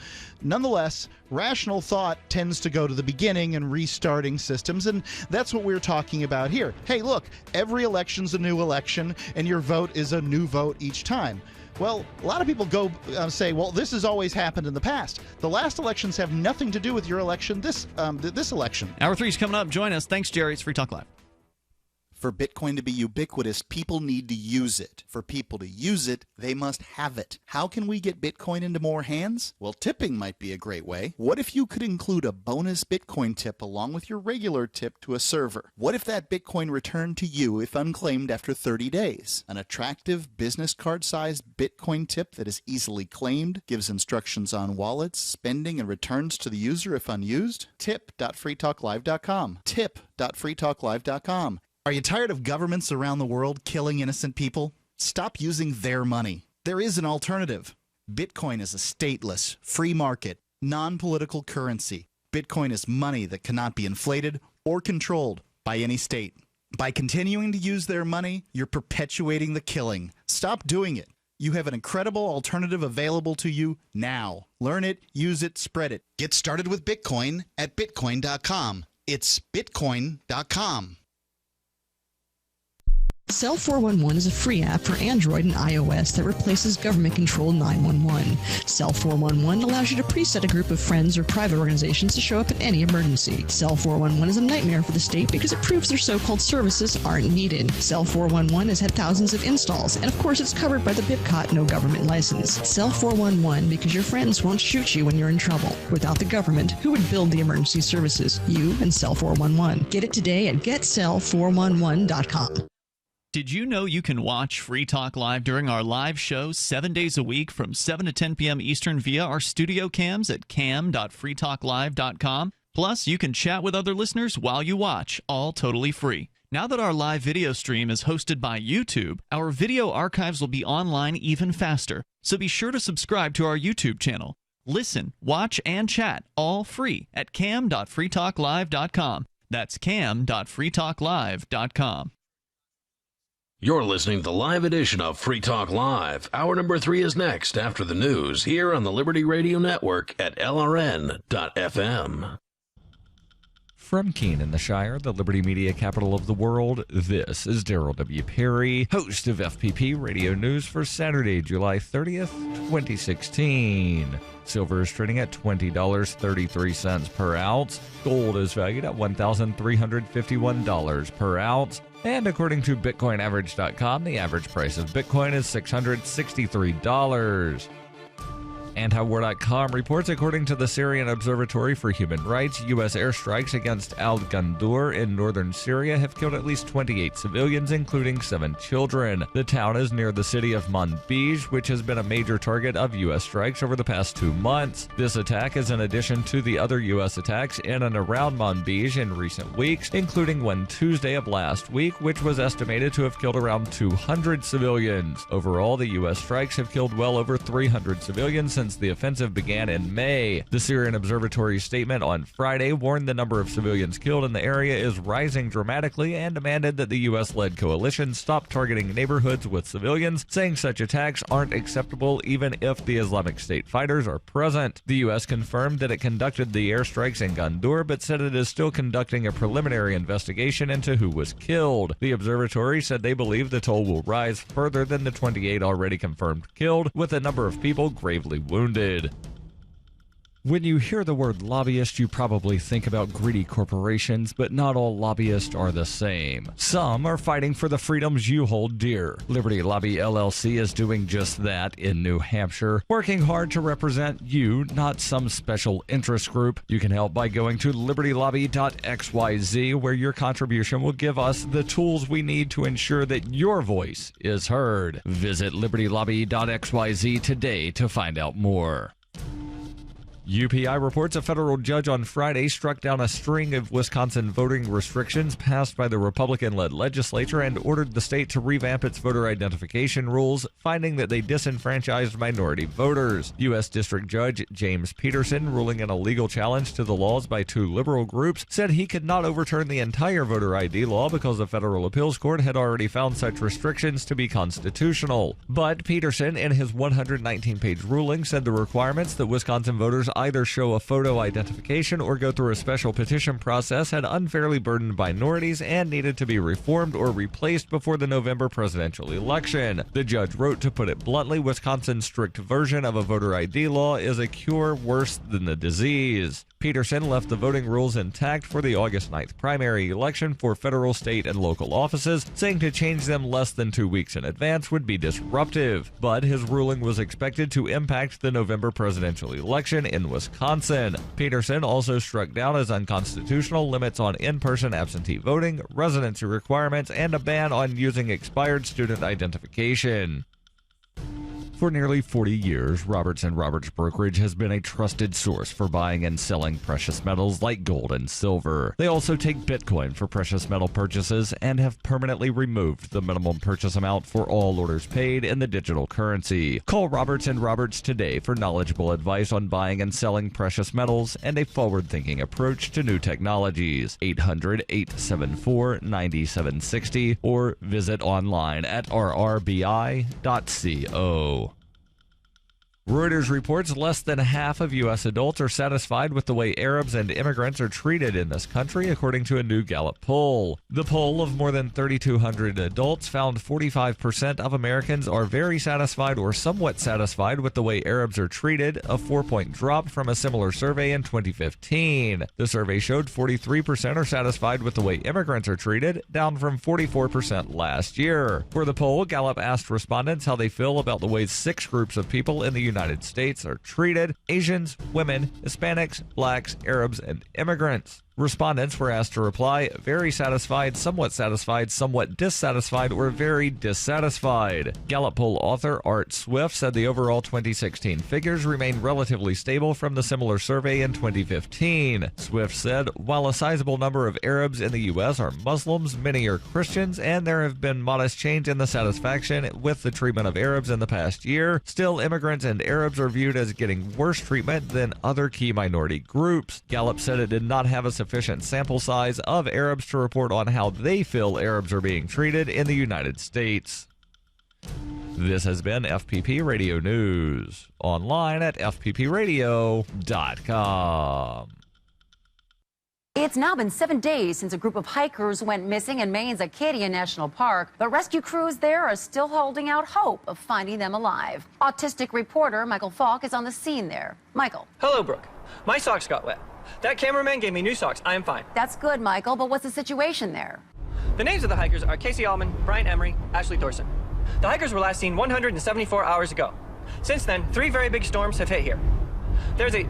Nonetheless, rational thought tends to go to the beginning and restarting systems, and that's what we're talking about here. Hey, look, every election's a new election, and your vote is a new vote each time. Well, a lot of people go say, well, this has always happened in the past. The last elections have nothing to do with your election this election. Hour 3 is coming up. Join us. Thanks, Jerry. It's Free Talk Live. For Bitcoin to be ubiquitous, people need to use it. For people to use it, they must have it. How can we get Bitcoin into more hands? Well, tipping might be a great way. What if you could include a bonus Bitcoin tip along with your regular tip to a server? What if that Bitcoin returned to you if unclaimed after 30 days? An attractive business card-sized Bitcoin tip that is easily claimed, gives instructions on wallets, spending, and returns to the user if unused? Tip.freetalklive.com. Tip.freetalklive.com. Are you tired of governments around the world killing innocent people? Stop using their money. There is an alternative. Bitcoin is a stateless, free market, non-political currency. Bitcoin is money that cannot be inflated or controlled by any state. By continuing to use their money, you're perpetuating the killing. Stop doing it. You have an incredible alternative available to you now. Learn it, use it, spread it. Get started with Bitcoin at Bitcoin.com. It's Bitcoin.com. Cell 411 is a free app for Android and iOS that replaces government-controlled 911. Cell 411 allows you to preset a group of friends or private organizations to show up in any emergency. Cell 411 is a nightmare for the state because it proves their so-called services aren't needed. Cell 411 has had thousands of installs, and of course it's covered by the BIPCOT no government license. Cell 411 because your friends won't shoot you when you're in trouble. Without the government, who would build the emergency services? You and Cell 411. Get it today at getcell411.com. Did you know you can watch Free Talk Live during our live shows 7 days a week from 7 to 10 p.m. Eastern via our studio cams at cam.freetalklive.com? Plus, you can chat with other listeners while you watch, all totally free. Now that our live video stream is hosted by YouTube, our video archives will be online even faster, so be sure to subscribe to our YouTube channel. Listen, watch, and chat, all free at cam.freetalklive.com. That's cam.freetalklive.com. You're listening to the live edition of Free Talk Live. Hour number 3 is next after the news here on the Liberty Radio Network at LRN.FM. From Keene in the Shire, the Liberty Media capital of the world, this is Daryl W. Perry, host of FPP Radio News for Saturday, July 30th, 2016. Silver is trading at $20.33 per ounce. Gold is valued at $1,351 per ounce. And according to BitcoinAverage.com, the average price of Bitcoin is $663. Antiwar.com reports, according to the Syrian Observatory for Human Rights, U.S. airstrikes against Al-Gandour in northern Syria have killed at least 28 civilians, including 7 children. The town is near the city of Manbij, which has been a major target of U.S. strikes over the past 2 months. This attack is in addition to the other U.S. attacks in and around Manbij in recent weeks, including one Tuesday of last week, which was estimated to have killed around 200 civilians. Overall, the U.S. strikes have killed well over 300 civilians since since the offensive began in May. The Syrian Observatory's statement on Friday warned the number of civilians killed in the area is rising dramatically and demanded that the U.S.-led coalition stop targeting neighborhoods with civilians, saying such attacks aren't acceptable even if the Islamic State fighters are present. The U.S. confirmed that it conducted the airstrikes in Gandour, but said it is still conducting a preliminary investigation into who was killed. The observatory said they believe the toll will rise further than the 28 already confirmed killed, with a number of people gravely wounded. When you hear the word lobbyist, you probably think about greedy corporations, but not all lobbyists are the same. Some are fighting for the freedoms you hold dear. Liberty Lobby LLC is doing just that in New Hampshire, working hard to represent you, not some special interest group. You can help by going to libertylobby.xyz, where your contribution will give us the tools we need to ensure that your voice is heard. Visit libertylobby.xyz today to find out more. UPI reports a federal judge on Friday struck down a string of Wisconsin voting restrictions passed by the Republican-led legislature and ordered the state to revamp its voter identification rules, finding that they disenfranchised minority voters. U.S. District Judge James Peterson, ruling in a legal challenge to the laws by two liberal groups, said he could not overturn the entire voter ID law because the federal appeals court had already found such restrictions to be constitutional. But Peterson, in his 119-page ruling, said the requirements that Wisconsin voters either show a photo identification or go through a special petition process had unfairly burdened minorities and needed to be reformed or replaced before the November presidential election. The judge wrote, to put it bluntly, Wisconsin's strict version of a voter ID law is a cure worse than the disease. Peterson left the voting rules intact for the August 9th primary election for federal, state, and local offices, saying to change them less than 2 weeks in advance would be disruptive. But his ruling was expected to impact the November presidential election in Wisconsin. Peterson also struck down as unconstitutional limits on in-person absentee voting, residency requirements, and a ban on using expired student identification. For nearly 40 years, Roberts & Roberts Brokerage has been a trusted source for buying and selling precious metals like gold and silver. They also take Bitcoin for precious metal purchases and have permanently removed the minimum purchase amount for all orders paid in the digital currency. Call Roberts & Roberts today for knowledgeable advice on buying and selling precious metals and a forward-thinking approach to new technologies. 800-874-9760 or visit online at rrbi.co. Reuters reports less than half of U.S. adults are satisfied with the way Arabs and immigrants are treated in this country, according to a new Gallup poll. The poll of more than 3,200 adults found 45% of Americans are very satisfied or somewhat satisfied with the way Arabs are treated, a 4-point drop from a similar survey in 2015. The survey showed 43% are satisfied with the way immigrants are treated, down from 44% last year. For the poll, Gallup asked respondents how they feel about the way 6 groups of people in the United States are treated: Asians, women, Hispanics, blacks, Arabs, and immigrants. Respondents were asked to reply very satisfied, somewhat dissatisfied, or very dissatisfied. Gallup poll author Art Swift said the overall 2016 figures remain relatively stable from the similar survey in 2015. Swift said, while a sizable number of Arabs in the U.S. are Muslims, many are Christians, and there have been modest change in the satisfaction with the treatment of Arabs in the past year, still immigrants and Arabs are viewed as getting worse treatment than other key minority groups. Gallup said it did not have a sufficient sample size of Arabs to report on how they feel Arabs are being treated in the United States. This has been FPP Radio News, online at fppradio.com. It's now been 7 days since a group of hikers went missing in Maine's Acadia National Park. The rescue crews there are still holding out hope of finding them alive. Autistic reporter Michael Falk is on the scene there. Michael. Hello, Brooke. My socks got wet. That cameraman gave me new socks. I am fine. That's good, Michael, but what's the situation there? The names of the hikers are Casey Allman, Brian Emery, Ashley Thorson. The hikers were last seen 174 hours ago. Since then, 3 very big storms have hit here. There's a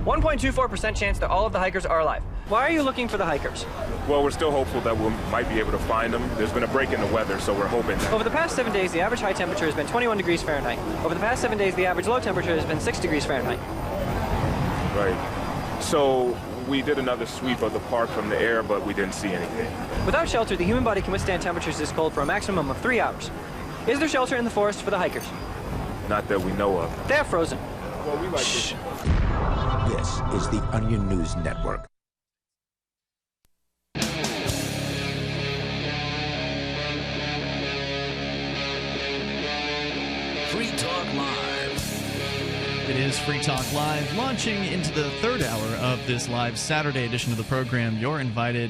1.24% chance that all of the hikers are alive. Why are you looking for the hikers? Well, we're still hopeful that we might be able to find them. There's been a break in the weather, so we're hoping that... Over the past 7 days, the average high temperature has been 21 degrees Fahrenheit. Over the past 7 days, the average low temperature has been 6 degrees Fahrenheit. Right. So we did another sweep of the park from the air, but we didn't see anything. Without shelter, the human body can withstand temperatures this cold for a maximum of 3 hours. Is there shelter in the forest for the hikers? Not that we know of. They are frozen. Well, we like this. This is the Onion News Network. Free Talk Live. It is Free Talk Live, launching into the third hour of this live Saturday edition of the program. You're invited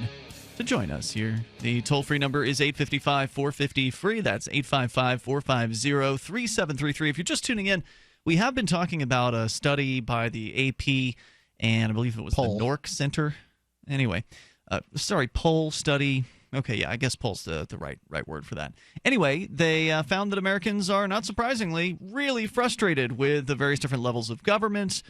to join us here. The toll-free number is 855-450-FREE. That's 855-450-3733. If you're just tuning in, we have been talking about a study by the AP, and I believe it was the NORC Center. Anyway, poll study. Okay, yeah, I guess poll's the right word for that. Anyway, they found that Americans are, not surprisingly, really frustrated with the various different levels of government,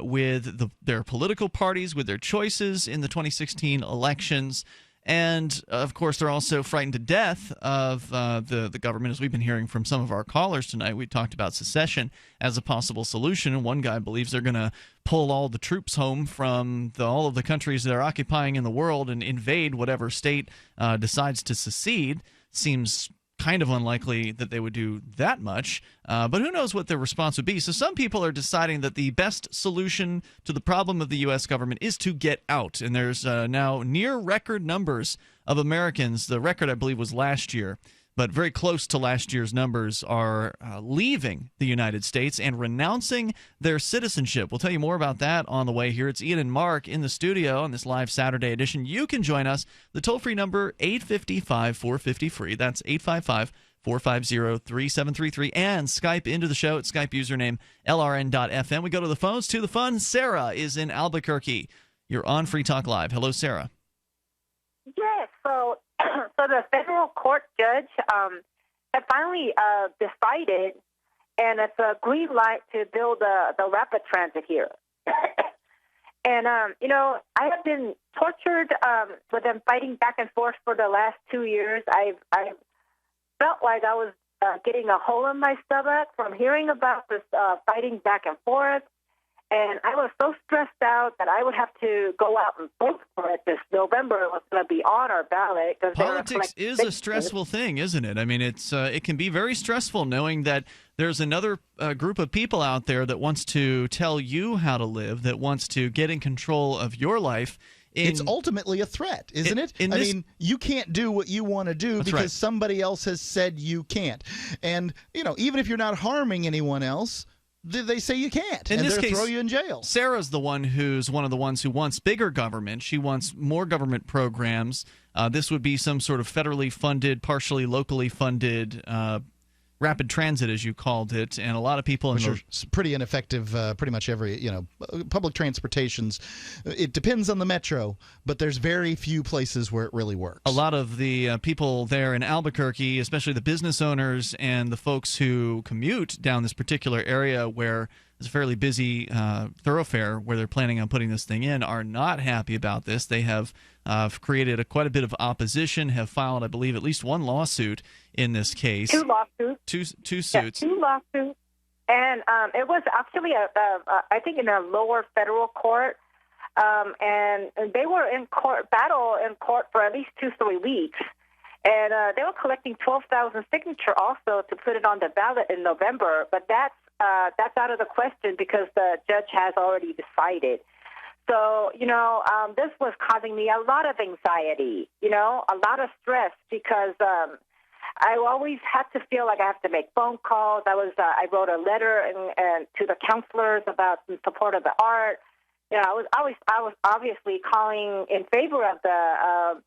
with their political parties, with their choices in the 2016 elections. And, of course, they're also frightened to death of the government, as we've been hearing from some of our callers tonight. We talked about secession as a possible solution, and one guy believes they're going to pull all the troops home from all of the countries they're occupying in the world and invade whatever state decides to secede. Seems kind of unlikely that they would do that much, but who knows what their response would be. So some people are deciding that the best solution to the problem of the U.S. government is to get out, and there's now near record numbers of Americans. The record, I believe, was last year, but very close to last year's numbers are leaving the United States and renouncing their citizenship. We'll tell you more about that on the way here. It's Ian and Mark in the studio on this live Saturday edition. You can join us. The toll-free number, 855-450-FREE. That's 855-450-3733. And Skype into the show at Skype username LRN.FM. We go to the phones, to the fun. Sarah is in Albuquerque. You're on Free Talk Live. Hello, Sarah. Yes, so the federal court judge had finally decided, and it's a green light to build the rapid transit here. And, I have been tortured with them fighting back and forth for the last 2 years. I felt like I was getting a hole in my stomach from hearing about this fighting back and forth. And I was so stressed out that I would have to go out and vote for it this November. It was going to be on our ballot. Politics is a stressful thing, isn't it? I mean, it can be very stressful knowing that there's another group of people out there that wants to tell you how to live, that wants to get in control of your life. It's ultimately a threat, isn't it? I mean, you can't do what you want to do because somebody else has said you can't. And, even if you're not harming anyone else, they say you can't, and they'll throw you in jail. Sarah's the one who's one of the ones who wants bigger government. She wants more government programs. This would be some sort of federally funded, partially locally funded rapid transit, as you called it, and a lot of people which are pretty ineffective. Pretty much every public transportations. It depends on the metro, but there's very few places where it really works. A lot of the people there in Albuquerque, especially the business owners and the folks who commute down this particular area where it's a fairly busy thoroughfare where they're planning on putting this thing in, are not happy about this. They have created quite a bit of opposition, have filed, I believe, at least one lawsuit in this case. Two lawsuits. Two suits. Yeah, two lawsuits. And it was actually, I think, in a lower federal court. And they were in court for at least 2-3 weeks. And they were collecting 12,000 signatures also to put it on the ballot in November. But that's out of the question because the judge has already decided. So, this was causing me a lot of anxiety, a lot of stress because I always had to feel like I have to make phone calls. I wrote a letter and to the counselors about some support of the art. I was obviously calling in favor of the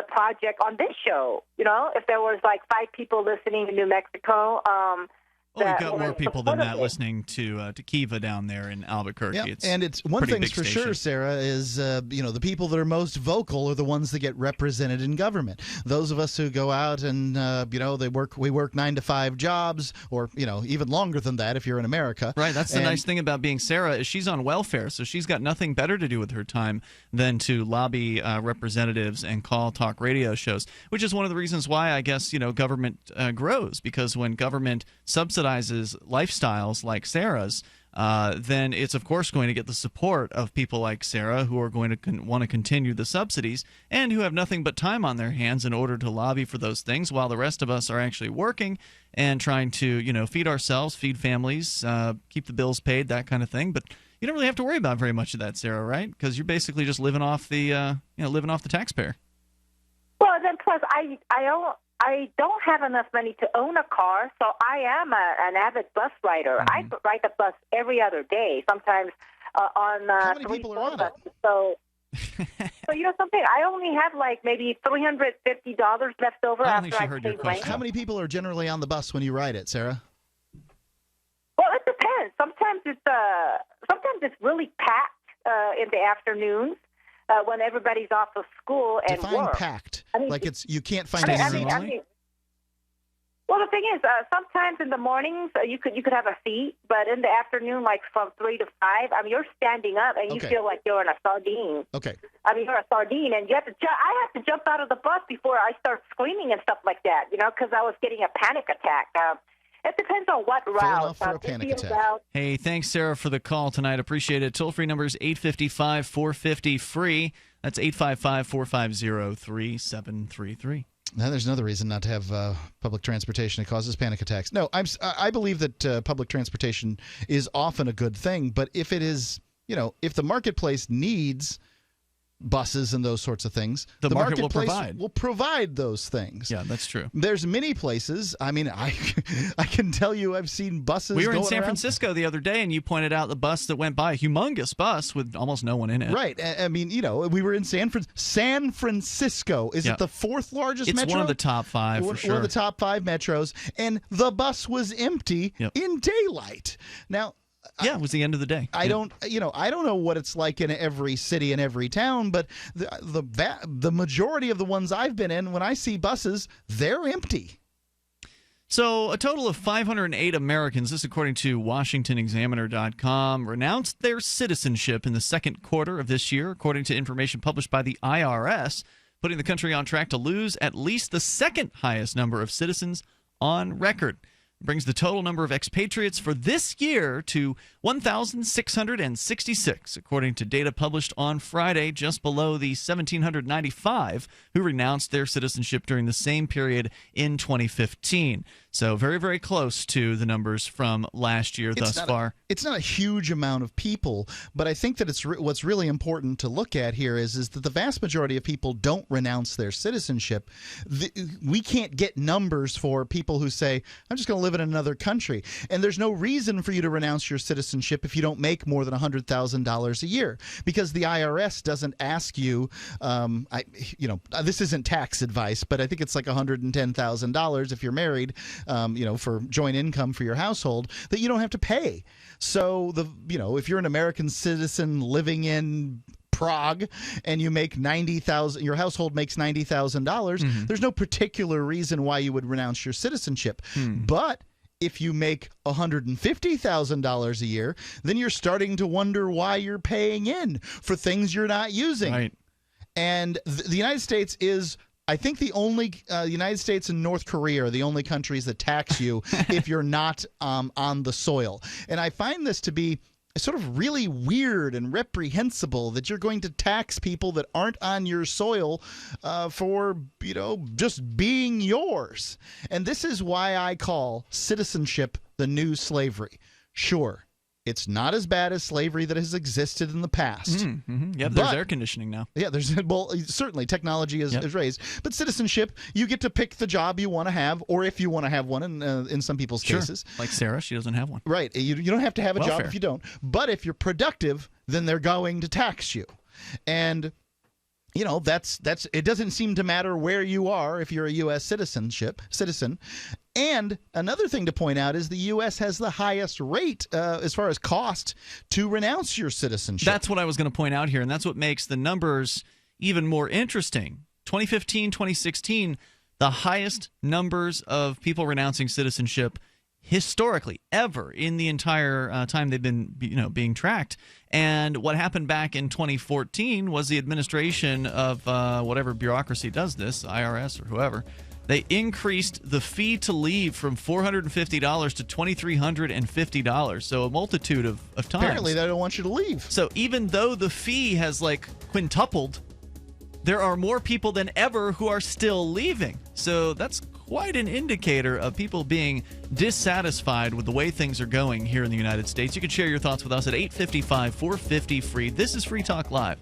project on this show. If there was like 5 people listening in New Mexico. We've got more people than that listening to Kiva down there in Albuquerque. Yeah, It's and it's one thing's for station. sure, Sarah, is the people that are most vocal are the ones that get represented in government. Those of us who go out and we work 9-to-5 jobs, or even longer than that if you're in America. Right. That's the nice thing about being Sarah is she's on welfare, so she's got nothing better to do with her time than to lobby representatives and call talk radio shows, which is one of the reasons why I guess government grows, because when government subsidizes lifestyles like Sarah's, then it's, of course, going to get the support of people like Sarah, who are going to want to continue the subsidies and who have nothing but time on their hands in order to lobby for those things, while the rest of us are actually working and trying to, feed ourselves, feed families, keep the bills paid, that kind of thing. But you don't really have to worry about very much of that, Sarah, right? Because you're basically just living off the, living off the taxpayer. Well, then plus I don't have enough money to own a car, so I am an avid bus rider. I ride the bus every other day, sometimes on How many 3, people 4 are on buses. it? So something. I only have like maybe $350 left over after I pay rent. How many people are generally on the bus when you ride it, Sarah? Well, it depends. Sometimes it's really packed in the afternoons. When everybody's off of school and Define work. packed. I mean, like you can't find any room. Well, the thing is, sometimes in the mornings you could have a seat, but in the afternoon, like from 3 to 5, you're standing up and you feel like you're in a sardine. Okay. You're a sardine, and you have to. I have to jump out of the bus before I start screaming and stuff like that, because I was getting a panic attack. It depends on what route. For a panic attack. Hey, thanks, Sarah, for the call tonight. Appreciate it. Toll-free number is 855-450-FREE. That's 855-450-3733. Now, there's another reason not to have public transportation. It causes panic attacks. No, I believe that public transportation is often a good thing, but if it is, if the marketplace needs buses and those sorts of things, the market will provide those things. Yeah, that's true. There's many places. I can tell you I've seen buses. We were in going San around. Francisco the other day, and you pointed out the bus that went by, a humongous bus with almost no one in it. Right. We were in San Francisco. Is it the fourth largest metro? It's one of the top 5 for sure. One of the top 5 metros, and the bus was empty in daylight. Now, it was the end of the day. I don't know what it's like in every city and every town, but the majority of the ones I've been in, when I see buses, they're empty. So a total of 508 Americans, this according to WashingtonExaminer.com, renounced their citizenship in the second quarter of this year, according to information published by the IRS, putting the country on track to lose at least the second highest number of citizens on record. Brings the total number of expatriates for this year to 1,666, according to data published on Friday, just below the 1,795 who renounced their citizenship during the same period in 2015. So very, very close to the numbers from last year thus far. It's not a huge amount of people, but I think that what's really important to look at here is that the vast majority of people don't renounce their citizenship. We can't get numbers for people who say, I'm just going to live in another country. And there's no reason for you to renounce your citizenship if you don't make more than $100,000 a year, because the IRS doesn't ask you, this isn't tax advice, but I think it's like $110,000 if you're married, for joint income for your household, that you don't have to pay. So if you're an American citizen living in Prague and you make $90,000, your household makes $90,000, there's no particular reason why you would renounce your citizenship. But if you make $150,000 a year, then you're starting to wonder why you're paying in for things you're not using. Right. And the United States is, I think, the only United States and North Korea are the only countries that tax you if you're not on the soil. And I find this to be sort of really weird and reprehensible that you're going to tax people that aren't on your soil for, just being yours. And this is why I call citizenship the new slavery. Sure, it's not as bad as slavery that has existed in the past. Yeah, there's air conditioning now. Yeah, certainly technology is raised. But citizenship, you get to pick the job you want to have, or if you want to have one in some people's cases. Like Sarah, she doesn't have one. Right. You don't have to have a job if you don't. But if you're productive, then they're going to tax you. And that's it doesn't seem to matter where you are if you're a U.S. citizen. And another thing to point out is the U.S. has the highest rate as far as cost to renounce your citizenship. That's what I was going to point out here, and that's what makes the numbers even more interesting. 2015, 2016, the highest numbers of people renouncing citizenship historically ever in the entire time they've been being tracked. And what happened back in 2014 was the administration of whatever bureaucracy does this, IRS or whoever, They increased the fee to leave from $450 to $2,350, so a multitude of times. Apparently, they don't want you to leave. So even though the fee has, like, quintupled, there are more people than ever who are still leaving. So that's quite an indicator of people being dissatisfied with the way things are going here in the United States. You can share your thoughts with us at 855-450-FREE. This is Free Talk Live.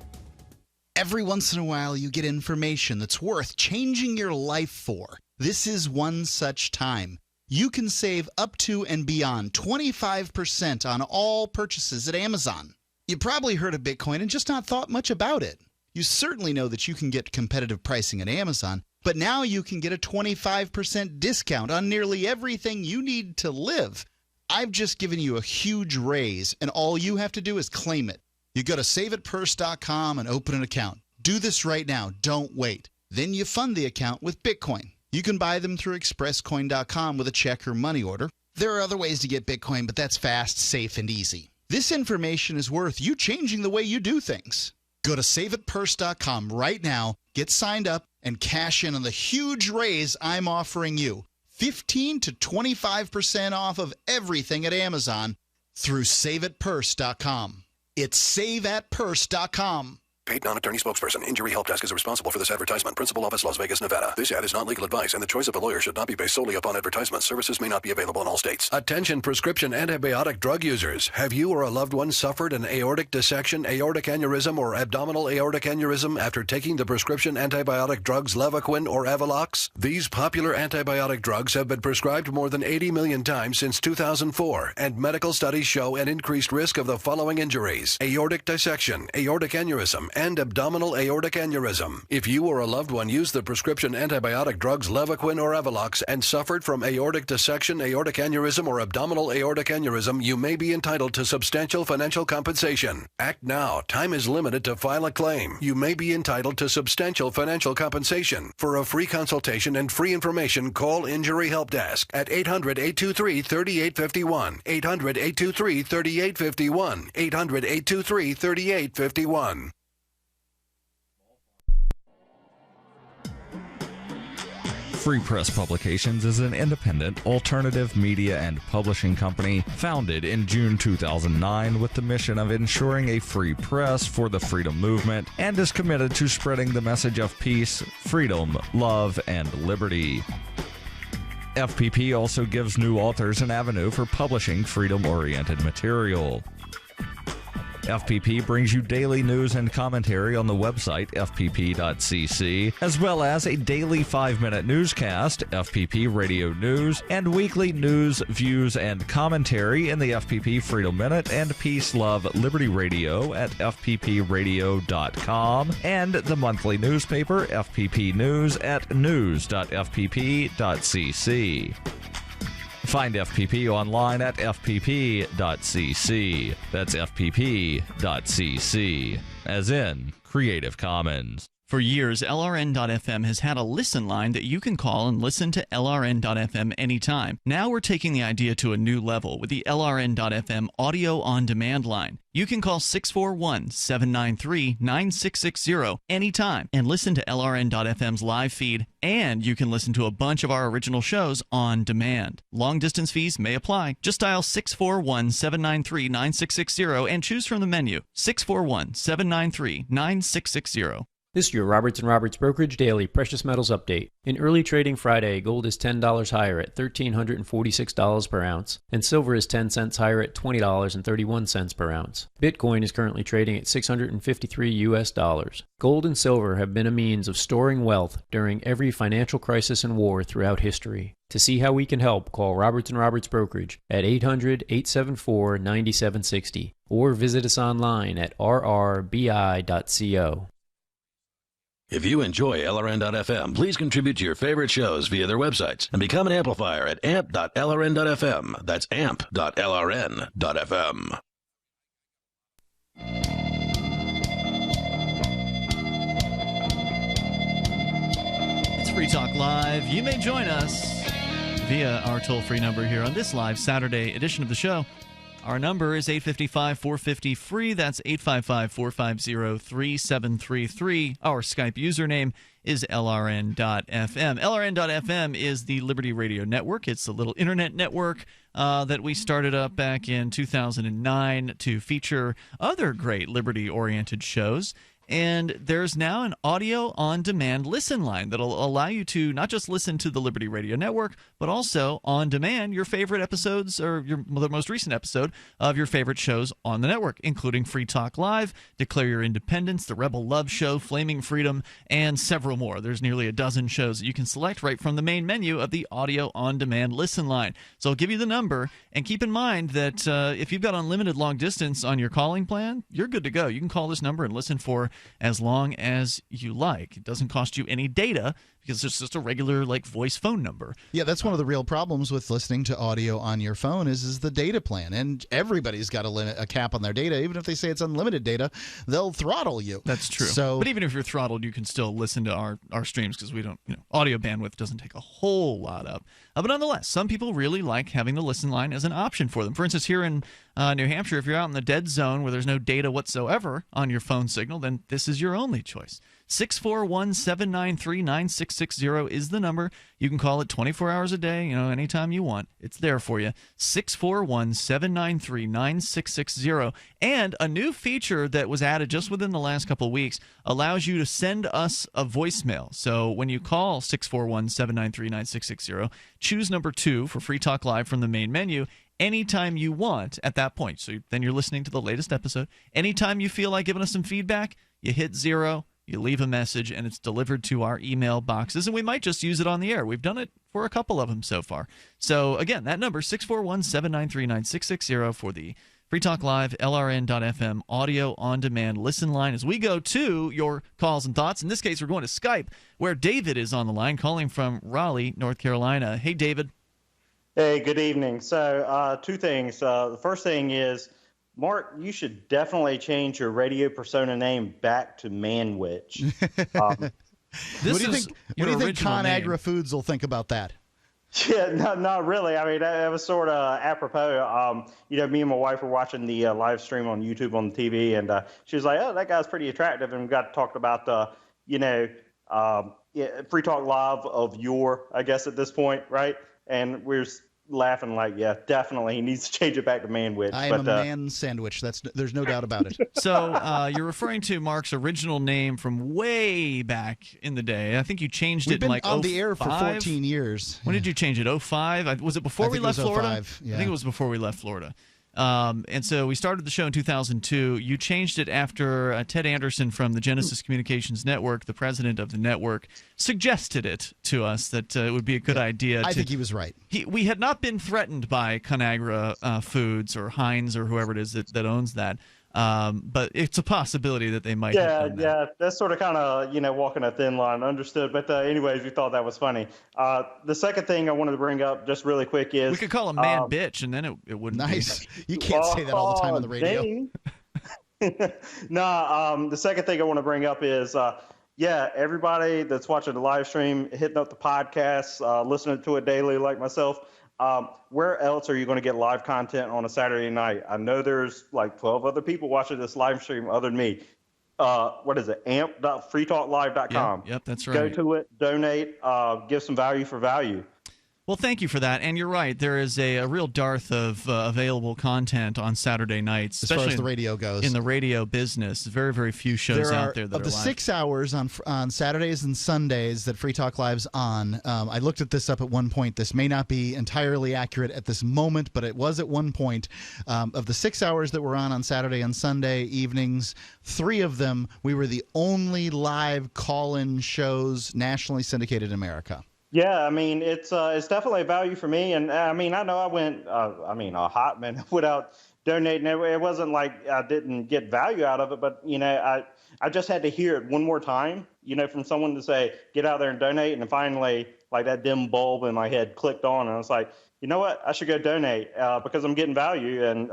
Every once in a while, you get information that's worth changing your life for. This is one such time. You can save up to and beyond 25% on all purchases at Amazon. You probably heard of Bitcoin and just not thought much about it. You certainly know that you can get competitive pricing at Amazon, but now you can get a 25% discount on nearly everything you need to live. I've just given you a huge raise, and all you have to do is claim it. You go to saveitpurse.com and open an account. Do this right now. Don't wait. Then you fund the account with Bitcoin. You can buy them through expresscoin.com with a check or money order. There are other ways to get Bitcoin, but that's fast, safe, and easy. This information is worth you changing the way you do things. Go to saveitpurse.com right now, get signed up, and cash in on the huge raise I'm offering you. 15 to 25% off of everything at Amazon through saveitpurse.com. It's saveatpurse.com. Paid non-attorney spokesperson. Injury Help Desk is responsible for this advertisement. Principal office, Las Vegas, Nevada. This ad is not legal advice, and the choice of a lawyer should not be based solely upon advertisements. Services may not be available in all states. Attention prescription antibiotic drug users. Have you or a loved one suffered an aortic dissection, aortic aneurysm, or abdominal aortic aneurysm after taking the prescription antibiotic drugs Levaquin or Avelox? These popular antibiotic drugs have been prescribed more than 80 million times since 2004, and medical studies show an increased risk of the following injuries: aortic dissection, aortic aneurysm, and abdominal aortic aneurysm. If you or a loved one used the prescription antibiotic drugs Levaquin or Avelox and suffered from aortic dissection, aortic aneurysm, or abdominal aortic aneurysm, you may be entitled to substantial financial compensation. Act now. Time is limited to file a claim. You may be entitled to substantial financial compensation. For a free consultation and free information, call Injury Help Desk at 800-823-3851. 800-823-3851. 800-823-3851. Free Press Publications is an independent, alternative media and publishing company founded in June 2009 with the mission of ensuring a free press for the freedom movement and is committed to spreading the message of peace, freedom, love, and liberty. FPP also gives new authors an avenue for publishing freedom-oriented material. FPP brings you daily news and commentary on the website, fpp.cc, as well as a daily 5-minute newscast, FPP Radio News, and weekly news, views, and commentary in the FPP Freedom Minute and Peace, Love, Liberty Radio at fppradio.com, and the monthly newspaper, FPP News, at news.fpp.cc. Find FPP online at fpp.cc. That's fpp.cc, as in Creative Commons. For years, LRN.FM has had a listen line that you can call and listen to LRN.FM anytime. Now we're taking the idea to a new level with the LRN.FM audio on-demand line. You can call 641-793-9660 anytime and listen to LRN.FM's live feed, and you can listen to a bunch of our original shows on demand. Long-distance fees may apply. Just dial 641-793-9660 and choose from the menu 641-793-9660. This is your Roberts & Roberts Brokerage Daily Precious Metals Update. In early trading Friday, gold is $10 higher at $1,346 per ounce, and silver is 10 cents higher at $20.31 per ounce. Bitcoin is currently trading at $653 US. Gold and silver have been a means of storing wealth during every financial crisis and war throughout history. To see how we can help, call Roberts & Roberts Brokerage at 800-874-9760 or visit us online at rrbi.co. If you enjoy LRN.FM, please contribute to your favorite shows via their websites and become an amplifier at amp.lrn.fm. That's amp.lrn.fm. It's Free Talk Live. You may join us via our toll-free number here on this live Saturday edition of the show. Our number is 855-450-FREE. That's 855-450-3733. Our Skype username is LRN.FM. LRN.FM is the Liberty Radio Network. It's a little internet network that we started up back in 2009 to feature other great liberty-oriented shows. And there's now an audio-on-demand listen line that'll allow you to not just listen to the Liberty Radio Network, but also on demand your favorite episodes or the most recent episode of your favorite shows on the network, including Free Talk Live, Declare Your Independence, The Rebel Love Show, Flaming Freedom, and several more. There's nearly a dozen shows that you can select right from the main menu of the audio-on-demand listen line. So I'll give you the number, and keep in mind that if you've got unlimited long distance on your calling plan, you're good to go. You can call this number and listen for as long as you like. It doesn't cost you any data because it's just a regular voice phone number. Yeah, that's one of the real problems with listening to audio on your phone is the data plan. And everybody's got a cap on their data. Even if they say it's unlimited data, they'll throttle you. That's true. But even if you're throttled, you can still listen to our streams because we don't, audio bandwidth doesn't take a whole lot up. But nonetheless, some people really like having the listen line as an option for them. For instance, here in New Hampshire, if you're out in the dead zone where there's no data whatsoever on your phone signal, then this is your only choice. 641-793-9660 is the number. You can call it 24 hours a day, anytime you want. It's there for you. 641-793-9660. And a new feature that was added just within the last couple of weeks allows you to send us a voicemail. So when you call 641-793-9660, choose number 2 for Free Talk Live from the main menu anytime you want at that point. So then you're listening to the latest episode. Anytime you feel like giving us some feedback, you hit 0. You leave a message, and it's delivered to our email boxes, and we might just use it on the air. We've done it for a couple of them so far. So, again, that number, 641-793-9660 for the Free Talk Live, LRN.FM, audio-on-demand listen line as we go to your calls and thoughts. In this case, we're going to Skype, where David is on the line, calling from Raleigh, North Carolina. Hey, David. Hey, good evening. So, two things. The first thing is, Mark, you should definitely change your radio persona name back to Manwich. What do you think ConAgra Foods will think about that? Yeah, not really. I mean, that was sort of apropos. Me and my wife were watching the live stream on YouTube on the TV, and she was like, "Oh, that guy's pretty attractive," and we got to talk about Free Talk Live of yore, I guess at this point, right? And we're laughing like, yeah, definitely he needs to change it back to Manwich. I am a man sandwich. There's no doubt about it. So you're referring to Mark's original name from way back in the day. I think you changed it in We've been on the air for 14 years. When did you change it? 05? Was it before we left Florida? 05, yeah. I think it was before we left Florida. And so we started the show in 2002. You changed it after Ted Anderson from the Genesis Communications Network, the president of the network, suggested it to us that it would be a good idea. I think he was right. We had not been threatened by ConAgra Foods or Heinz or whoever it is that owns that. But it's a possibility that they might have done that. Yeah, that's sort of kind of, walking a thin line. Understood. But anyways, we thought that was funny. The second thing I wanted to bring up just really quick is... We could call him Man Bitch, and then it wouldn't Nice. be... You can't say that all the time on the radio. The second thing I want to bring up is... everybody that's watching the live stream, hitting up the podcast, listening to it daily like myself, where else are you going to get live content on a Saturday night? I know there's like 12 other people watching this live stream other than me. What is it? amp.freetalklive.com. Yep, that's right. Go to it, donate, give some value for value. Well, thank you for that. And you're right. There is a real dearth of available content on Saturday nights, as far especially as the radio goes. In the radio business, very, very few shows out there that of are the live. 6 hours on Saturdays and Sundays that Free Talk Live's on. I looked at this up at one point. This may not be entirely accurate at this moment, but it was at one point. Of the 6 hours that were on Saturday and Sunday evenings, 3 of them we were the only live call-in shows nationally syndicated in America. Yeah, I mean, it's definitely a value for me. And I mean, I know I went, a hot minute without donating. It wasn't like I didn't get value out of it, but, I just had to hear it one more time, from someone to say, get out there and donate. And then finally, like that dim bulb in my head clicked on. And I was like, you know what? I should go donate because I'm getting value. And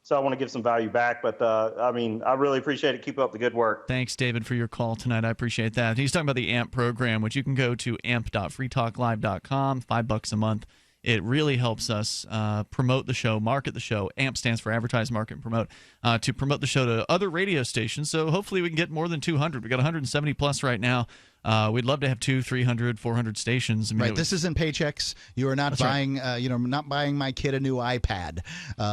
so I want to give some value back. But, I really appreciate it. Keep up the good work. Thanks, David, for your call tonight. I appreciate that. He's talking about the AMP program, which you can go to amp.freetalklive.com, $5 a month. It really helps us promote the show, market the show. AMP stands for Advertise, Market, and Promote, to promote the show to other radio stations. So hopefully we can get more than 200. We got 170 plus right now. We'd love to have 200, 300, 400 stations. I mean, right. This isn't paychecks. You are not buying. Right. Not buying my kid a new iPad.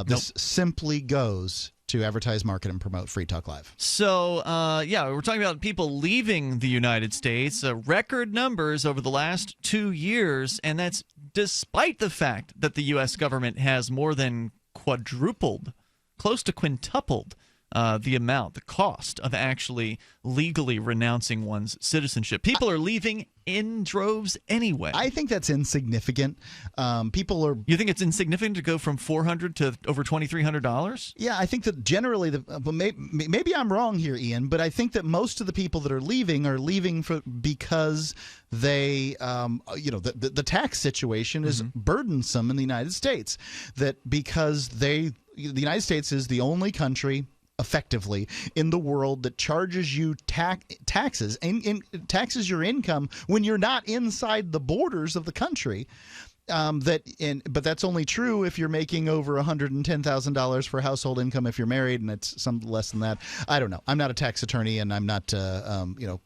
This simply goes to Advertise, Market, and Promote Free Talk Live. So, we're talking about people leaving the United States, record numbers over the last 2 years, and that's despite the fact that the U.S. government has more than quadrupled, close to quintupled, the cost of actually legally renouncing one's citizenship. People are leaving in droves anyway. I think that's insignificant. You think it's insignificant to go from $400 to over $2,300? Yeah, I think that generally, maybe I'm wrong here, Ian, but I think that most of the people that are leaving because they, the tax situation is burdensome in the United States. That because the United States is the only country effectively in the world that charges you taxes and taxes your income when you're not inside the borders of the country. But that's only true if you're making over $110,000 for household income if you're married, and it's some less than that. I don't know. I'm not a tax attorney, and I'm not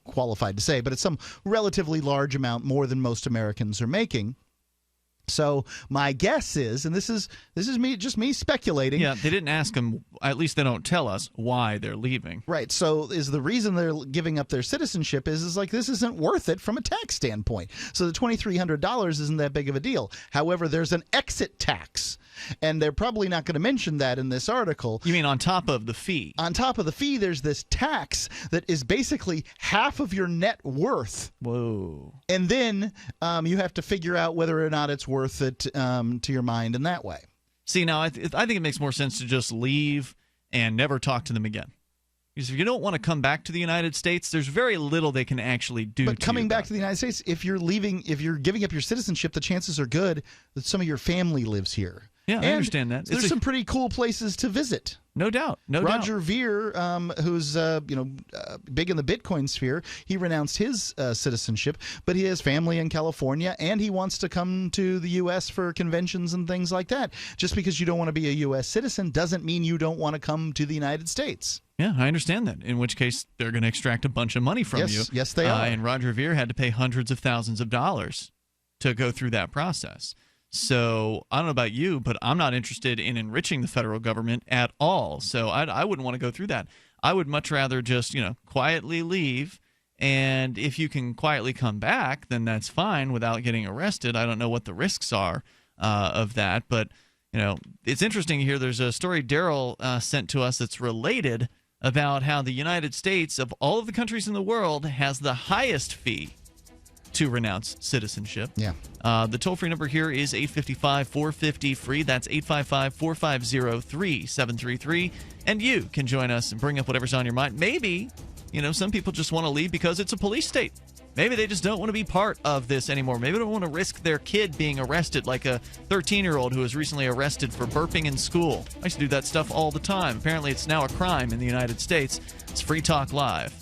qualified to say, but it's some relatively large amount more than most Americans are making. So my guess is, and this is me speculating. Yeah, they didn't ask them. At least they don't tell us why they're leaving. Right. So is the reason they're giving up their citizenship is like this isn't worth it from a tax standpoint. So the $2,300 isn't that big of a deal. However, there's an exit tax, and they're probably not going to mention that in this article. You mean on top of the fee? On top of the fee, there's this tax that is basically half of your net worth. Whoa. And then you have to figure out whether or not it's worth it to your mind in that way. See, now I think it makes more sense to just leave and never talk to them again. Because if you don't want to come back to the United States, there's very little they can actually do. But coming back to the United States, if you're giving up your citizenship, the chances are good that some of your family lives here. Yeah, I understand that. There's some pretty cool places to visit. No doubt. Roger Ver, who's big in the Bitcoin sphere, he renounced his citizenship, but he has family in California, and he wants to come to the U.S. for conventions and things like that. Just because you don't want to be a U.S. citizen doesn't mean you don't want to come to the United States. Yeah, I understand that. In which case, they're going to extract a bunch of money from you. Yes, they are. And Roger Ver had to pay hundreds of thousands of dollars to go through that process. So I don't know about you, but I'm not interested in enriching the federal government at all. So I wouldn't want to go through that. I would much rather just, quietly leave. And if you can quietly come back, then that's fine without getting arrested. I don't know what the risks are of that. But, it's interesting here. There's a story Daryl sent to us that's related about how the United States, of all of the countries in the world, has the highest fee to renounce citizenship. Yeah. The toll-free number here is 855-450-FREE. That's 855-450-3733. And you can join us and bring up whatever's on your mind. Maybe, some people just want to leave because it's a police state. Maybe they just don't want to be part of this anymore. Maybe they don't want to risk their kid being arrested, like a 13-year-old who was recently arrested for burping in school. I used to do that stuff all the time. Apparently, it's now a crime in the United States. It's Free Talk Live.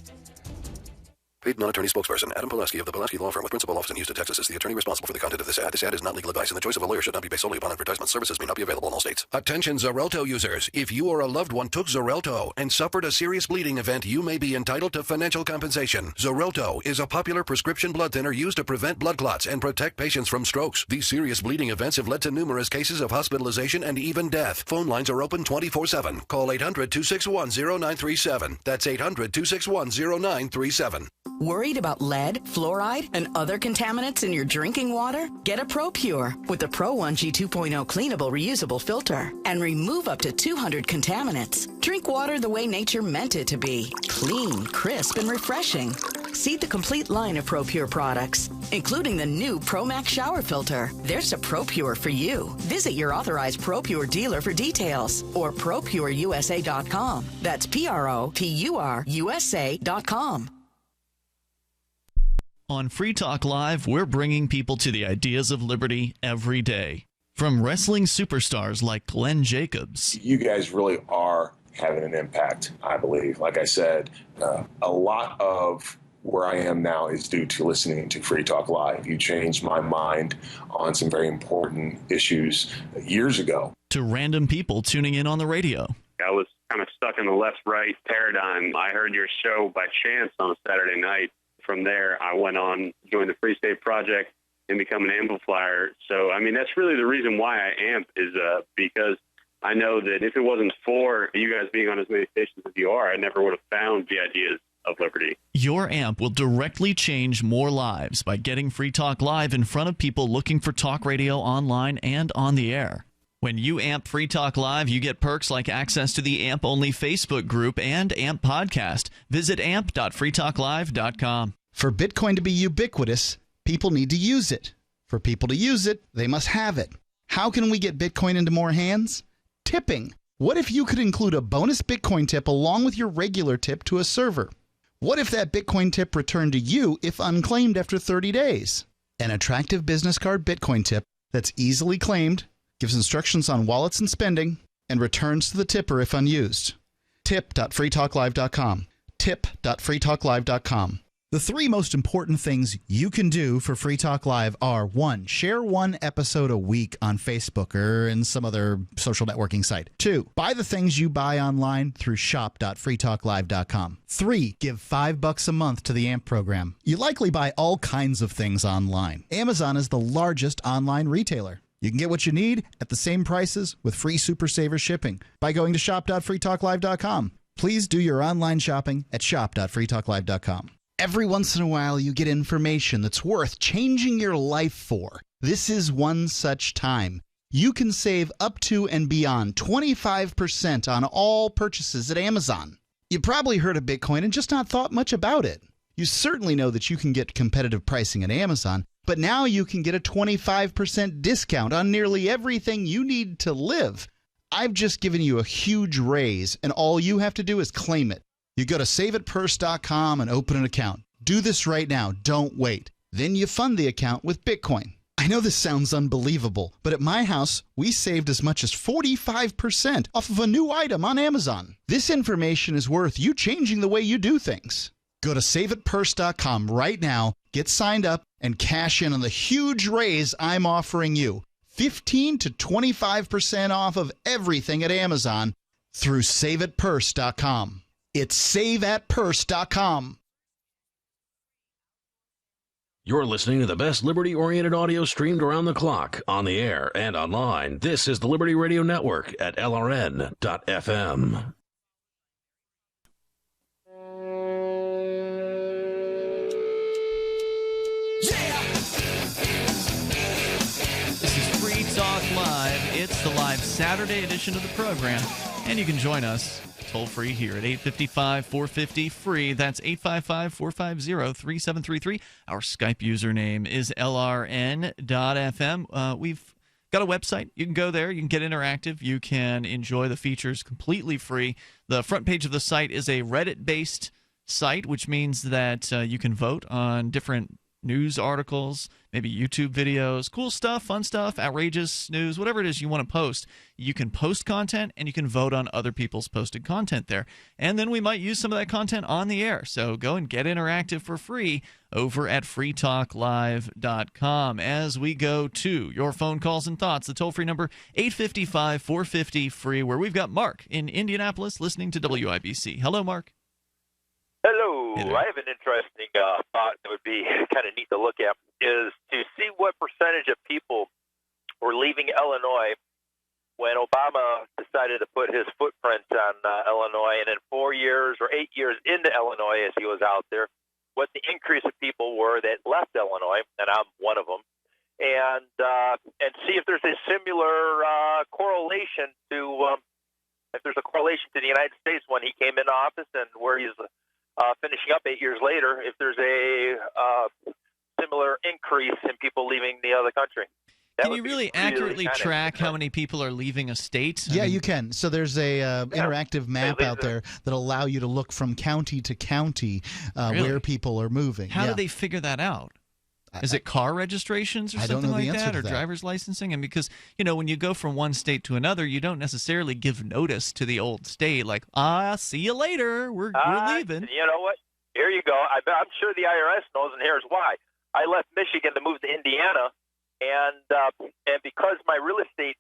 Paid non-attorney spokesperson Adam Pulaski of the Pulaski Law Firm with principal office in Houston, Texas is the attorney responsible for the content of this ad. This ad is not legal advice, and the choice of a lawyer should not be based solely upon advertisement. Services may not be available in all states. Attention Xarelto users. If you or a loved one took Xarelto and suffered a serious bleeding event, you may be entitled to financial compensation. Xarelto is a popular prescription blood thinner used to prevent blood clots and protect patients from strokes. These serious bleeding events have led to numerous cases of hospitalization and even death. Phone lines are open 24/7. Call 800-261-0937. That's 800-261-0937. Worried about lead, fluoride, and other contaminants in your drinking water? Get a ProPure with the Pro 1G 2.0 cleanable reusable filter and remove up to 200 contaminants. Drink water the way nature meant it to be. Clean, crisp, and refreshing. See the complete line of ProPure products, including the new ProMax shower filter. There's a ProPure for you. Visit your authorized ProPure dealer for details or ProPureUSA.com. That's PROPURUSA.com. On Free Talk Live, we're bringing people to the ideas of liberty every day. From wrestling superstars like Glenn Jacobs. You guys really are having an impact, I believe. Like I said, a lot of where I am now is due to listening to Free Talk Live. You changed my mind on some very important issues years ago. To random people tuning in on the radio. I was kind of stuck in the left-right paradigm. I heard your show by chance on a Saturday night. From there, I went on, joined the Free State Project, and become an amplifier. So, I mean, that's really the reason why I amp is because I know that if it wasn't for you guys being on as many stations as you are, I never would have found the ideas of liberty. Your amp will directly change more lives by getting Free Talk Live in front of people looking for talk radio online and on the air. When you amp Free Talk Live, you get perks like access to the AMP-only Facebook group and AMP podcast. Visit amp.freetalklive.com. For Bitcoin to be ubiquitous, people need to use it. For people to use it, they must have it. How can we get Bitcoin into more hands? Tipping. What if you could include a bonus Bitcoin tip along with your regular tip to a server? What if that Bitcoin tip returned to you if unclaimed after 30 days? An attractive business card Bitcoin tip that's easily claimed, gives instructions on wallets and spending, and returns to the tipper if unused. Tip.freetalklive.com. Tip.freetalklive.com. The three most important things you can do for Free Talk Live are: 1. Share one episode a week on Facebook or in some other social networking site. 2. Buy the things you buy online through shop.freetalklive.com. 3. Give $5 a month to the AMP program. You likely buy all kinds of things online. Amazon is the largest online retailer. You can get what you need at the same prices with free Super Saver shipping by going to shop.freetalklive.com. Please do your online shopping at shop.freetalklive.com. Every once in a while, you get information that's worth changing your life for. This is one such time. You can save up to and beyond 25% on all purchases at Amazon. You probably heard of Bitcoin and just not thought much about it. You certainly know that you can get competitive pricing at Amazon, but now you can get a 25% discount on nearly everything you need to live. I've just given you a huge raise, and all you have to do is claim it. You go to saveitpurse.com and open an account. Do this right now. Don't wait. Then you fund the account with Bitcoin. I know this sounds unbelievable, but at my house, we saved as much as 45% off of a new item on Amazon. This information is worth you changing the way you do things. Go to saveitpurse.com right now, get signed up, and cash in on the huge raise I'm offering you. 15 to 25% off of everything at Amazon through saveitpurse.com. It's saveatpurse.com. You're listening to the best liberty-oriented audio streamed around the clock, on the air, and online. This is the Liberty Radio Network at LRN.FM. This is Free Talk Live. It's the live Saturday edition of the program, and you can join us toll free here at 855-450-FREE. That's 855-450-3733. Our Skype username is LRN.FM. We've got a website. You can go there. You can get interactive. You can enjoy the features completely free. The front page of the site is a Reddit-based site, which means that you can vote on different news articles, maybe YouTube videos, cool stuff, fun stuff, outrageous news, whatever it is you want to post. You can post content, and you can vote on other people's posted content there. And then we might use some of that content on the air. So go and get interactive for free over at freetalklive.com. As we go to your phone calls and thoughts, the toll-free number 855-450-FREE, where we've got Mark in Indianapolis listening to WIBC. Hello, Mark. Hello. Hey there. I have an interesting thought that would be kind of neat to look at, is to see what percentage of people were leaving Illinois when Obama decided to put his footprint on Illinois, and in 4 years or 8 years into Illinois as he was out there, what the increase of people were that left Illinois, and I'm one of them, and see if there's a similar correlation to if there's a correlation to the United States when he came into office and where he's finishing up 8 years later, if there's a similar increase in people leaving the other country. Can you really accurately track how many people are leaving a state? Yeah, you can. So there's a interactive map out there that'll allow you to look from county to county where people are moving. How do they figure that out? Is it car registrations or something like that, or driver's licensing? And because, when you go from one state to another, you don't necessarily give notice to the old state, like, see you later, we're leaving. You know what? Here you go. I'm sure the IRS knows, and here's why. I left Michigan to move to Indiana, and because my real estate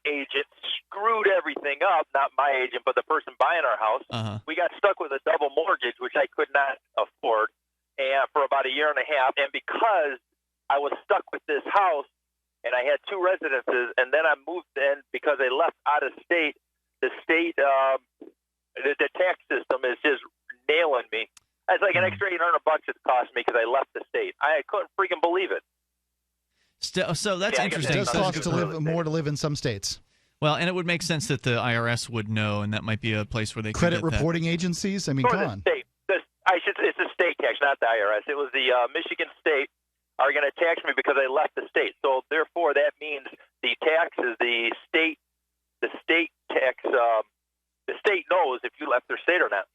agent screwed everything up, not my agent, but the person buying our house, we got stuck with a double mortgage, which I could not afford, and for about a year and a half. And because I was stuck with this house, and I had two residences, and then I moved in because I left out of state. The state, the tax system is just nailing me. It's like an extra $800 it cost me because I left the state. I couldn't freaking believe it. So that's interesting. It does cost more to live in some states. Well, and it would make sense that the IRS would know, and that might be a place where they credit can get reporting agencies. I mean, come on. State. It's the state tax, not the IRS. It was the Michigan state are going to tax me because I left the state. So therefore, that means the taxes, the state tax, the state knows if you left their state or not.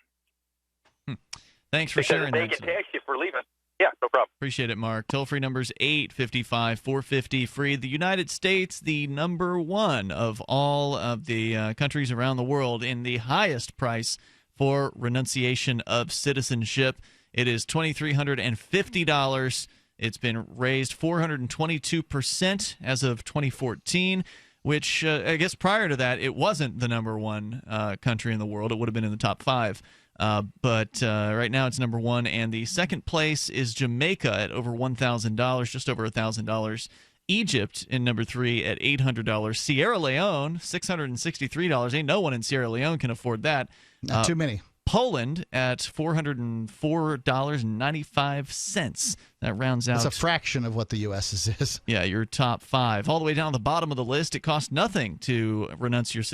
Thanks for sharing they that. They can tax you for leaving. Yeah, no problem. Appreciate it, Mark. Toll-free number's 855-450-FREE. The United States, the number one of all of the countries around the world in the highest price for renunciation of citizenship. It is $2,350. It's been raised 422% as of 2014, which I guess prior to that, it wasn't the number one country in the world. It would have been in the top 5. But right now it's number 1, and the second place is Jamaica at over $1,000, just over $1,000. Egypt in number 3 at $800. Sierra Leone, $663. Ain't no one in Sierra Leone can afford that. Not too many. Poland at $404.95. That rounds out. That's a fraction of what the U.S. is. Yeah, your top 5. All the way down the bottom of the list, it costs nothing to renounce your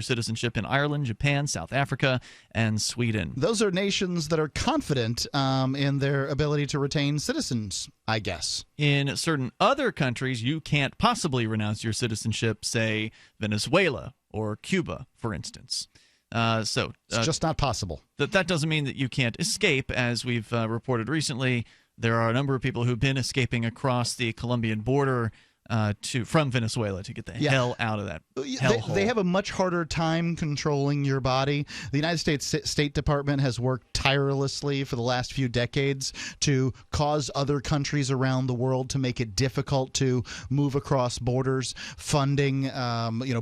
citizenship in Ireland, Japan, South Africa, and Sweden. Those are nations that are confident in their ability to retain citizens, I guess. In certain other countries, you can't possibly renounce your citizenship, say Venezuela or Cuba, for instance. It's just not possible. That doesn't mean that you can't escape. As we've reported recently, there are a number of people who've been escaping across the Colombian border from Venezuela to get the hell out of that hellhole. They have a much harder time controlling your body. The United States State Department has worked tirelessly for the last few decades to cause other countries around the world to make it difficult to move across borders, funding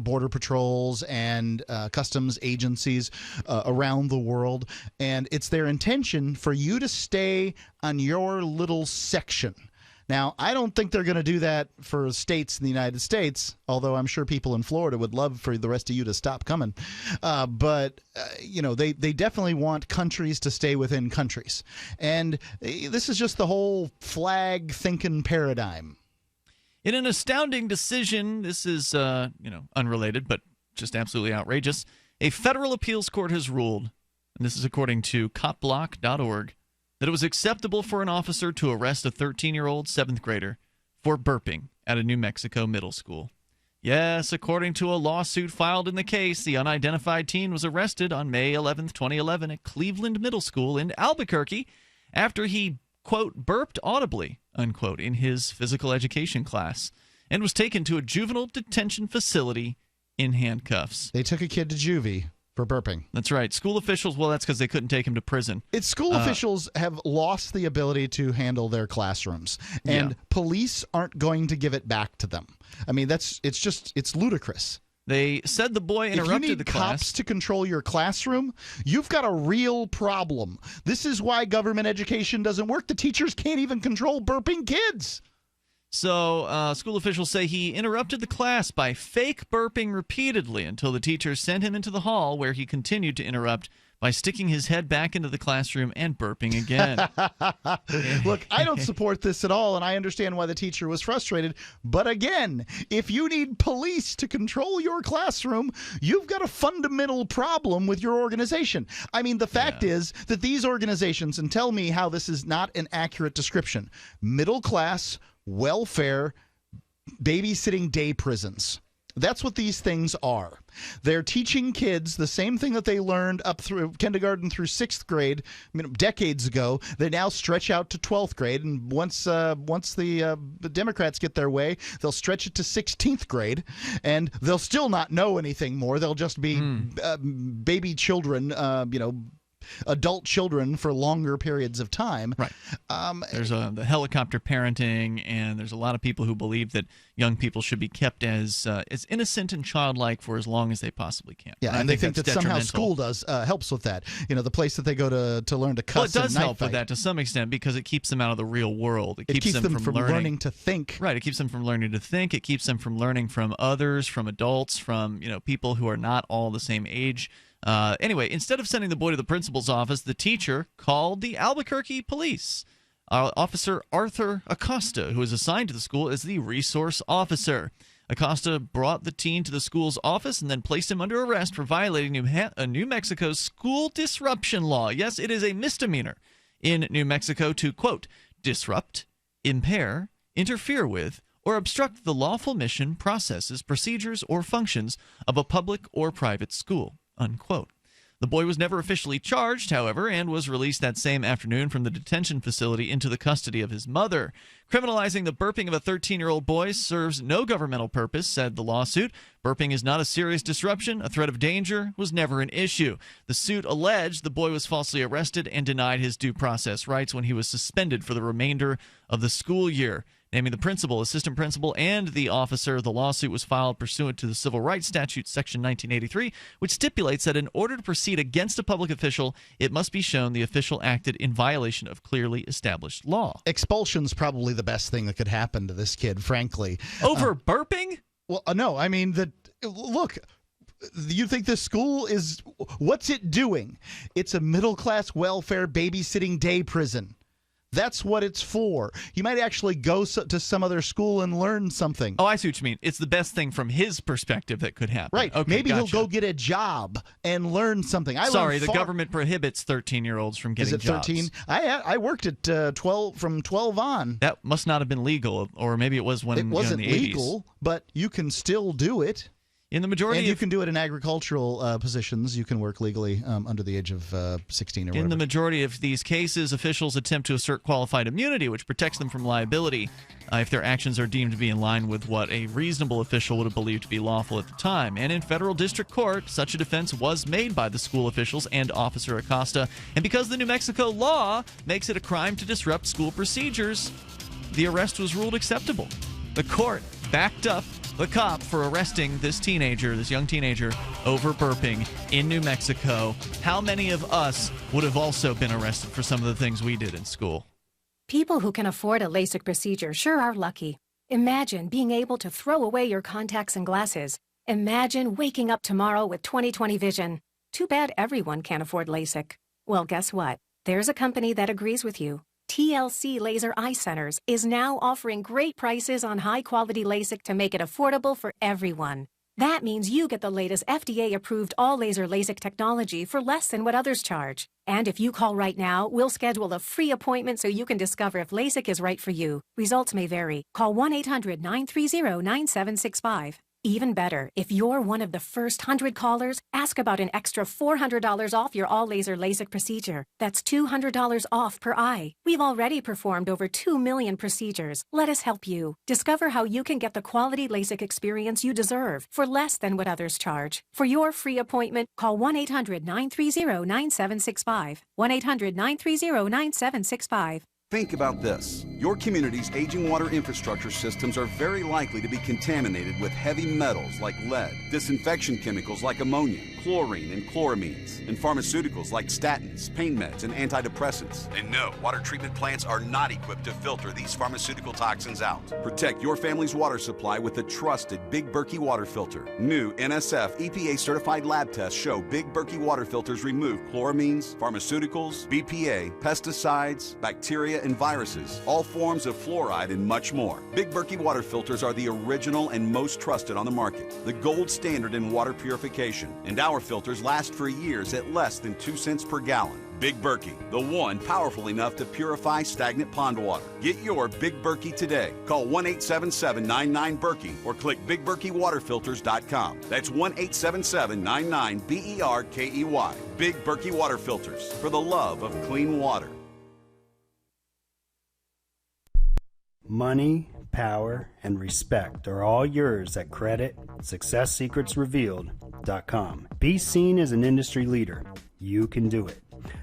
border patrols and customs agencies around the world. And it's their intention for you to stay on your little section. Now, I don't think they're going to do that for states in the United States, although I'm sure people in Florida would love for the rest of you to stop coming. But they definitely want countries to stay within countries. And this is just the whole flag thinking paradigm. In an astounding decision, this is unrelated, but just absolutely outrageous, a federal appeals court has ruled, and this is according to copblock.org, that it was acceptable for an officer to arrest a 13-year-old 7th grader for burping at a New Mexico middle school. Yes, according to a lawsuit filed in the case, the unidentified teen was arrested on May 11, 2011 at Cleveland Middle School in Albuquerque after he, quote, burped audibly, unquote, in his physical education class and was taken to a juvenile detention facility in handcuffs. They took a kid to juvie for burping. That's right. School officials, well, that's because they couldn't take him to prison. School officials have lost the ability to handle their classrooms, and police aren't going to give it back to them. I mean, it's ludicrous. They said the boy interrupted the class. If you need cops to control your classroom, you've got a real problem. This is why government education doesn't work. The teachers can't even control burping kids. So school officials say he interrupted the class by fake burping repeatedly until the teacher sent him into the hall, where he continued to interrupt by sticking his head back into the classroom and burping again. Look, I don't support this at all, and I understand why the teacher was frustrated. But again, if you need police to control your classroom, you've got a fundamental problem with your organization. I mean, the fact is that these organizations, and tell me how this is not an accurate description, middle class, welfare, babysitting day prisons. That's what these things are. They're teaching kids the same thing that they learned up through kindergarten through 6th grade, decades ago. They now stretch out to 12th grade, and once the Democrats get their way, they'll stretch it to 16th grade, and they'll still not know anything more. They'll just be baby children, adult children for longer periods of time. Right. There's the helicopter parenting, and there's a lot of people who believe that young people should be kept as innocent and childlike for as long as they possibly can. Yeah, and they think that somehow school helps with that. The place that they go to learn to cuss. Well, it does and help with that to some extent because it keeps them out of the real world. It keeps them from learning to think. Right. It keeps them from learning to think. It keeps them from learning from others, from adults, from people who are not all the same age. Anyway, instead of sending the boy to the principal's office, the teacher called the Albuquerque police. Officer Arthur Acosta, who was assigned to the school as the resource officer. Acosta brought the teen to the school's office and then placed him under arrest for violating New Mexico's school disruption law. Yes, it is a misdemeanor in New Mexico to, quote, disrupt, impair, interfere with, or obstruct the lawful mission, processes, procedures, or functions of a public or private school, unquote. The boy was never officially charged, however, and was released that same afternoon from the detention facility into the custody of his mother. Criminalizing the burping of a 13-year-old boy serves no governmental purpose, said the lawsuit. Burping is not a serious disruption. A threat of danger was never an issue. The suit alleged the boy was falsely arrested and denied his due process rights when he was suspended for the remainder of the school year. Naming the principal, assistant principal, and the officer, the lawsuit was filed pursuant to the Civil Rights Statute, Section 1983, which stipulates that in order to proceed against a public official, it must be shown the official acted in violation of clearly established law. Expulsion's probably the best thing that could happen to this kid, frankly. Over burping? Well, no, I mean, look, you think this school is, what's it doing? It's a middle-class welfare babysitting day prison. That's what it's for. He might actually go to some other school and learn something. Oh, I see what you mean. It's the best thing from his perspective that could happen. Right. Okay, maybe gotcha. he'll go get a job and learn something. The government prohibits 13-year-olds from getting jobs. Is it 13? I worked at 12 from 12 on. That must not have been legal, or maybe it was when it wasn't in the 80s. legal, but you can still do it. In the majority, and you can do it in agricultural positions. You can work legally under the age of 16 or whatever. In the majority of these cases, officials attempt to assert qualified immunity, which protects them from liability if their actions are deemed to be in line with what a reasonable official would have believed to be lawful at the time. And in federal district court, such a defense was made by the school officials and Officer Acosta. And because the New Mexico law makes it a crime to disrupt school procedures, the arrest was ruled acceptable. The court backed up the cop for arresting this young teenager, over burping in New Mexico. How many of us would have also been arrested for some of the things we did in school? People who can afford a LASIK procedure sure are lucky. Imagine being able to throw away your contacts and glasses. Imagine waking up tomorrow with 20/20 vision. Too bad everyone can't afford LASIK. Well, guess what? There's a company that agrees with you. TLC Laser Eye Centers is now offering great prices on high-quality LASIK to make it affordable for everyone. That means you get the latest FDA-approved all-laser LASIK technology for less than what others charge. And if you call right now, we'll schedule a free appointment so you can discover if LASIK is right for you. Results may vary. Call 1-800-930-9765. Even better, if you're one of the first 100 callers, ask about an extra $400 off your all-laser LASIK procedure. That's $200 off per eye. We've already performed over 2 million procedures. Let us help you. Discover how you can get the quality LASIK experience you deserve for less than what others charge. For your free appointment, call 1-800-930-9765. 1-800-930-9765. Think about this. Your community's aging water infrastructure systems are very likely to be contaminated with heavy metals like lead, disinfection chemicals like ammonia, chlorine and chloramines, and pharmaceuticals like statins, pain meds, and antidepressants. And no, water treatment plants are not equipped to filter these pharmaceutical toxins out. Protect your family's water supply with the trusted Big Berkey water filter. New NSF EPA certified lab tests show Big Berkey water filters remove chloramines, pharmaceuticals, BPA, pesticides, bacteria, and viruses, all forms of fluoride, and much more. Big Berkey water filters are the original and most trusted on the market, the gold standard in water purification, and our filters last for years at less than 2 cents per gallon. Big Berkey, the one powerful enough to purify stagnant pond water. Get your Big Berkey today. Call 1-877-99-BERKEY or click BigBerkeyWaterFilters.com. That's 1-877-99-BERKEY. Big Berkey Water Filters, for the love of clean water. Money, power, and respect are all yours at CreditSuccessSecretsRevealed.com. Be seen as an industry leader. You can do it.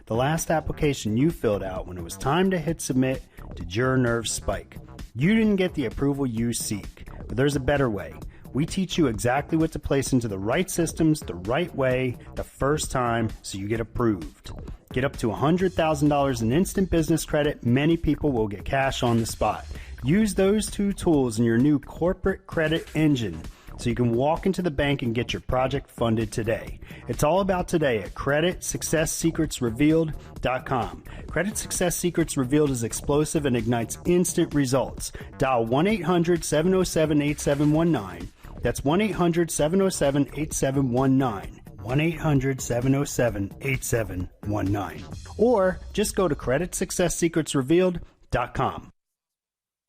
the last application you filled out when it was time to hit submit, did your nerves spike? You didn't get the approval you seek, but there's a better way. We teach you exactly what to place into the right systems the right way the first time so you get approved. Get up to $100,000 in instant business credit. Many people will get cash on the spot. Use those two tools in your new corporate credit engine so you can walk into the bank and get your project funded today. It's all about today at CreditSuccessSecretsRevealed.com. Credit Success Secrets Revealed is explosive and ignites instant results. Dial 1-800-707-8719. That's 1-800-707-8719. 1-800-707-8719. Or just go to CreditSuccessSecretsRevealed.com.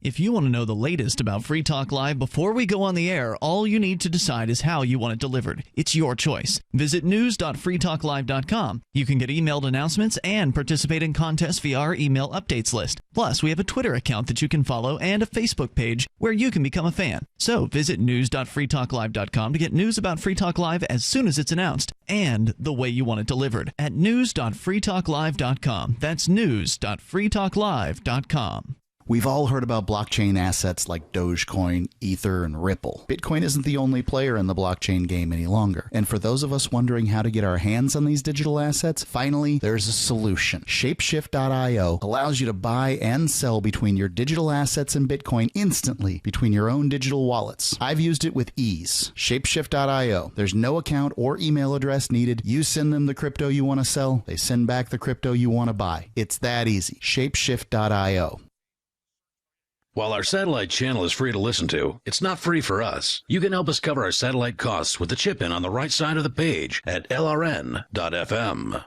If you want to know the latest about Free Talk Live before we go on the air, all you need to decide is how you want it delivered. It's your choice. Visit news.freetalklive.com. You can get emailed announcements and participate in contests via our email updates list. Plus, we have a Twitter account that you can follow and a Facebook page where you can become a fan. So visit news.freetalklive.com to get news about Free Talk Live as soon as it's announced and the way you want it delivered at news.freetalklive.com. That's news.freetalklive.com. We've all heard about blockchain assets like Dogecoin, Ether, and Ripple. Bitcoin isn't the only player in the blockchain game any longer. And for those of us wondering how to get our hands on these digital assets, finally, there's a solution. Shapeshift.io allows you to buy and sell between your digital assets and Bitcoin instantly between your own digital wallets. I've used it with ease. Shapeshift.io. There's no account or email address needed. You send them the crypto you want to sell. They send back the crypto you want to buy. It's that easy. Shapeshift.io. While our satellite channel is free to listen to, it's not free for us. You can help us cover our satellite costs with the chip-in on the right side of the page at lrn.fm.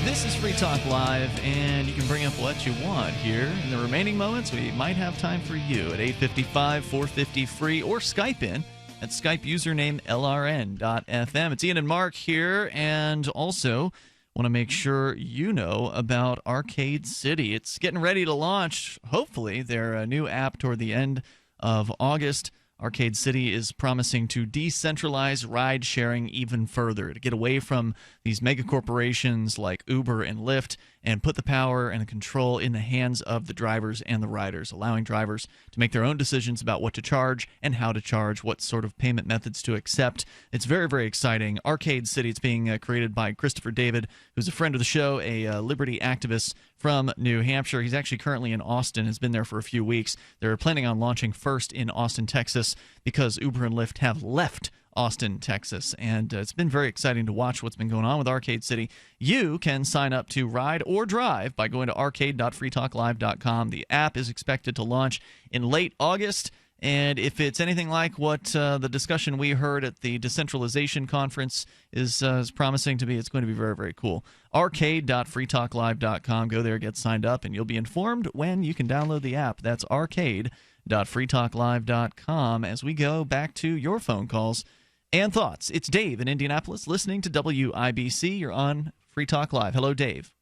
This is Free Talk Live, and you can bring up what you want here. In the remaining moments, we might have time for you at 855-450-FREE or Skype in at Skype username lrn.fm. It's Ian and Mark here, and also want to make sure you know about Arcade City. It's getting ready to launch, hopefully, their new app toward the end of August. Arcade City is promising to decentralize ride-sharing even further, to get away from these mega corporations like Uber and Lyft and put the power and the control in the hands of the drivers and the riders, allowing drivers to make their own decisions about what to charge and how to charge, what sort of payment methods to accept. It's very, very exciting. Arcade City, it's being created by Christopher David, who's a friend of the show, a liberty activist from New Hampshire. He's actually currently in Austin, has been there for a few weeks. They're planning on launching first in Austin, Texas, because Uber and Lyft have left Austin, Texas. And it's been very exciting to watch what's been going on with Arcade City. You can sign up to ride or drive by going to arcade.freetalklive.com. The app is expected to launch in late August. And if it's anything like what the discussion we heard at the Decentralization Conference is promising to be, it's going to be very, very cool. Arcade.freetalklive.com. Go there, get signed up, and you'll be informed when you can download the app. That's arcade.freetalklive.com. As we go back to your phone calls and thoughts. It's Dave in Indianapolis listening to WIBC. You're on Free Talk Live. Hello, Dave.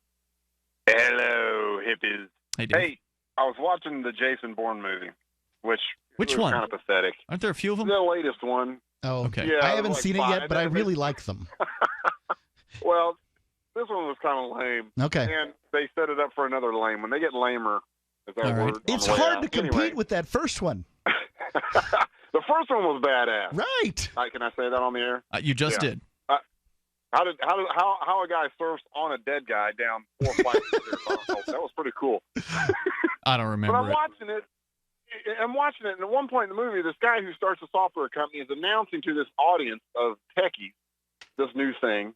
Hello, hippies. Hey, Dave. Hey, I was watching the Jason Bourne movie, which was one? kind of pathetic. Aren't there a few of them? The latest one. Oh, okay. Yeah, I haven't like seen it yet, but I really like them. Well, this one was kind of lame. Okay. And they set it up for another lame one. They get lamer. Is that All right. word? on It's the way hard out. to compete Anyway, with that first one. the first one was badass. Right. Can I say that on the air? You just did. How a guy surfs on a dead guy down 4 flights of stairs? That was pretty cool. I don't remember But I'm watching it, and at one point in the movie, this guy who starts a software company is announcing to this audience of techies this new thing,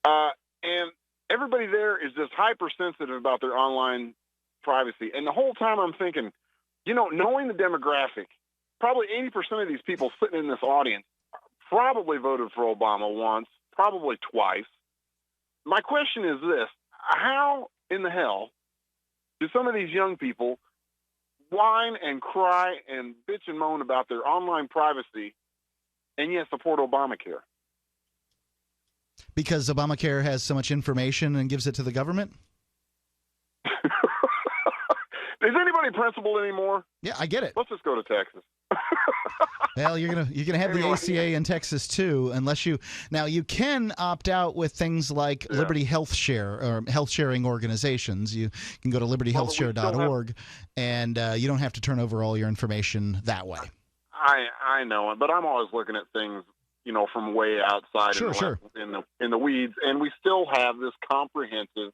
and everybody there is just hypersensitive about their online privacy. And the whole time I'm thinking, knowing the demographic, probably 80% of these people sitting in this audience probably voted for Obama once, probably twice. My question is this: how in the hell do some of these young people whine and cry and bitch and moan about their online privacy and yet support Obamacare? Because Obamacare has so much information and gives it to the government? Is anybody principled anymore? Yeah, I get it. Let's just go to Texas. Well, you're gonna have the ACA in Texas too, unless you can opt out with things like Liberty Health Share or health sharing organizations. You can go to libertyhealthshare.org, and you don't have to turn over all your information that way. I know it, but I'm always looking at things, from way outside in the weeds, and we still have this comprehensive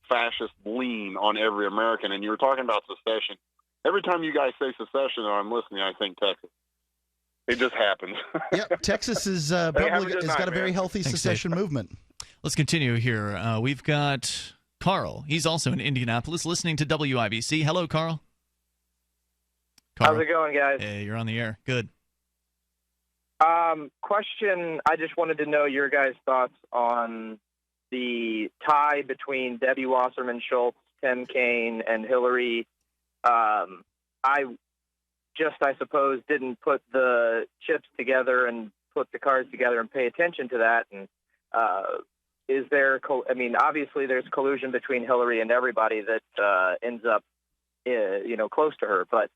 fascist lean on every American. And you were talking about secession. Every time you guys say secession, or I'm listening, I think Texas. It just happens. Yep, Texas is probably has got a very healthy secession movement. Let's continue here. We've got Carl. He's also in Indianapolis, listening to WIBC. Hello, Carl. How's it going, guys? Hey, you're on the air. Good. Question, I just wanted to know your guys' thoughts on the tie between Debbie Wasserman Schultz, Tim Kaine, and Hillary. I suppose, didn't put the chips together and put the cards together and pay attention to that. And is there, obviously there's collusion between Hillary and everybody that ends up, close to her. But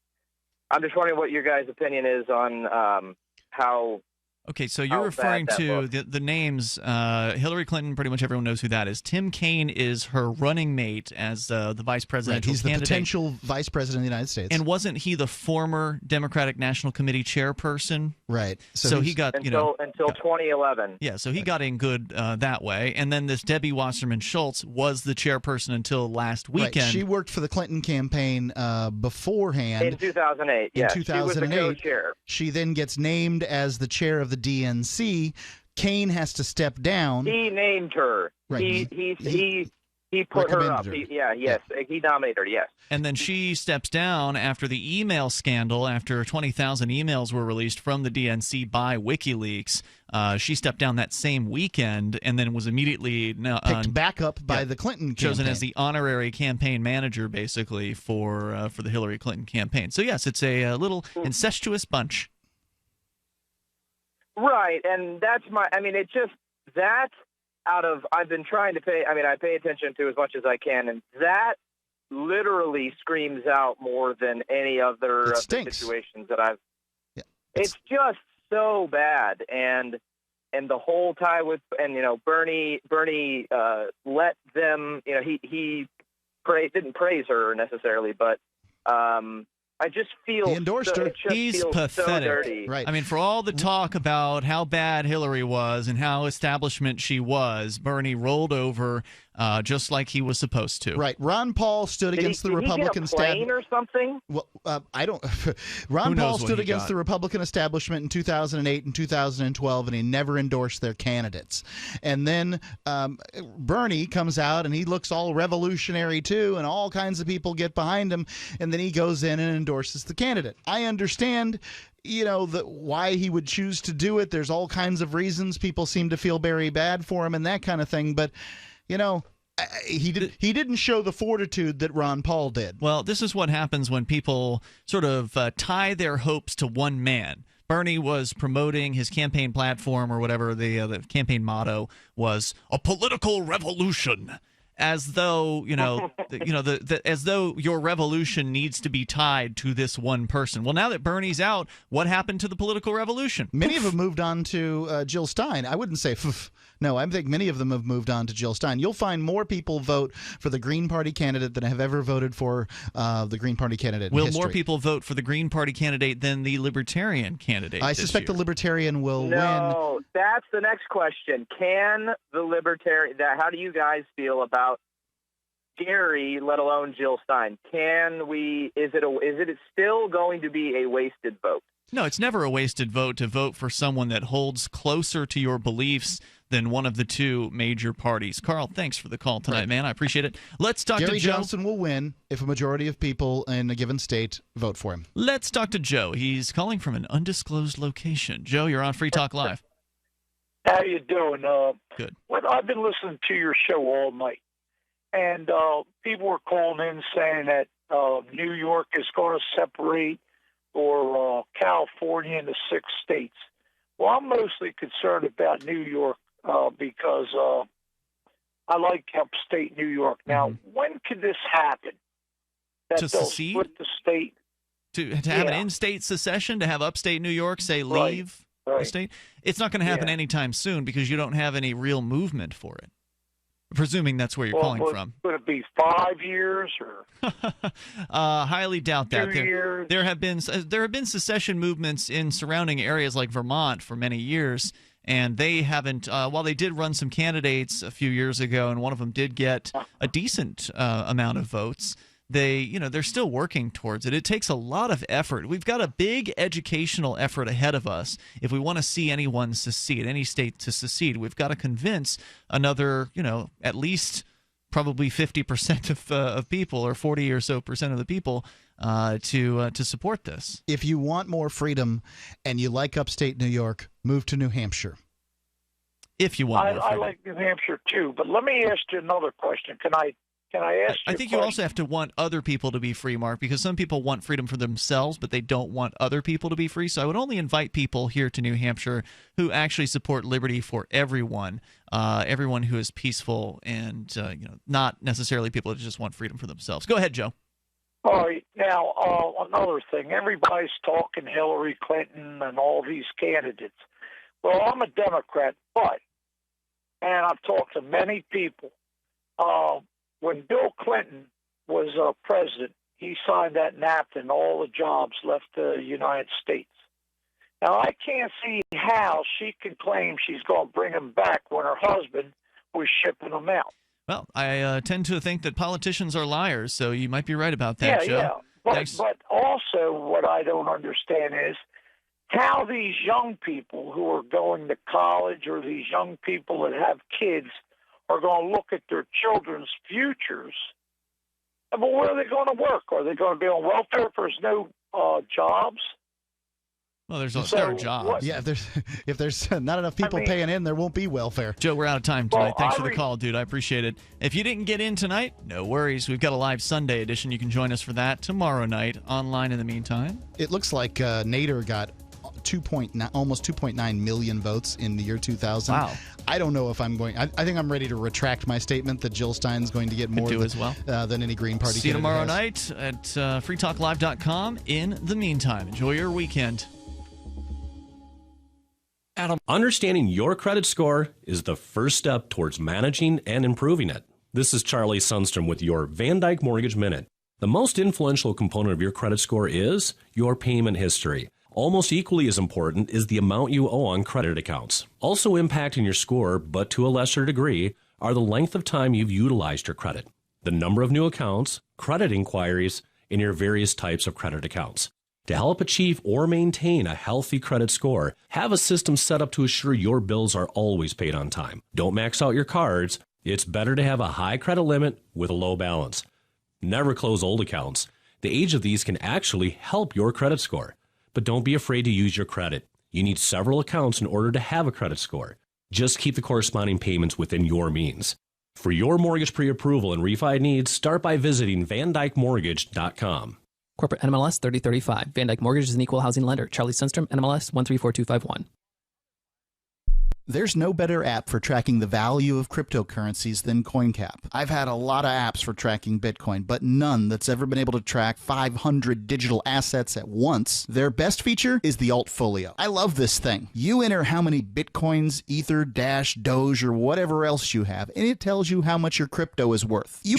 I'm just wondering what your guys' opinion is on how. Okay, so you're referring to the names. Hillary Clinton, pretty much everyone knows who that is. Tim Kaine is her running mate as the vice presidential candidate. He's the potential vice president of the United States. And wasn't he the former Democratic National Committee chairperson? Right. So he got, until 2011. Yeah, so he got in good that way. And then this Debbie Wasserman Schultz was the chairperson until last weekend. Right. She worked for the Clinton campaign beforehand. In 2008, In 2008. She was the co-chair. She then gets named as the chair of the DNC. Kaine has to step down. He named her. Right. He put her up. He nominated her, yes. And then she steps down after the email scandal, after 20,000 emails were released from the DNC by WikiLeaks. She stepped down that same weekend and then was immediately picked back up by the Clinton campaign. Chosen as the honorary campaign manager, basically, for the Hillary Clinton campaign. So, yes, it's a little incestuous bunch. Right, and that's it's just that I've been trying to I pay attention to as much as I can, and that literally screams out more than any other of the situations that I've. Yeah, it's just so bad, and the whole tie with Bernie let them he didn't praise her necessarily, but I just feel he endorsed her. He's pathetic. So dirty. Right. I mean, for all the talk about how bad Hillary was and how establishment she was, Bernie rolled over just like he was supposed to. Right. Ron Paul stood against the Republican establishment or something. Well, I don't. Ron Paul stood against the Republican establishment in 2008 and 2012, and he never endorsed their candidates. And then Bernie comes out, and he looks all revolutionary too, and all kinds of people get behind him, and then he goes in and endorses the candidate. I understand, why he would choose to do it. There's all kinds of reasons. People seem to feel very bad for him and that kind of thing, but. He didn't show the fortitude that Ron Paul did. Well, this is what happens when people sort of tie their hopes to one man. Bernie was promoting his campaign platform or whatever the campaign motto was, a political revolution. As though as though your revolution needs to be tied to this one person. Well, now that Bernie's out, what happened to the political revolution? Many of them moved on to Jill Stein. I wouldn't say no. I think many of them have moved on to Jill Stein. You'll find more people vote for the Green Party candidate than have ever voted for the Green Party candidate. Will more people vote for the Green Party candidate than the Libertarian candidate? I suspect the Libertarian will win. No, that's the next question. Can the Libertarian? How do you guys feel about Gary, let alone Jill Stein? Can we? Is it still going to be a wasted vote? No, it's never a wasted vote to vote for someone that holds closer to your beliefs than one of the two major parties. Carl, thanks for the call tonight, man. I appreciate it. Let's talk to Joe. Gary Johnson will win if a majority of people in a given state vote for him. Let's talk to Joe. He's calling from an undisclosed location. Joe, you're on Free Talk Live. How you doing? Good. Well, I've been listening to your show all night, and people were calling in saying that New York is going to separate or California into 6 states. Well, I'm mostly concerned about New York because I like upstate New York. Now, when could this happen? That To they'll secede? split the state? To have an in-state secession, to have upstate New York say leave the state? It's not going to happen anytime soon because you don't have any real movement for it. Presuming that's where you're calling from. Would it be 5 years or? Highly doubt that. 2 years? There have been secession movements in surrounding areas like Vermont for many years, and they haven't. While they did run some candidates a few years ago, and one of them did get a decent amount of votes. They're still working towards it. It takes a lot of effort. We've got a big educational effort ahead of us if we want to see anyone secede, any state to secede. We've got to convince another, at least probably 50% of people, or 40 or so percent of the people, to support this. If you want more freedom and you like upstate New York, move to New Hampshire. If you want more I freedom. like New Hampshire too, but let me ask you another question. Can I ask you I think you also have to want other people to be free, Mark, because some people want freedom for themselves, but they don't want other people to be free. So I would only invite people here to New Hampshire who actually support liberty for everyone, everyone who is peaceful, and not necessarily people that just want freedom for themselves. Go ahead, Joe. All right. Now, another thing. Everybody's talking Hillary Clinton and all these candidates. Well, I'm a Democrat, and I've talked to many people, when Bill Clinton was president, he signed that napkin, all the jobs left the United States. Now, I can't see how she can claim she's going to bring them back when her husband was shipping them out. Well, I tend to think that politicians are liars, so you might be right about that, Joe. Yeah. But also what I don't understand is how these young people who are going to college or these young people that have kids are going to look at their children's futures. But where are they going to work? Are they going to be on welfare if there's no jobs? Well, there are jobs. Yeah, if there's not enough people paying in, there won't be welfare. Joe, we're out of time tonight. Thanks for the call, dude. I appreciate it. If you didn't get in tonight, no worries. We've got a live Sunday edition. You can join us for that tomorrow night online in the meantime. It looks like Nader got almost 2.9 million votes in the year 2000. Wow. I don't know if I'm going. I think I'm ready to retract my statement that Jill Stein's going to get more than any Green Party. See you tomorrow has. night at freetalklive.com. In the meantime, enjoy your weekend. Adam, understanding your credit score is the first step towards managing and improving it. This is Charlie Sundstrom with your Van Dyke Mortgage Minute. The most influential component of your credit score is your payment history. Almost equally as important is the amount you owe on credit accounts. Also impacting your score, but to a lesser degree, are the length of time you've utilized your credit, the number of new accounts, credit inquiries, and your various types of credit accounts. To help achieve or maintain a healthy credit score, have a system set up to assure your bills are always paid on time. Don't max out your cards. It's better to have a high credit limit with a low balance. Never close old accounts. The age of these can actually help your credit score. But don't be afraid to use your credit. You need several accounts in order to have a credit score. Just keep the corresponding payments within your means. For your mortgage pre-approval and refi needs, start by visiting VanDykeMortgage.com. Corporate NMLS 3035. Van Dyke Mortgage is an equal housing lender. Charlie Sundstrom, NMLS 134251. There's no better app for tracking the value of cryptocurrencies than CoinCap. I've had a lot of apps for tracking Bitcoin, but none that's ever been able to track 500 digital assets at once. Their best feature is the Altfolio. I love this thing. You enter how many Bitcoins, Ether, Dash, Doge, or whatever else you have, and it tells you how much your crypto is worth. You